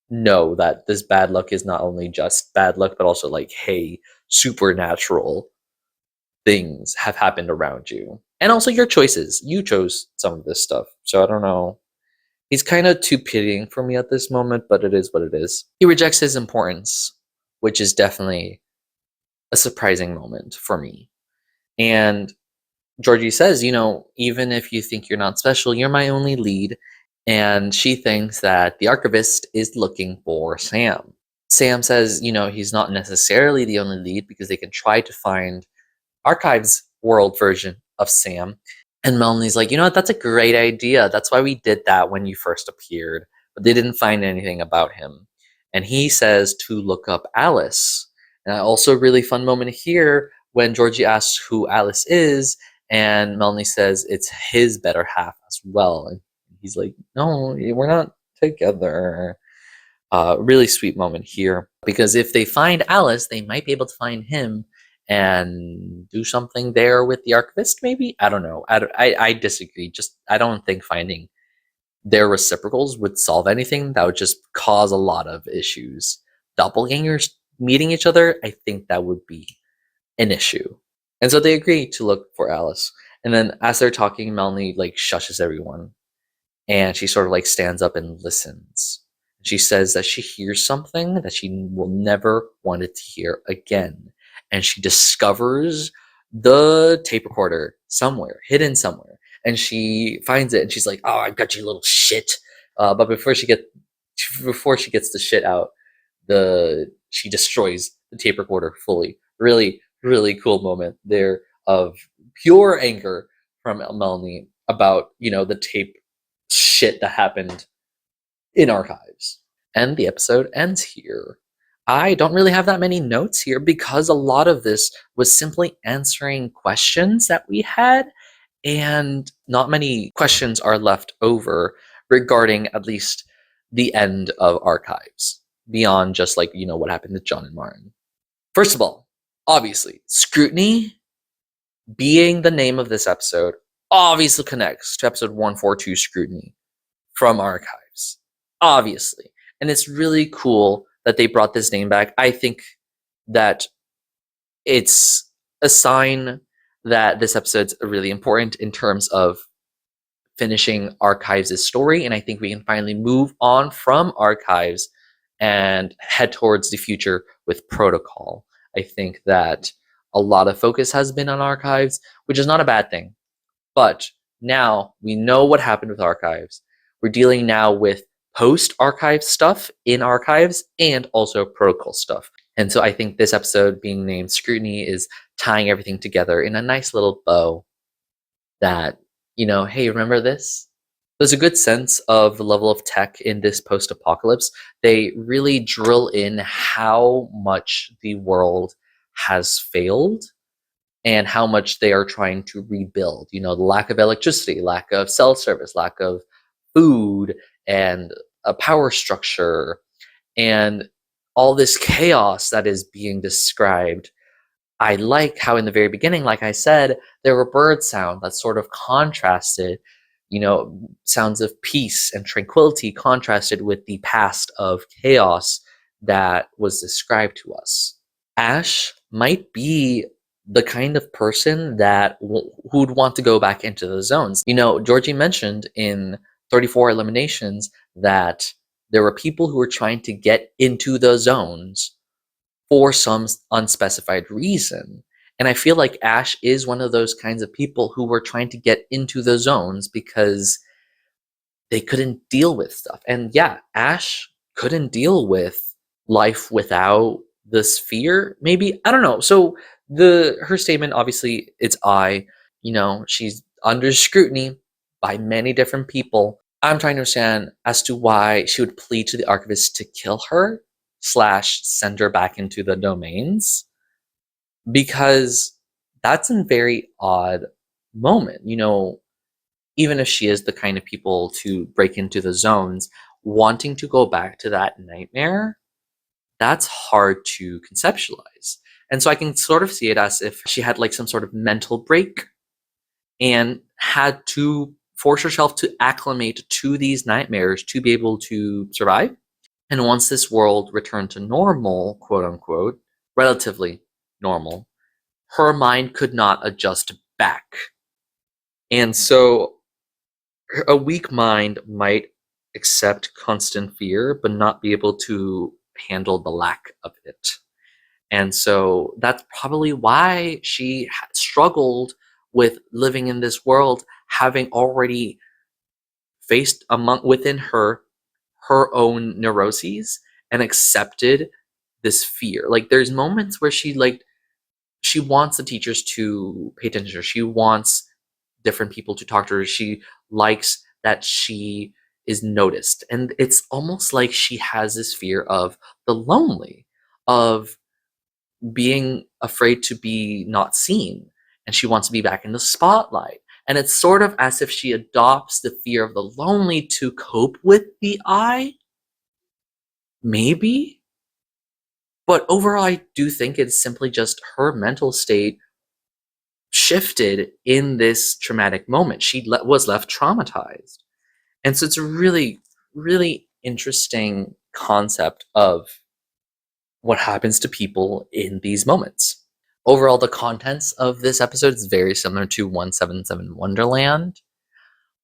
know that this bad luck is not only just bad luck, but also like, hey, supernatural things have happened around you. And also your choices. You chose some of this stuff. So I don't know. He's kind of too pitying for me at this moment, but it is what it is. He rejects his importance, which is definitely a surprising moment for me. And Georgie says, you know, even if you think you're not special, you're my only lead. And she thinks that the archivist is looking for Sam. Sam says, you know, he's not necessarily the only lead because they can try to find Archives world version of Sam. And Melanie's like, you know what, that's a great idea. That's why we did that when you first appeared. But they didn't find anything about him. And he says to look up Alice. And also a really fun moment here when Georgie asks who Alice is, and Melanie says it's his better half as well. And he's like, no, we're not together. Really sweet moment here. Because if they find Alice, they might be able to find him and do something there with the archivist, maybe? I don't know. I disagree. I don't think finding their reciprocals would solve anything. That would just cause a lot of issues. Doppelgangers meeting each other, I think that would be an issue. And so they agree to look for Alice. And then as they're talking, Melanie like shushes everyone. And she sort of like stands up and listens. She says that she hears something that she will never want it to hear again. And she discovers the tape recorder somewhere, hidden somewhere. And she finds it and she's like, oh, I've got you, little shit. But before she gets the shit out, she destroys the tape recorder fully. Really, really cool moment there of pure anger from Melanie about, you know, the tape shit that happened in Archives. And the episode ends here. I don't really have that many notes here because a lot of this was simply answering questions that we had, and not many questions are left over regarding at least the end of Archives, beyond just like, you know, what happened to John and Martin. First of all, obviously, Scrutiny being the name of this episode obviously connects to episode 142 Scrutiny from Archives. Obviously. And it's really cool that they brought this name back. I think that it's a sign that this episode's really important in terms of finishing Archives' story, and I think we can finally move on from Archives and head towards the future with Protocol. I think that a lot of focus has been on Archives, which is not a bad thing. But now we know what happened with Archives. We're dealing now with post-Archive stuff in Archives and also Protocol stuff. And so I think this episode being named Scrutiny is tying everything together in a nice little bow that, you know, hey, remember this? There's a good sense of the level of tech in this post-apocalypse. They really drill in how much the world has failed and how much they are trying to rebuild. You know, the lack of electricity, lack of cell service, lack of food, and a power structure, and all this chaos that is being described. I like how in the very beginning, like I said, there were bird sounds that sort of contrasted, you know, sounds of peace and tranquility contrasted with the past of chaos that was described to us. Ash might be the kind of person that who'd want to go back into the zones. You know, Georgie mentioned in 34 Eliminations that there were people who were trying to get into the zones for some unspecified reason. And I feel like Ash is one of those kinds of people who were trying to get into the zones because they couldn't deal with stuff. And yeah, Ash couldn't deal with life without the sphere, maybe. I don't know. So her statement, obviously, it's she's under scrutiny by many different people. I'm trying to understand as to why she would plead to the archivist to kill her / send her back into the domains, because that's a very odd moment. Even if she is the kind of people to break into the zones, wanting to go back to that nightmare, that's hard to conceptualize. And so I can sort of see it as if she had like some sort of mental break and had to force herself to acclimate to these nightmares to be able to survive. And once this world returned to normal, quote unquote, relatively normal, her mind could not adjust back. And so a weak mind might accept constant fear, but not be able to handle the lack of it. And so that's probably why she struggled with living in this world, having already faced within her own neuroses and accepted this fear. Like there's moments where she wants the teachers to pay attention to her. She wants different people to talk to her. She likes that she is noticed. And it's almost like she has this fear of the lonely, of being afraid to be not seen. And she wants to be back in the spotlight. And it's sort of as if she adopts the fear of the lonely to cope with the eye. Maybe. But overall, I do think it's simply just her mental state shifted in this traumatic moment. She was left traumatized. And so it's a really, really interesting concept of what happens to people in these moments. Overall, the contents of this episode is very similar to 177 Wonderland,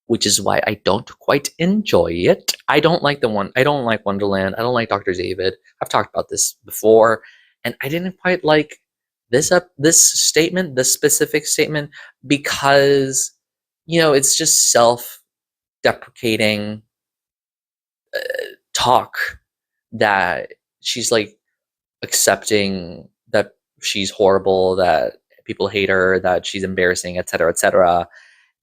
which is why I don't quite enjoy it. I don't like Wonderland. I don't like Dr. David. I've talked about this before, and I didn't quite like this specific statement, because it's just self-deprecating talk that she's like accepting that she's horrible, that people hate her, that she's embarrassing, etc., etc.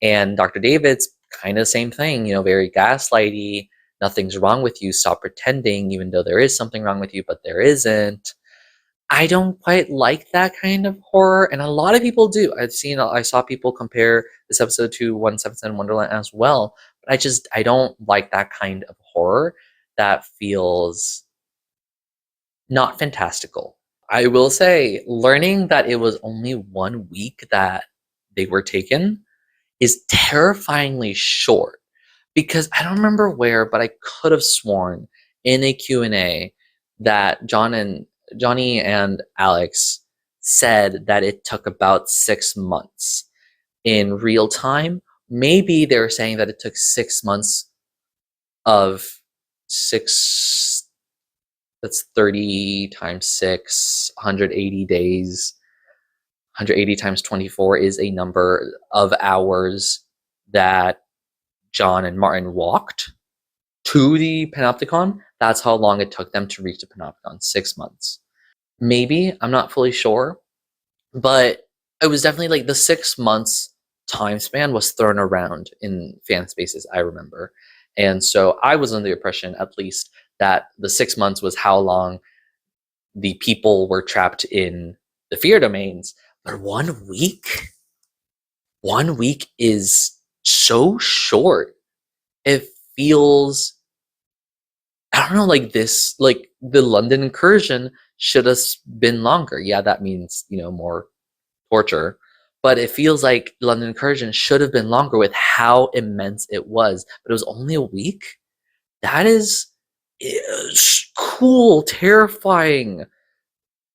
And Dr. David's kind of the same thing, very gaslighty. Nothing's wrong with you. Stop pretending, even though there is something wrong with you, but there isn't. I don't quite like that kind of horror, and a lot of people do. I saw people compare this episode to 177 Wonderland as well, but I don't like that kind of horror that feels not fantastical. I will say, learning that it was only 1 week that they were taken is terrifyingly short, because I don't remember where, but I could have sworn in a Q&A that Johnny and Alex said that it took about 6 months. In real time, maybe they were saying that it took 6 months of that's 30 times 6, 180 days. 180 times 24 is a number of hours that John and Martin walked to the Panopticon. That's how long it took them to reach the Panopticon, 6 months. Maybe, I'm not fully sure, but it was definitely like the 6 months time span was thrown around in fan spaces, I remember. And so I was under the impression, at least, that the 6 months was how long the people were trapped in the fear domains. But 1 week? 1 week is so short. It feels, I don't know, like the London incursion should have been longer. Yeah, that means, more torture. But it feels like London incursion should have been longer with how immense it was. But it was only a week? That is cool, terrifying,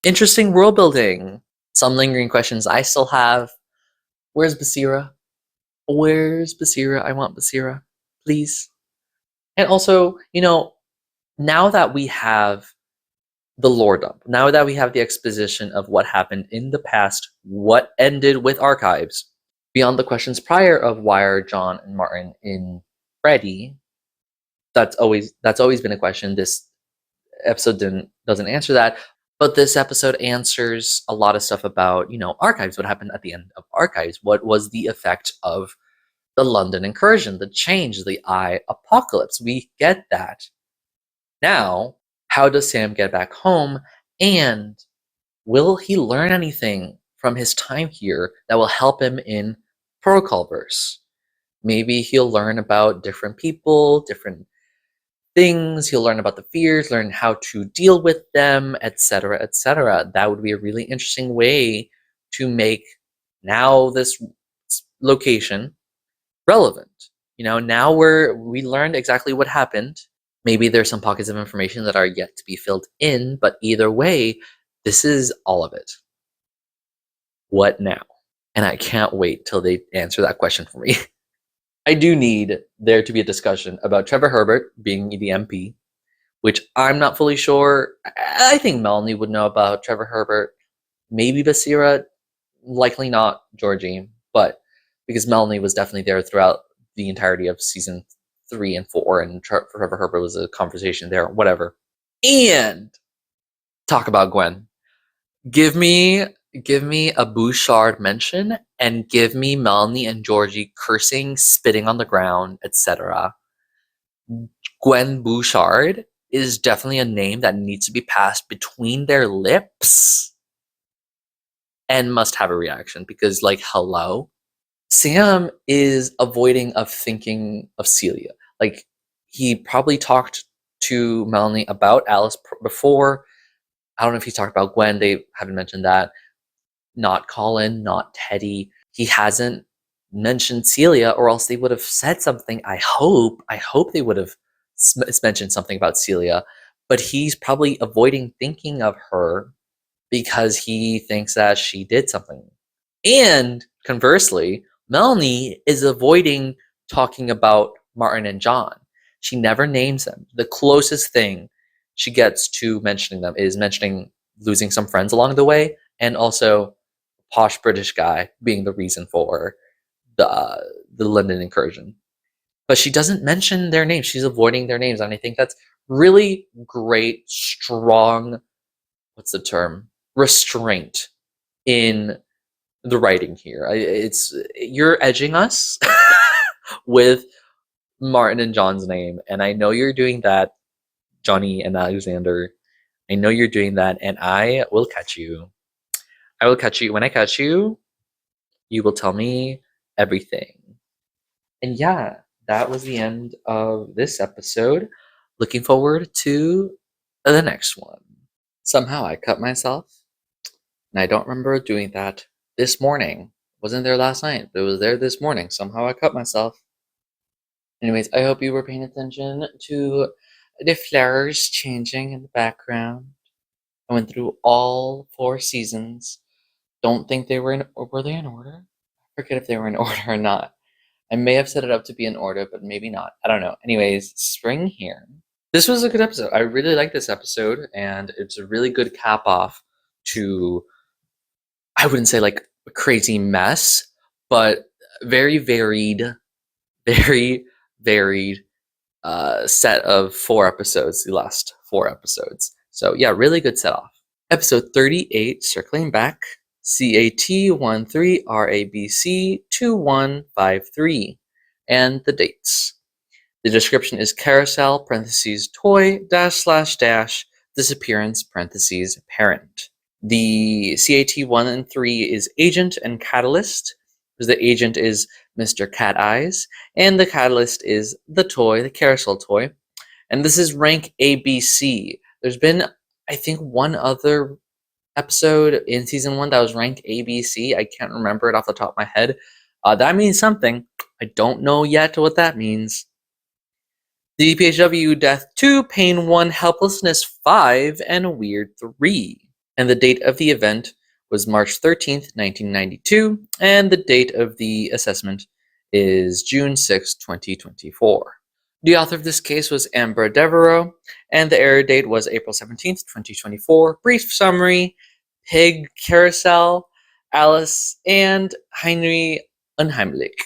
interesting world building. Some lingering questions I still have. Where's Basira? Where's Basira? I want Basira, please. And also, now that we have the lore dump. Now that we have the exposition of what happened in the past, what ended with archives, beyond the questions prior of why are John and Martin in Freddy, that's always been a question. This episode doesn't answer that, but this episode answers a lot of stuff about, archives. What happened at the end of archives? What was the effect of the London incursion, the change, the eye apocalypse? We get that. Now, how does Sam get back home? And will he learn anything from his time here that will help him in Protocolverse? Maybe he'll learn about different people, different things. He'll learn about the fears, learn how to deal with them, etc., etc. That would be a really interesting way to make now this location relevant. Now we learned exactly what happened. Maybe there's some pockets of information that are yet to be filled in, but either way, this is all of it. What now? And I can't wait till they answer that question for me. I do need there to be a discussion about Trevor Herbert being the MP, which I'm not fully sure. I think Melanie would know about Trevor Herbert. Maybe Basira, likely not Georgie, but because Melanie was definitely there throughout the entirety of season 3 and 4, and Trevor Herbert was a conversation there, whatever. And talk about Gwen. Give me a Bouchard mention, and give me Melanie and Georgie cursing, spitting on the ground, etc. Gwen Bouchard is definitely a name that needs to be passed between their lips and must have a reaction, because, hello? Sam is avoiding of thinking of Celia. He probably talked to Melanie about Alice before. I don't know if he talked about Gwen. They haven't mentioned that. Not Colin, not Teddy. He hasn't mentioned Celia, or else they would have said something. I hope they would have mentioned something about Celia, but he's probably avoiding thinking of her because he thinks that she did something. And conversely, Melanie is avoiding talking about Martin and John. She never names them. The closest thing she gets to mentioning them is mentioning losing some friends along the way, and also posh British guy being the reason for the London incursion. But she doesn't mention their names. She's avoiding their names, and I think that's really great, strong, what's the term? Restraint in the writing here. You're edging us with Martin and John's name, and I know you're doing that, Johnny and Alexander. I know you're doing that, and I will catch you. I will catch you. When I catch you, you will tell me everything. And yeah, that was the end of this episode. Looking forward to the next one. Somehow I cut myself, and I don't remember doing that this morning. Wasn't there last night, but it was there this morning. Somehow I cut myself. Anyways, I hope you were paying attention to the flowers changing in the background. I went through all 4 seasons. Don't think they were they in order? I forget if they were in order or not. I may have set it up to be in order, but maybe not. I don't know. Anyways, spring here. This was a good episode. I really like this episode, and it's a really good cap off to, I wouldn't say a crazy mess, but very varied set of 4 episodes, the last 4 episodes. So yeah, really good set off. Episode 38, Circling Back, CAT13RABC2153, and the dates. The description is carousel, parentheses, toy, // disappearance, parentheses, parent. The CAT1 and 3 is agent and catalyst, because the agent is Mr. Cat Eyes, and the catalyst is the toy, the carousel toy. And this is rank ABC. There's been, I think, one other episode in season 1 that was ranked ABC. I can't remember it off the top of my head. That means something. I don't know yet what that means. DPHW Death 2, Pain 1, Helplessness 5, and Weird 3. And the date of the event was March 13th, 1992, and the date of the assessment is June 6, 2024. The author of this case was Amber Devereaux, and the error date was April 17th, 2024. Brief summary: Pig Carousel, Alice, and Heinrich Unheimlich.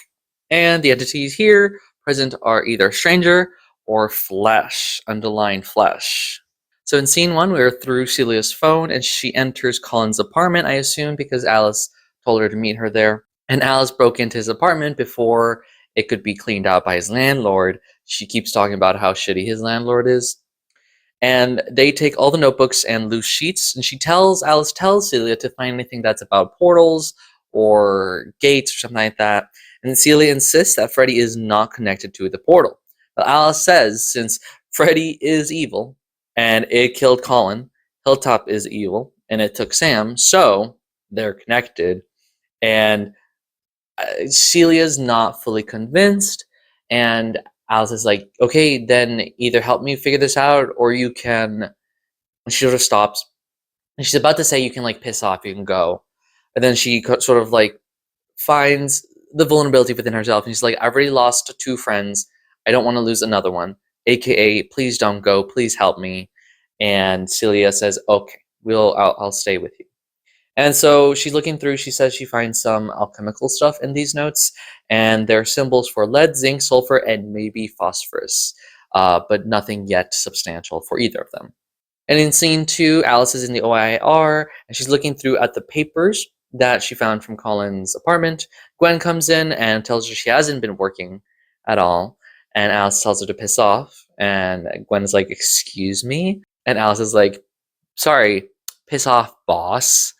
And the entities here present are either stranger or flesh, underlined flesh. So in scene 1, we are through Celia's phone, and she enters Colin's apartment, I assume, because Alice told her to meet her there. And Alice broke into his apartment before it could be cleaned out by his landlord. She keeps talking about how shitty his landlord is. And they take all the notebooks and loose sheets, and Alice tells Celia to find anything that's about portals or gates or something like that. And Celia insists that Freddy is not connected to the portal. But Alice says since Freddy is evil and it killed Colin, Hilltop is evil and it took Sam, so they're connected. And Celia's not fully convinced, and Alice is like, okay, then either help me figure this out, or you can. And she sort of stops, and she's about to say, you can like piss off, you can go. And then she sort of like finds the vulnerability within herself, and she's like, I've already lost 2 friends. I don't want to lose another one. AKA, please don't go. Please help me. And Celia says, okay, I'll stay with you. And so she's looking through, she says she finds some alchemical stuff in these notes, and there are symbols for lead, zinc, sulfur, and maybe phosphorus, but nothing yet substantial for either of them. And in scene 2, Alice is in the OIR, and she's looking through at the papers that she found from Colin's apartment. Gwen comes in and tells her she hasn't been working at all, and Alice tells her to piss off, and Gwen is like, excuse me? And Alice is like, sorry, piss off, boss.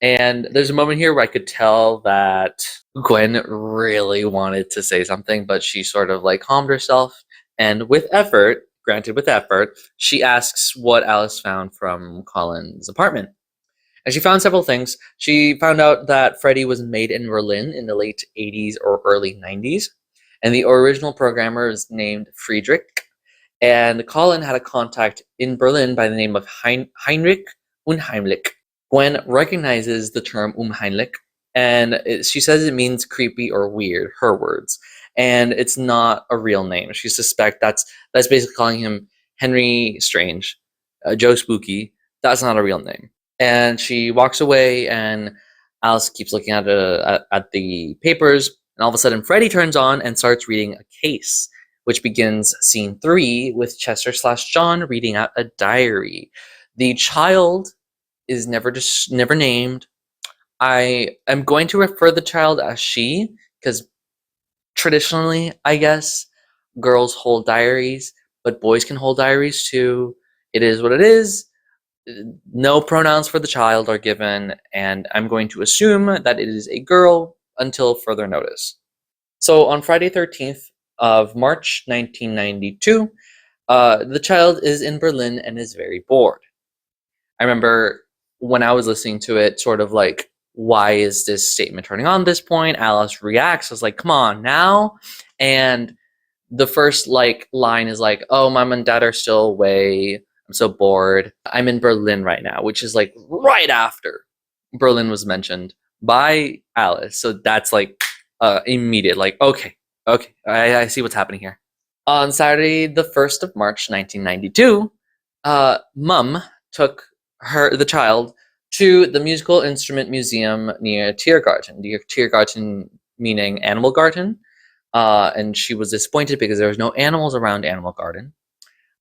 And there's a moment here where I could tell that Gwen really wanted to say something, but she sort of like calmed herself. And with effort, granted with effort, she asks what Alice found from Colin's apartment. And she found several things. She found out that Freddy was made in Berlin in the late 80s or early 90s. And the original programmer is named Friedrich. And Colin had a contact in Berlin by the name of Heinrich Unheimlich. Gwen recognizes the term Unheimlich, and she says it means creepy or weird, her words. And it's not a real name. She suspects that's basically calling him Henry Strange, Joe Spooky. That's not a real name. And she walks away, and Alice keeps looking at the papers, and all of a sudden Freddy turns on and starts reading a case, which begins scene 3 with Chester/John reading out a diary. The child is never named. I am going to refer the child as she, because traditionally, I guess, girls hold diaries, but boys can hold diaries too. It is what it is. No pronouns for the child are given, and I'm going to assume that it is a girl until further notice. So on Friday 13th of March 1992, the child is in Berlin and is very bored. I remember when I was listening to it, sort of like, why is this statement turning on at this point? Alice reacts, I was like, come on now. And the first like line is like, oh, mom and dad are still away. I'm so bored. I'm in Berlin right now, which is like right after Berlin was mentioned by Alice. So that's like immediate, like, okay, I see what's happening here. On Saturday, the 1st of March, 1992, Mum took the child to the Musical Instrument Museum near Tiergarten. Tiergarten meaning Animal Garden. And she was disappointed because there was no animals around Animal Garden.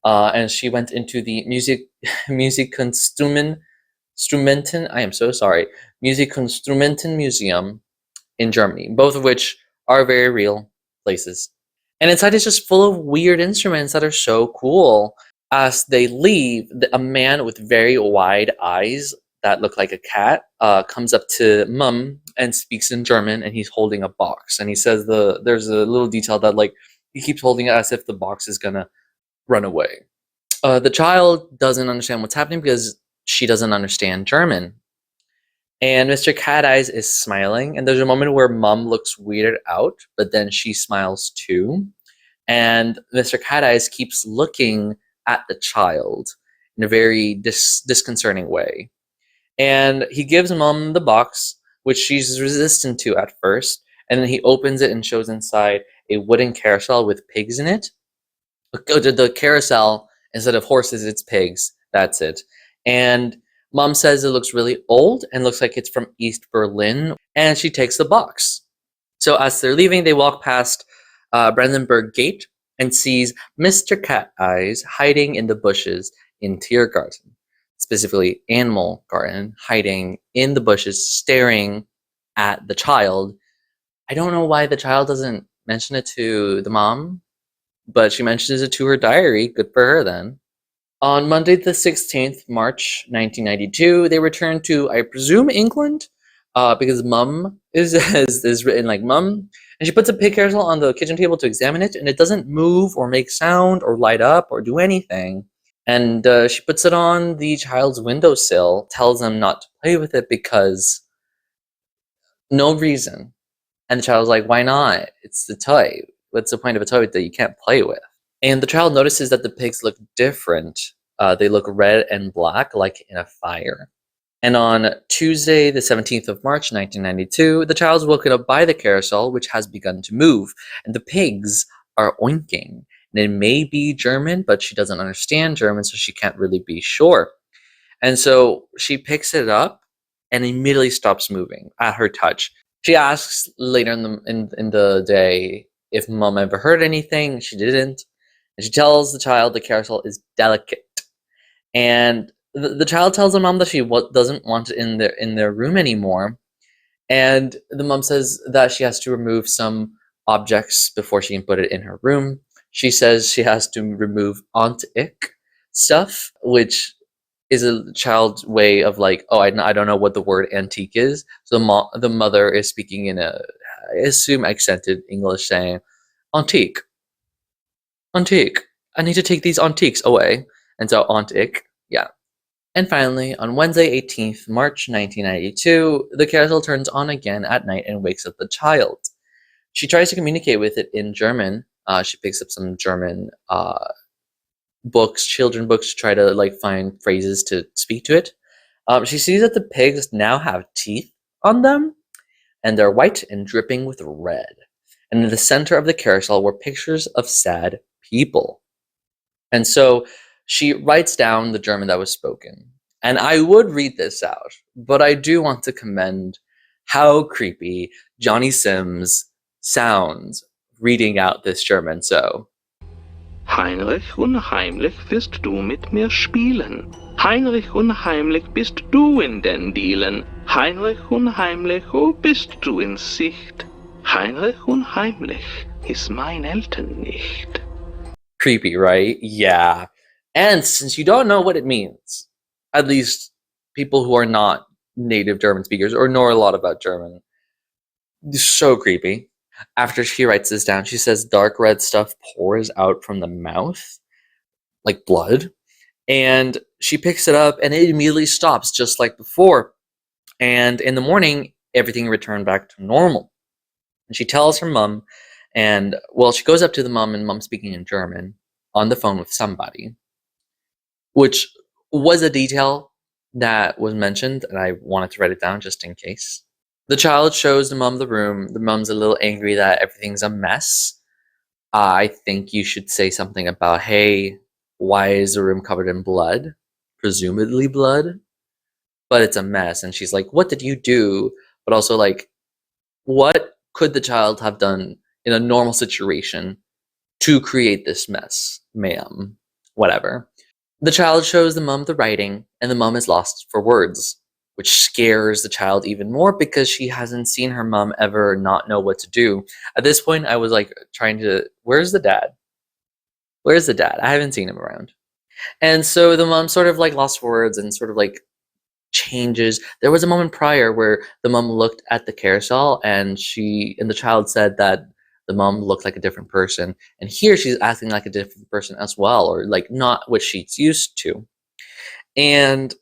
And she went into the Musikinstrumenten, I am so sorry, Musikinstrumenten Museum in Germany, both of which are very real places. And inside is just full of weird instruments that are so cool. As they leave, a man with very wide eyes that look like a cat comes up to Mum and speaks in German, and he's holding a box. And he says there's a little detail that like he keeps holding it as if the box is gonna run away. The child doesn't understand what's happening because she doesn't understand German. And Mr. Cat Eyes is smiling, and there's a moment where Mum looks weirded out, but then she smiles too. And Mr. Cat Eyes keeps looking at the child in a very disconcerting way. And he gives Mum the box, which she's resistant to at first, and then he opens it and shows inside a wooden carousel with pigs in it. The carousel, instead of horses, it's pigs. That's it. And mom says it looks really old and looks like it's from East Berlin. And she takes the box. So as they're leaving, they walk past Brandenburg Gate and sees Mr. Cat Eyes hiding in the bushes in Tiergarten, specifically Animal Garden, hiding in the bushes, staring at the child. I don't know why the child doesn't mention it to the mom, but she mentions it to her diary. Good for her then. On Monday, the 16th, March 1992, they return to, I presume, England, because mum is written like mum. And she puts a pig carousel on the kitchen table to examine it, and it doesn't move or make sound or light up or do anything. And she puts it on the child's windowsill, tells them not to play with it because no reason. And the child's like, why not? It's the toy. What's the point of a toy that you can't play with? And the child notices that the pigs look different. They look red and black, like in a fire. And on Tuesday, the 17th of March, 1992, the child is woken up by the carousel, which has begun to move. And the pigs are oinking. And it may be German, but she doesn't understand German, so she can't really be sure. And so she picks it up and immediately stops moving at her touch. She asks later in the day if mom ever heard anything. She didn't. And she tells the child the carousel is delicate. And the child tells the mom that she doesn't want it in their room anymore. And the mom says that she has to remove some objects before she can put it in her room. She says she has to remove antique stuff, which is a child's way of like, oh, I don't know what the word antique is. So the mother is speaking in I assume, accented English, saying, antique. Antique. I need to take these antiques away. And so antique, yeah. And finally, on Wednesday, 18th March 1992, the carousel turns on again at night and wakes up the child. She tries to communicate with it in German. She picks up some German books, children books, to try to like find phrases to speak to it. She sees that the pigs now have teeth on them, and they're white and dripping with red. And in the center of the carousel were pictures of sad people. And so she writes down the German that was spoken. And I would read this out, but I do want to commend how creepy Johnny Sims sounds reading out this German. So, Heinrich, unheimlich wirst du mit mir spielen. Heinrich, unheimlich bist du in den Dielen. Heinrich, unheimlich, oh, bist du in Sicht. Heinrich, unheimlich ist mein Eltern nicht. Creepy, right? Yeah. And since you don't know what it means, at least people who are not native German speakers or know a lot about German, it's so creepy. After she writes this down, she says dark red stuff pours out from the mouth, like blood. And she picks it up and it immediately stops, just like before. And in the morning, everything returned back to normal. And she tells her mom, and well, she goes up to the mom, and mom's speaking in German on the phone with somebody, which was a detail that was mentioned, and I wanted to write it down just in case. The child shows the mom the room. The mom's a little angry that everything's a mess. I think you should say something about, hey, why is the room covered in blood? Presumably blood. But it's a mess. And she's like, what did you do? But also, like, what could the child have done in a normal situation to create this mess, ma'am? Whatever. The child shows the mom the writing, and the mom is lost for words, which scares the child even more because she hasn't seen her mom ever not know what to do. At this point, I was like trying to, where's the dad? Where's the dad? I haven't seen him around. And so the mom sort of like lost for words and sort of like changes. There was a moment prior where the mom looked at the carousel and the child said that the mom looked like a different person. And here she's acting like a different person as well, or like not what she's used to. And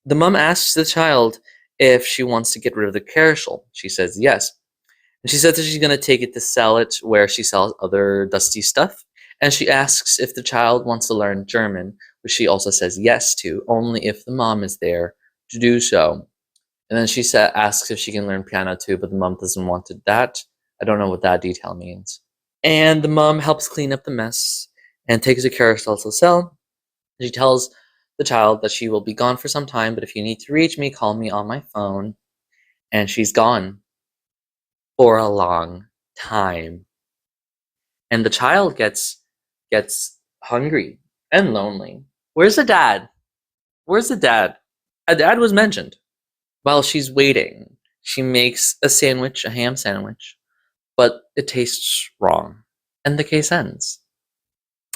the mom asks the child if she wants to get rid of the carousel. She says yes. And she says that she's going to take it to sell it where she sells other dusty stuff. And she asks if the child wants to learn German, which she also says yes to, only if the mom is there to do so. And then she asks if she can learn piano too, but the mom doesn't want that. I don't know what that detail means. And the mom helps clean up the mess. and takes a carousel to sell. She tells the child that she will be gone for some time, but if you need to reach me, call me on my phone. And she's gone for a long time. And the child gets hungry and lonely. Where's the dad? Where's the dad? A dad was mentioned. While she's waiting, she makes a sandwich, a ham sandwich, but it tastes wrong. And the case ends.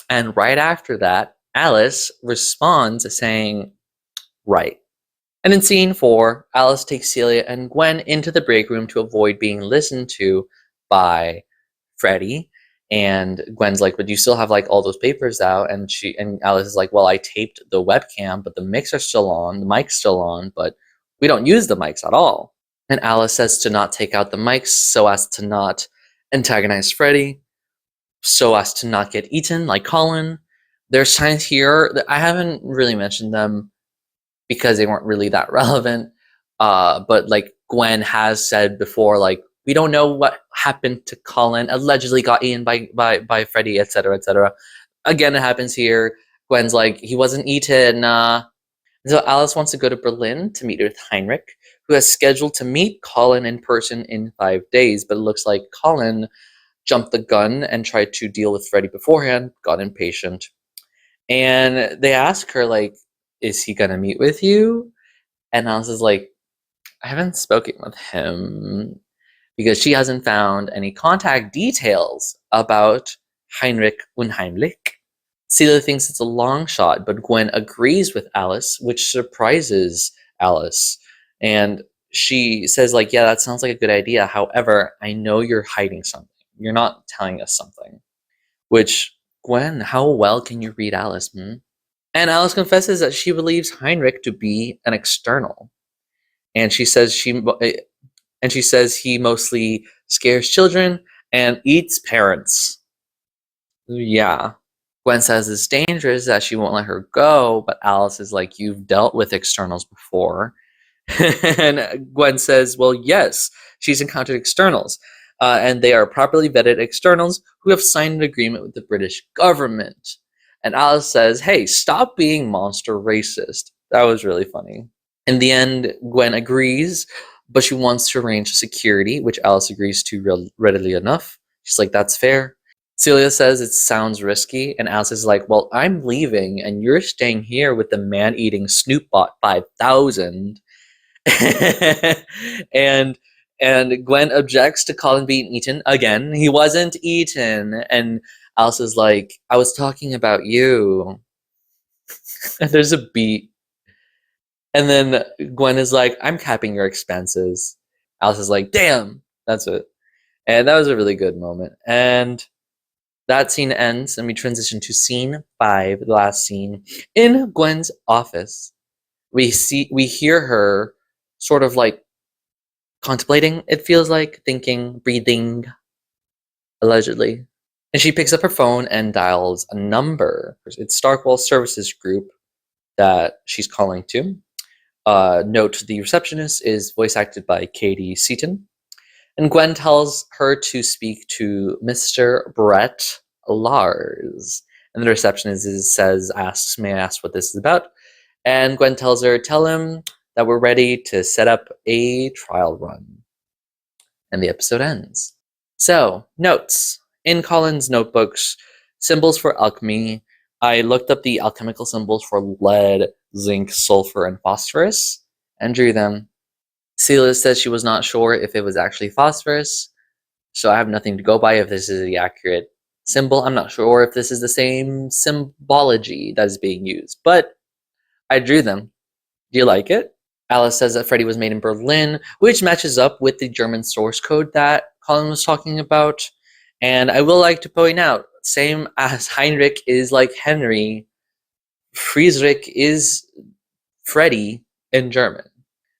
And right after that, Alice responds saying, right. And in scene 4, Alice takes Celia and Gwen into the break room to avoid being listened to by Freddie. And Gwen's like, but you still have like all those papers out. And Alice is like, well, I taped the webcam, but the mics are still on, the mic's still on, but we don't use the mics at all. And Alice says to not take out the mics so as to not antagonize Freddie, so as to not get eaten like Colin. There's signs here that I haven't really mentioned them because they weren't really that relevant. But like Gwen has said before, like, we don't know what happened to Colin, allegedly got eaten by Freddie, etc., etc. Again, it happens here. Gwen's like, he wasn't eaten. So Alice wants to go to Berlin to meet with Heinrich, who has scheduled to meet Colin in person in 5 days, but it looks like Colin jumped the gun and tried to deal with Freddie beforehand, got impatient. And they ask her, like, is he gonna meet with you? And Alice is like, I haven't spoken with him, because she hasn't found any contact details about Heinrich Unheimlich. Celia thinks it's a long shot, but Gwen agrees with Alice, which surprises Alice. And she says, like, yeah, that sounds like a good idea. However, I know you're hiding something. You're not telling us something. Which, Gwen, how well can you read Alice? And Alice confesses that she believes Heinrich to be an external. And she says he mostly scares children and eats parents. Yeah. Gwen says it's dangerous, that she won't let her go, but Alice is like, you've dealt with externals before. And Gwen says, well, yes, she's encountered externals. And they are properly vetted externals who have signed an agreement with the British government. And Alice says, hey, stop being monster racist. That was really funny. In the end, Gwen agrees, but she wants to arrange security, which Alice agrees to readily enough. She's like, that's fair. Celia says it sounds risky, and Alice is like, well, I'm leaving, and you're staying here with the man-eating Snoopbot 5000. and Gwen objects to Colin being eaten. Again, he wasn't eaten. And Alice is like, I was talking about you. And there's a beat. And then Gwen is like, I'm capping your expenses. Alice is like, damn, that's it. And that was a really good moment. And that scene ends, and we transition to scene 5, the last scene. In Gwen's office, we hear her sort of like contemplating, it feels like, thinking, breathing, allegedly. And she picks up her phone and dials a number. It's Starkwell Services Group that she's calling to. Note, the receptionist is voice acted by Katie Seaton. And Gwen tells her to speak to Mr. Brett Lars. And the receptionist asks, may I ask what this is about? And Gwen tells her, tell him that we're ready to set up a trial run. And the episode ends. So, notes. In Colin's notebooks, symbols for alchemy. I looked up the alchemical symbols for lead, zinc, sulfur, and phosphorus, and drew them. Celia says she was not sure if it was actually phosphorus, so I have nothing to go by if this is the accurate symbol. I'm not sure if this is the same symbology that is being used, but I drew them. Do you like it? Alice says that Freddie was made in Berlin, which matches up with the German source code that Colin was talking about. And I will like to point out, same as Heinrich is like Henry, Friedrich is Freddie in German.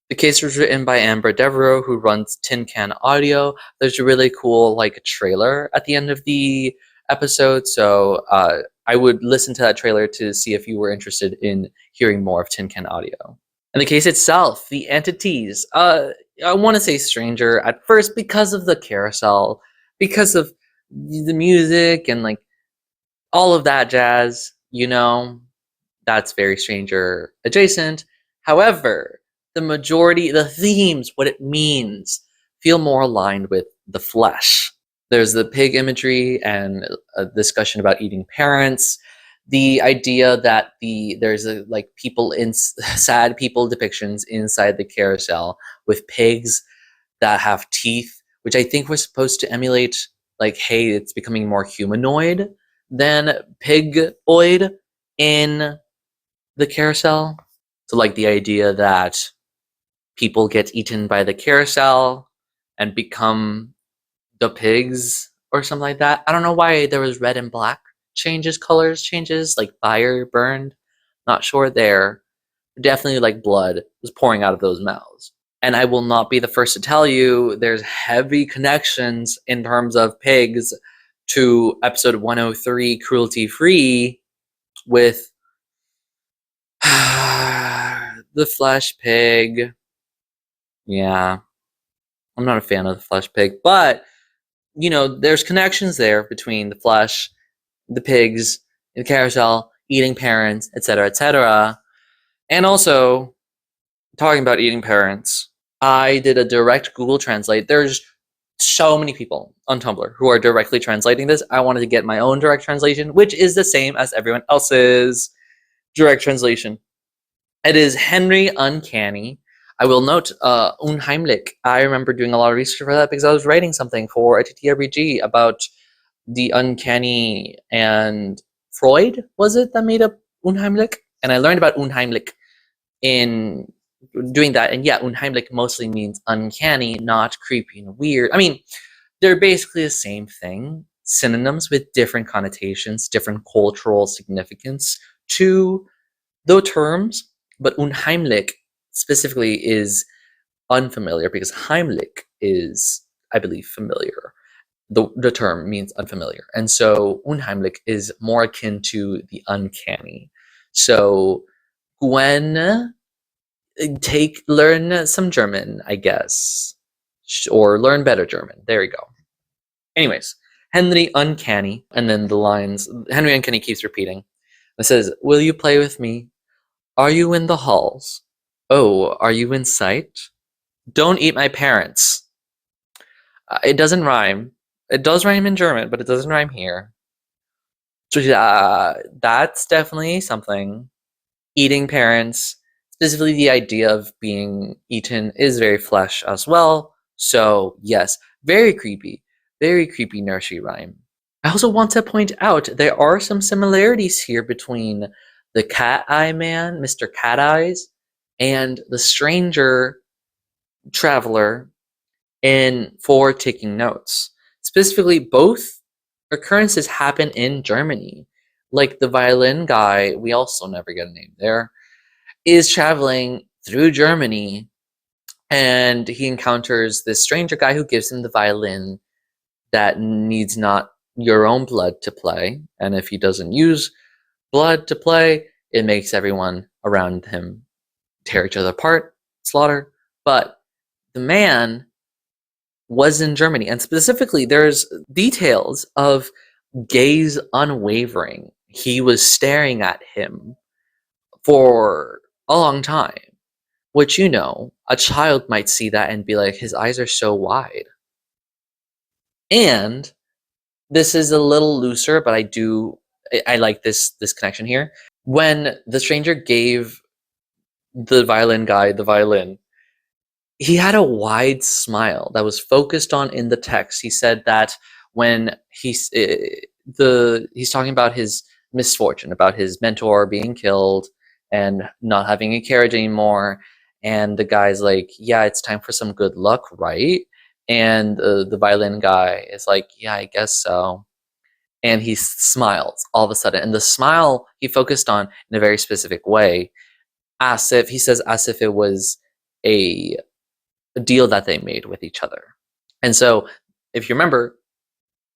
The case was written by Amber Devereaux, who runs Tin Can Audio. There's a really cool like trailer at the end of the episode, so I would listen to that trailer to see if you were interested in hearing more of Tin Can Audio. And the case itself, the entities, I want to say stranger at first because of the carousel, because of the music and like All of that jazz, that's very stranger adjacent. However, the themes, what it means, feel more aligned with the flesh. There's the pig imagery and a discussion about eating parents. The idea that there's people in sad people depictions inside the carousel with pigs that have teeth, which I think was supposed to emulate hey, it's becoming more humanoid than pigoid in the carousel. So the idea that people get eaten by the carousel and become the pigs or something like that. I don't know why there was red and black colors changes, like fire burned. Not sure there. Definitely blood was pouring out of those mouths. And I will not be the first to tell you there's heavy connections in terms of pigs to episode 103, Cruelty Free, with the flesh pig. Yeah. I'm not a fan of the flesh pig, but there's connections there between the flesh, the pigs, the carousel, eating parents, etc., etc. And also, talking about eating parents, I did a direct Google Translate. There's so many people on Tumblr who are directly translating this. I wanted to get my own direct translation, which is the same as everyone else's direct translation. It is Henry Uncanny. I will note Unheimlich. I remember doing a lot of research for that because I was writing something for a TTRPG about the uncanny, and Freud, was it, that made up Unheimlich? And I learned about Unheimlich in doing that. And yeah, Unheimlich mostly means uncanny, not creepy and weird. I mean, they're basically the same thing. Synonyms with different connotations, different cultural significance to those terms. But Unheimlich specifically is unfamiliar because Heimlich is, I believe, familiar. The term means unfamiliar. And so Unheimlich is more akin to the uncanny. So Gwen, learn some German, I guess. Or learn better German. There you go. Anyways, Henry Uncanny, and then the lines, Henry Uncanny keeps repeating. It says, "Will you play with me? Are you in the halls? Oh, are you in sight? Don't eat my parents." It doesn't rhyme. It does rhyme in German, but it doesn't rhyme here. So that's definitely something. Eating parents, specifically the idea of being eaten, is very flesh as well. So yes, very creepy nursery rhyme. I also want to point out there are some similarities here between the cat eye man, Mr. Cat Eyes, and the stranger traveler for taking notes. Specifically, both occurrences happen in Germany. Like the violin guy, we also never get a name there, is traveling through Germany, and he encounters this stranger guy who gives him the violin that needs not your own blood to play. And if he doesn't use blood to play, it makes everyone around him tear each other apart, slaughter. But the man was in Germany, and specifically there's details of gaze unwavering. He was staring at him for a long time, which, a child might see that and be like, his eyes are so wide. And this is a little looser, but I like this connection here. When the stranger gave the violin guy the violin, he had a wide smile that was focused on in the text. He said that when he's talking about his misfortune, about his mentor being killed and not having a carriage anymore, and the guy's like, yeah, it's time for some good luck, right? And the violin guy is like, yeah, I guess so. And he smiles all of a sudden, and the smile he focused on in a very specific way, as if it was a deal that they made with each other. And so, if you remember,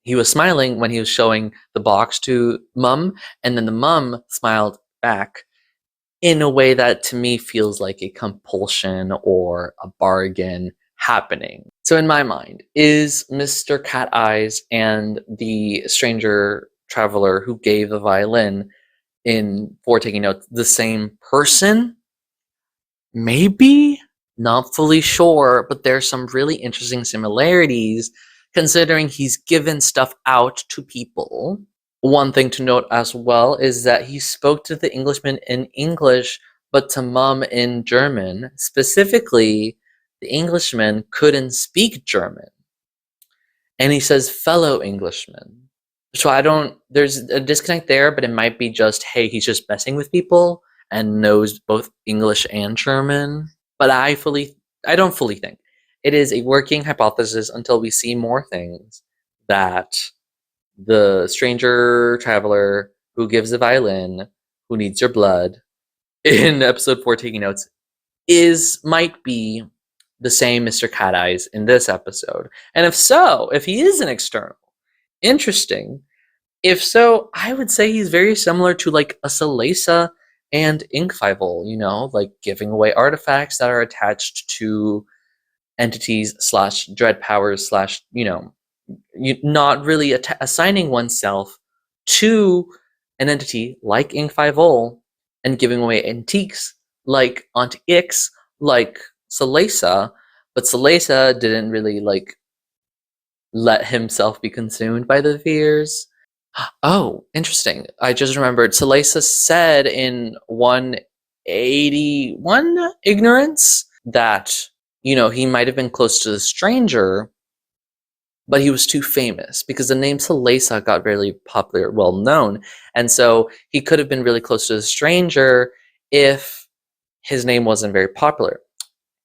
he was smiling when he was showing the box to Mum, and then the Mum smiled back in a way that to me feels like a compulsion or a bargain happening. So in my mind, is Mr. Cat Eyes and the stranger traveler who gave the violin for taking notes the same person? Maybe? Not fully sure, but there's some really interesting similarities considering he's given stuff out to people. One thing to note as well is that he spoke to the Englishman in English, but to Mum in German. Specifically, the Englishman couldn't speak German. And he says, fellow Englishman. So there's a disconnect there, but it might be just, hey, he's just messing with people and knows both English and German. But I don't fully think. It is a working hypothesis until we see more things that the stranger traveler who gives a violin, who needs your blood, in episode 4 taking notes, might be the same Mr. Cat Eyes in this episode. And if so, if he is an external, interesting. If so, I would say he's very similar to like a Salesa and Inkfivel, like giving away artifacts that are attached to entities / dread powers / not really assigning oneself to an entity like Inkfivel and giving away antiques like Aunt Ix, like Salesa, but Salesa didn't really let himself be consumed by the fears. Oh, interesting. I just remembered Salesa said in 181 Ignorance that, he might have been close to the stranger, but he was too famous because the name Salesa got really popular, well known. And so he could have been really close to the stranger if his name wasn't very popular.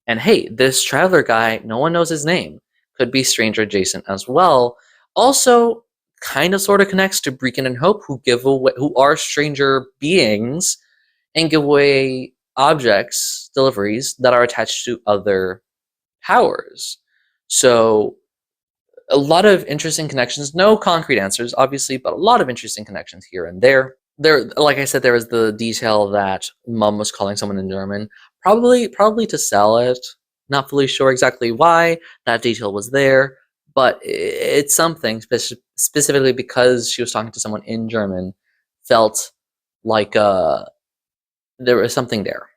And hey, this traveler guy, no one knows his name. Could be stranger adjacent as well. Also, kind of sort of connects to Breakin and Hope, who are stranger beings and give away objects, deliveries that are attached to other powers. So a lot of interesting connections. No concrete answers, obviously, but a lot of interesting connections here and there. Like I said, there was the detail that Mum was calling someone in German, probably to sell it. Not fully sure exactly why that detail was there, but it's something, specifically because she was talking to someone in German, felt like there was something there.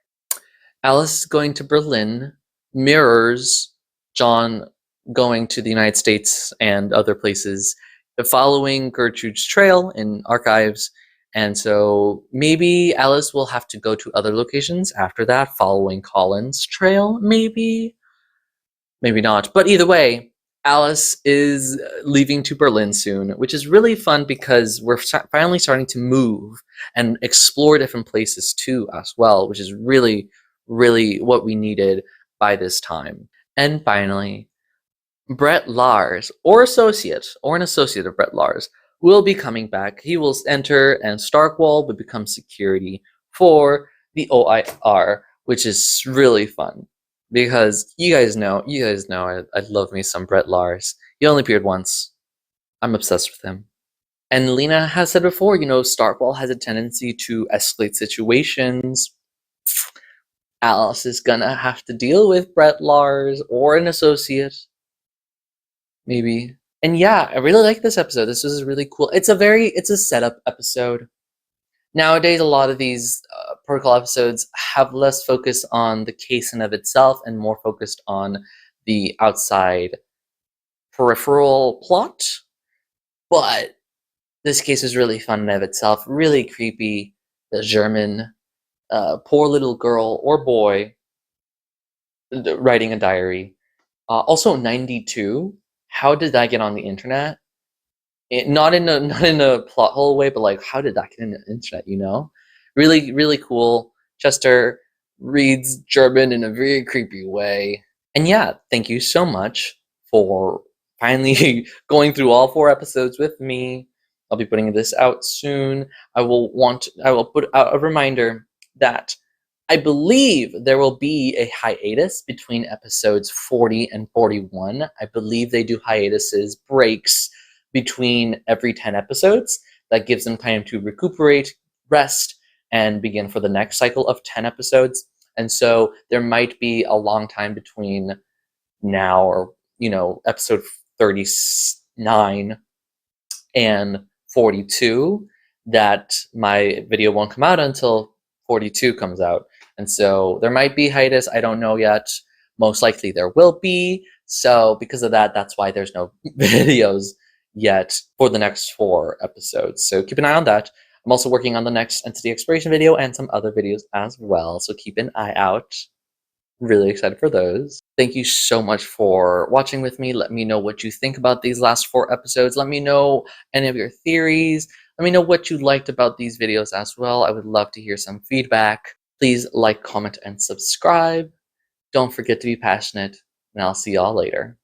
Alice going to Berlin mirrors John going to the United States and other places, following Gertrude's trail in archives. And so maybe Alice will have to go to other locations after that, following Colin's trail, maybe not. But either way, Alice is leaving to Berlin soon, which is really fun because we're finally starting to move and explore different places too as well, which is really, really what we needed by this time. And finally, Brett Lars, or an associate of Brett Lars, will be coming back. He will enter, and Starkwall will become security for the OIR, which is really fun. Because you guys know, I love me some Brett Lars. He only appeared once. I'm obsessed with him. And Lena has said before, Starkwall has a tendency to escalate situations. Alice is gonna have to deal with Brett Lars or an associate. Maybe. And yeah, I really like this episode. This was really cool. It's a setup episode. Nowadays, a lot of these protocol episodes have less focus on the case in of itself and more focused on the outside peripheral plot. But this case is really fun in of itself. Really creepy. The German poor little girl or boy writing a diary. Also 92. How did that get on the internet? Not in a plot hole way, but how did that get on the internet? Really, really cool. Chester reads German in a very creepy way. And yeah, thank you so much for finally going through all 4 episodes with me. I'll be putting this out soon. I will put out a reminder that I believe there will be a hiatus between episodes 40 and 41. I believe they do breaks between every 10 episodes. That gives them time to recuperate, rest, and begin for the next cycle of 10 episodes. And so there might be a long time between now or, episode 39 and 42, that my video won't come out until 42 comes out. And so there might be hiatus. I don't know yet. Most likely there will be. So because of that, that's why there's no videos yet for the next 4 episodes. So keep an eye on that. I'm also working on the next entity exploration video and some other videos as well. So keep an eye out. Really excited for those. Thank you so much for watching with me. Let me know what you think about these last 4 episodes. Let me know any of your theories. Let me know what you liked about these videos as well. I would love to hear some feedback. Please like, comment, and subscribe. Don't forget to be passionate, and I'll see y'all later.